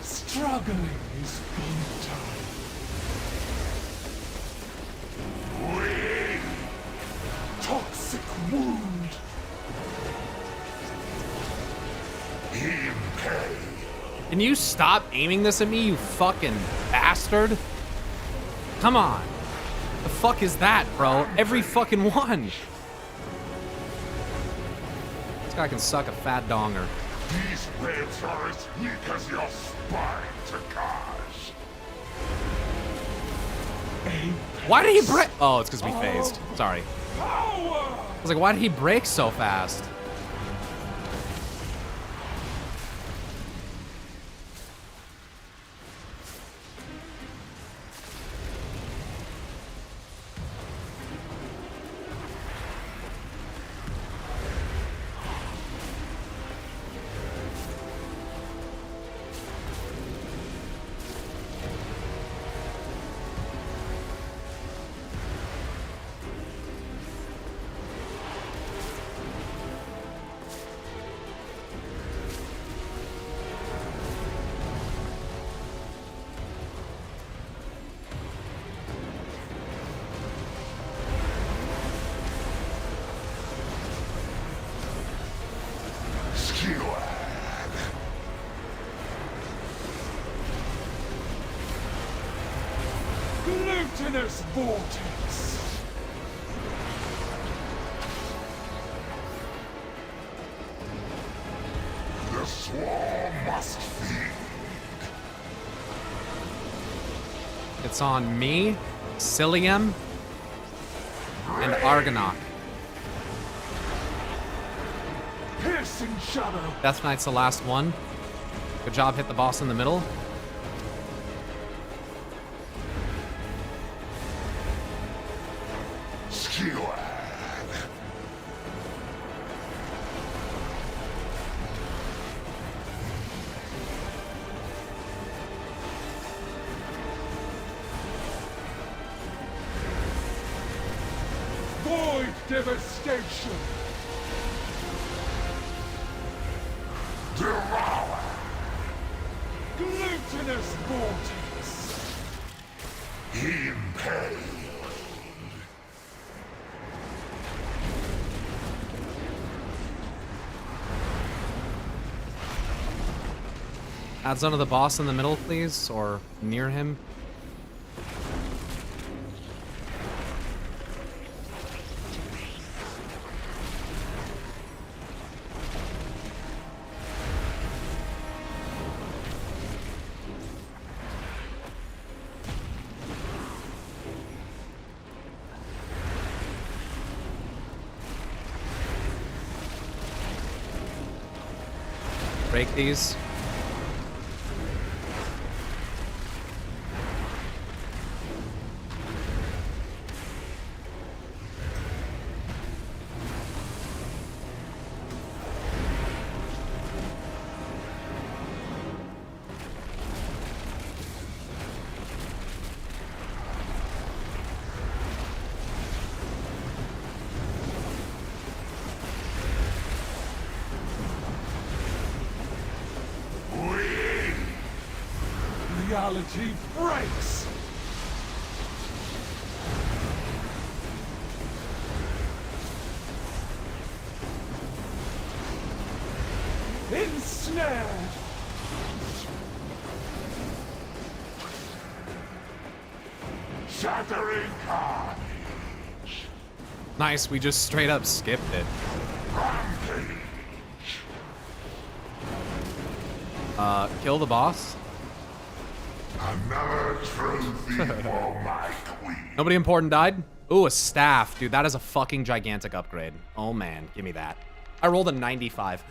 Struggling is being time. Toxic wound. Can you stop aiming this at me, you fucking bastard? Come on. The fuck is that, bro? Every fucking one. This guy can suck a fat donger. These webs are as weak as your spine, Takash. Why did he break? Oh, it's because we phased. Sorry. I was like, why did he break so fast? Glutinous vortex. The swarm must feed. It's on me, Cilium, and Argonaut. Piercing shadow. Death Knight's the last one. Good job, hit the boss in the middle. Void devastation. Devour. Glutinous vortex. Impale. Add some of the boss in the middle, please, or near him. Break these. Reality breaks. Ensnared. Shattering carnage. Nice, we just straight up skipped it. Kill the boss. Another trophy for my queen. Nobody important died? Ooh, a staff. Dude, that is a fucking gigantic upgrade. Oh man, give me that. I rolled a 95.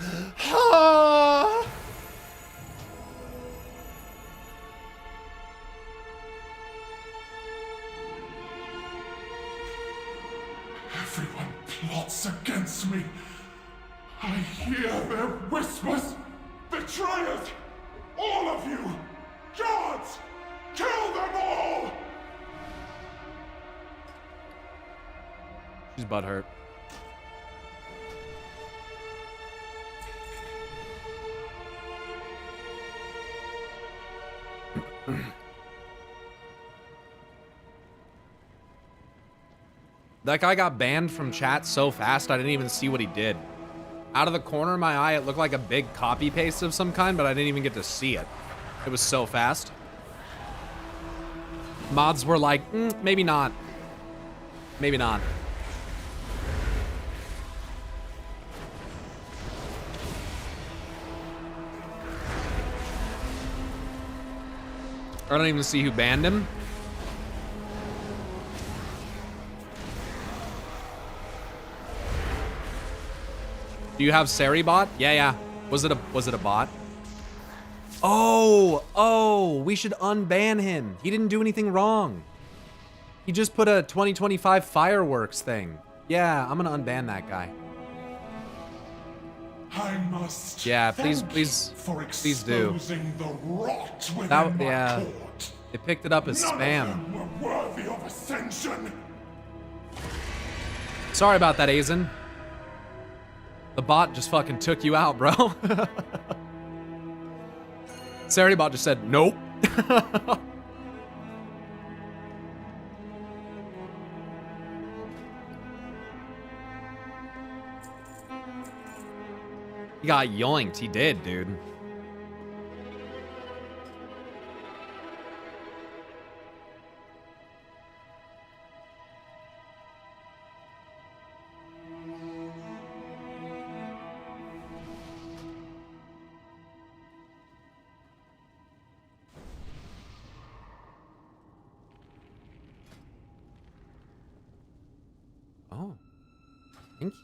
plots against me. I hear their whispers. Betrayers! All of you! Guards! Kill them all! She's butthurt. That guy got banned from chat so fast I didn't even see what he did. Out of the corner of my eye, it looked like a big copy paste of some kind, but I didn't even get to see it. It was so fast. Mods were like, maybe not. Maybe not. I don't even see who banned him. Do you have Seribot? Yeah. Was it a bot? Oh, we should unban him. He didn't do anything wrong. He just put a 2025 fireworks thing. Yeah, I'm gonna unban that guy. I must. Yeah, please do. The rot within my court. It picked it up as None spam. of them were worthy of ascension. Sorry about that, Azen. The bot just fucking took you out, bro. Seribot just said, nope. He got yoinked. He did, dude. Oh, thank you.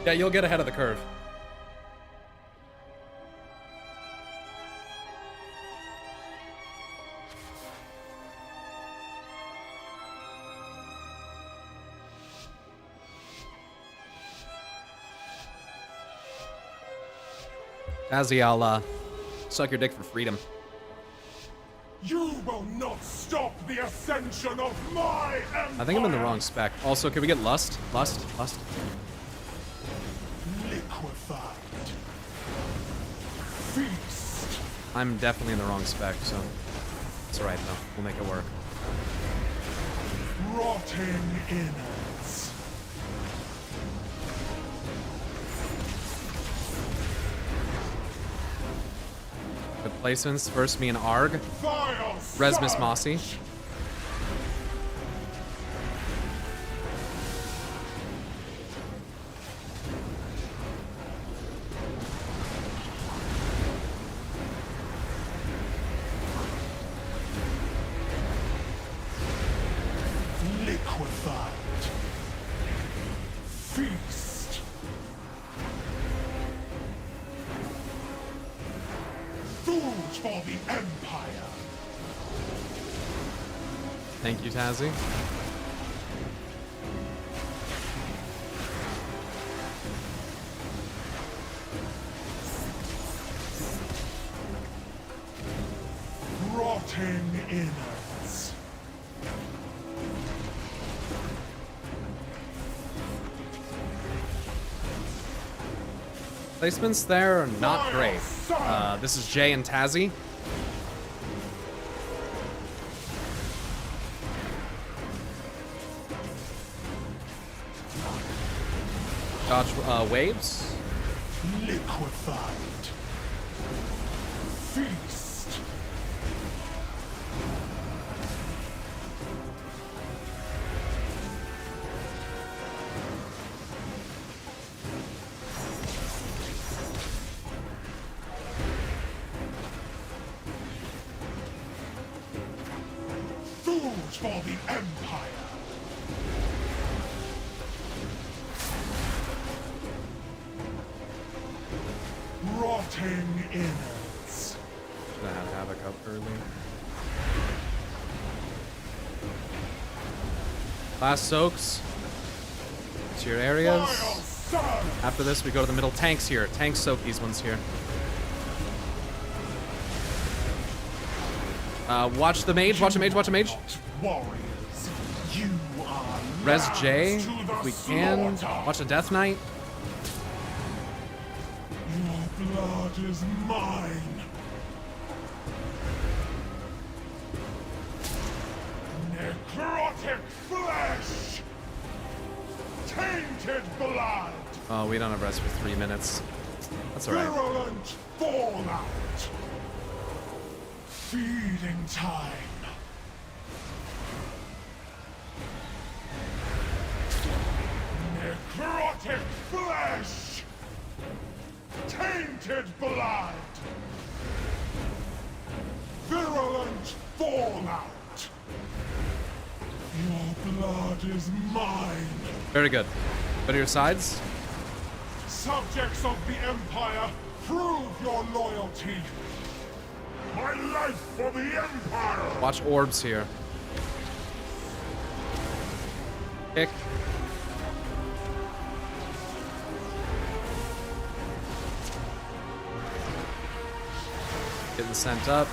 Yeah, you'll get ahead of the curve. Azzy, I'll suck your dick for freedom. You will not stop the ascension of my empire. I think I'm in the wrong spec. Also, can we get lust? Lust? Liquefied. Feast. I'm definitely in the wrong spec, so it's alright though. We'll make it work. Rotting innards. Good placements. First, me and Arg. Resmus Mossy. Liquefied. Feast. Food for the Empire. Thank you, Tazzy. Rotting innards. Placements there are not great. This is Jay and Tazzy. Dodge waves. Liquefied. Feast. for the Empire. Rotting innards. Should have had Havoc up early. Last soaks. To your areas. After this, we go to the middle. Tanks here. Tanks soak these ones here. Watch the mage. Watch the mage. Watch the mage. Warriors, you are Res J, last to the if we can. slaughter. Watch the Death Knight. Your blood is mine. Necrotic flesh. Tainted blood. Oh, we don't have rest for 3 minutes. That's alright. Virulent fallout. Feeding time. Necrotic flesh. Tainted blood. Virulent fallout. Your blood is mine. Very good. Go to your sides. Subjects of the Empire, prove your loyalty. My life for the Empire! Watch orbs here. Kick. Getting sent up.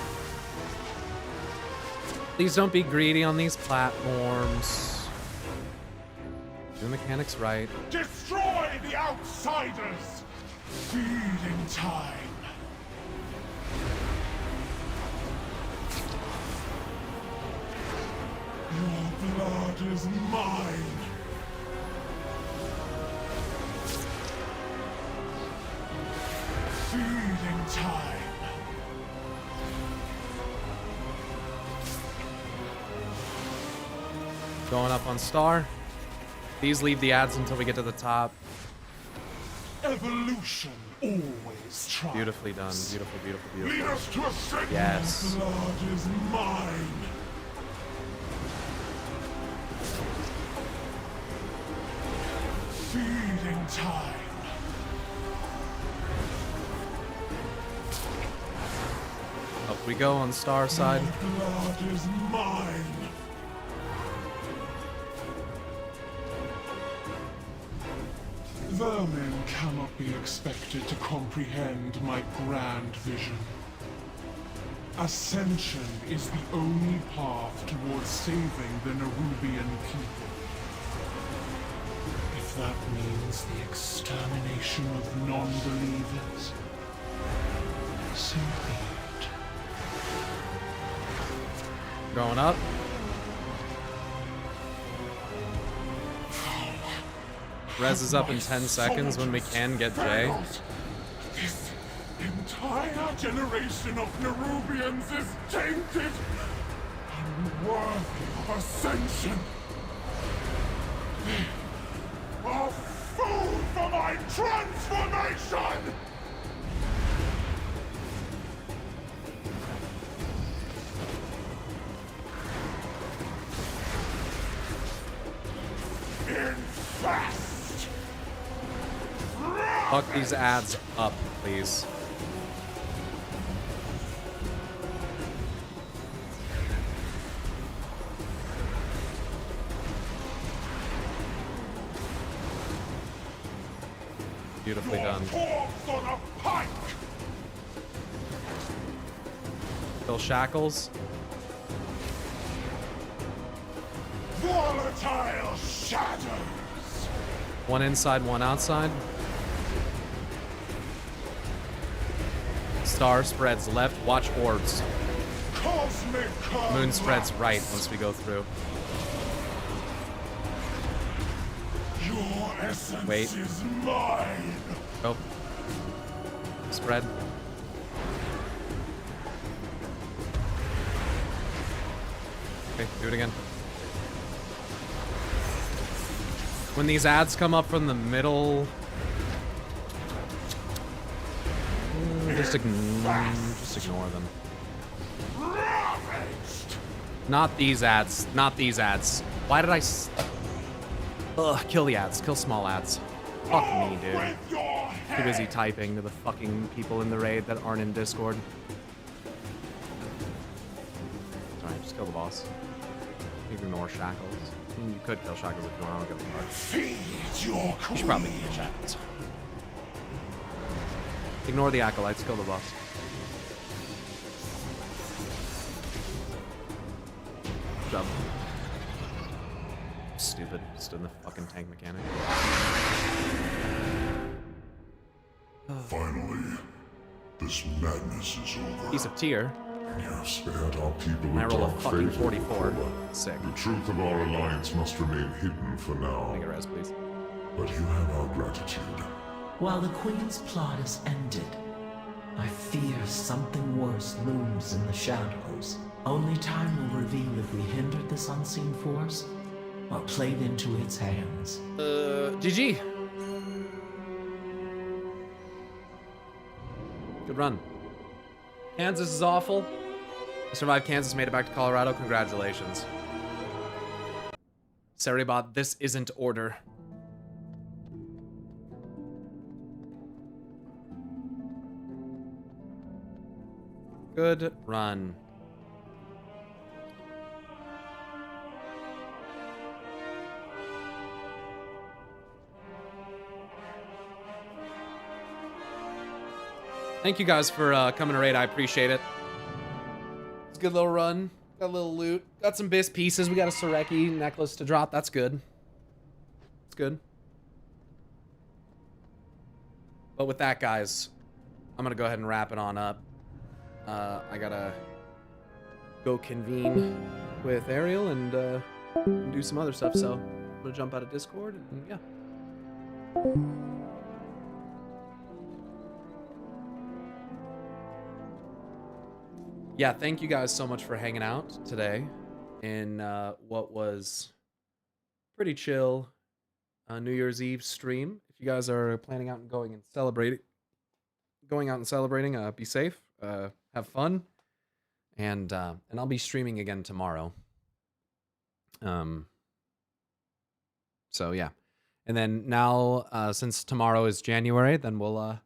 Please don't be greedy on these platforms. Do the mechanics right. Destroy the outsiders! Feeding time. Your blood is mine. Feeding time. Going up on star. These leave the ads until we get to the top. Evolution always triumphs. Beautifully done. Beautiful, beautiful, beautiful. Lead us to ascend. Yes. Your blood is mine. Feeding time. Up we go on star side. Your blood is mine. Vermin cannot be expected to comprehend my grand vision. Ascension is the only path towards saving the Nerubian people. If that means the extermination of non-believers, so be it. Going up. Res is up in 10 seconds when we can get J. This entire generation of Nerubians is tainted, unworthy of ascension. They are food for my transformation! Infest! Fuck these ads up, please. Beautifully done. Corpse on a pike! Kill shackles. Volatile shadows! One inside, one outside. Star spreads left. Watch orbs. Cosmic Moon spreads right once we go through. Your essence Wait. is mine! Oh. Spread. Okay, do it again. When these ads come up from the middle, just ignore them. Ravaged! Not these ads. Not these ads. Why did I... Ugh, kill the ads. Kill small ads. Fuck me, dude. Too busy typing to the fucking people in the raid that aren't in Discord. Sorry, just kill the boss. You can ignore Shackles. I mean, you could kill Shackles if you want. I don't give a fuck. You should probably kill Shackles. Ignore the acolytes. Kill the boss. Good job. Stupid. Stood in the fucking tank mechanic. Finally, this madness is over. Piece of tier. You have spared our people I a roll a dark fucking fate. 44. Sick. The truth of our alliance must remain hidden for now. Take a rest, please. But you have our gratitude. While the Queen's plot is ended, I fear something worse looms in the shadows. Only time will reveal if we hindered this unseen force or played into its hands. GG. Good run. Kansas is awful. I survived Kansas, made it back to Colorado. Congratulations. Seribot, this isn't order. Good run. Thank you guys for coming to raid. I appreciate it. It's a good little run. Got a little loot. Got some bis pieces. We got a Soreki necklace to drop. That's good. It's good. But with that, guys, I'm going to go ahead and wrap it on up. I got to go convene with Ariel and do some other stuff. So I'm going to jump out of Discord and yeah. Yeah, thank you guys so much for hanging out today in what was pretty chill New Year's Eve stream. If you guys are planning out and going out and celebrating, be safe, have fun, and I'll be streaming again tomorrow. So yeah, and then now since tomorrow is January, then we'll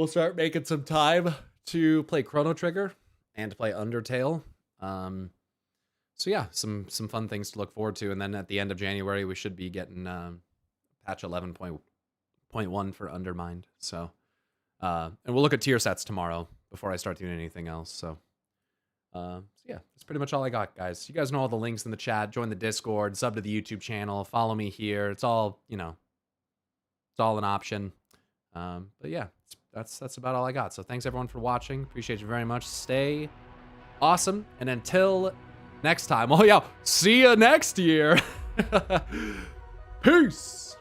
start making some time to play Chrono Trigger and to play Undertale. So yeah, some fun things to look forward to. And then at the end of January, we should be getting patch 11.1 for Undermined. So, and we'll look at tier sets tomorrow before I start doing anything else. So yeah, that's pretty much all I got, guys. You guys know all the links in the chat. Join the Discord, sub to the YouTube channel, follow me here. It's all, you know, it's all an option. But yeah, that's about all I got. So thanks everyone for watching. Appreciate you very much. Stay awesome. And until next time, oh yeah, see you next year. Peace.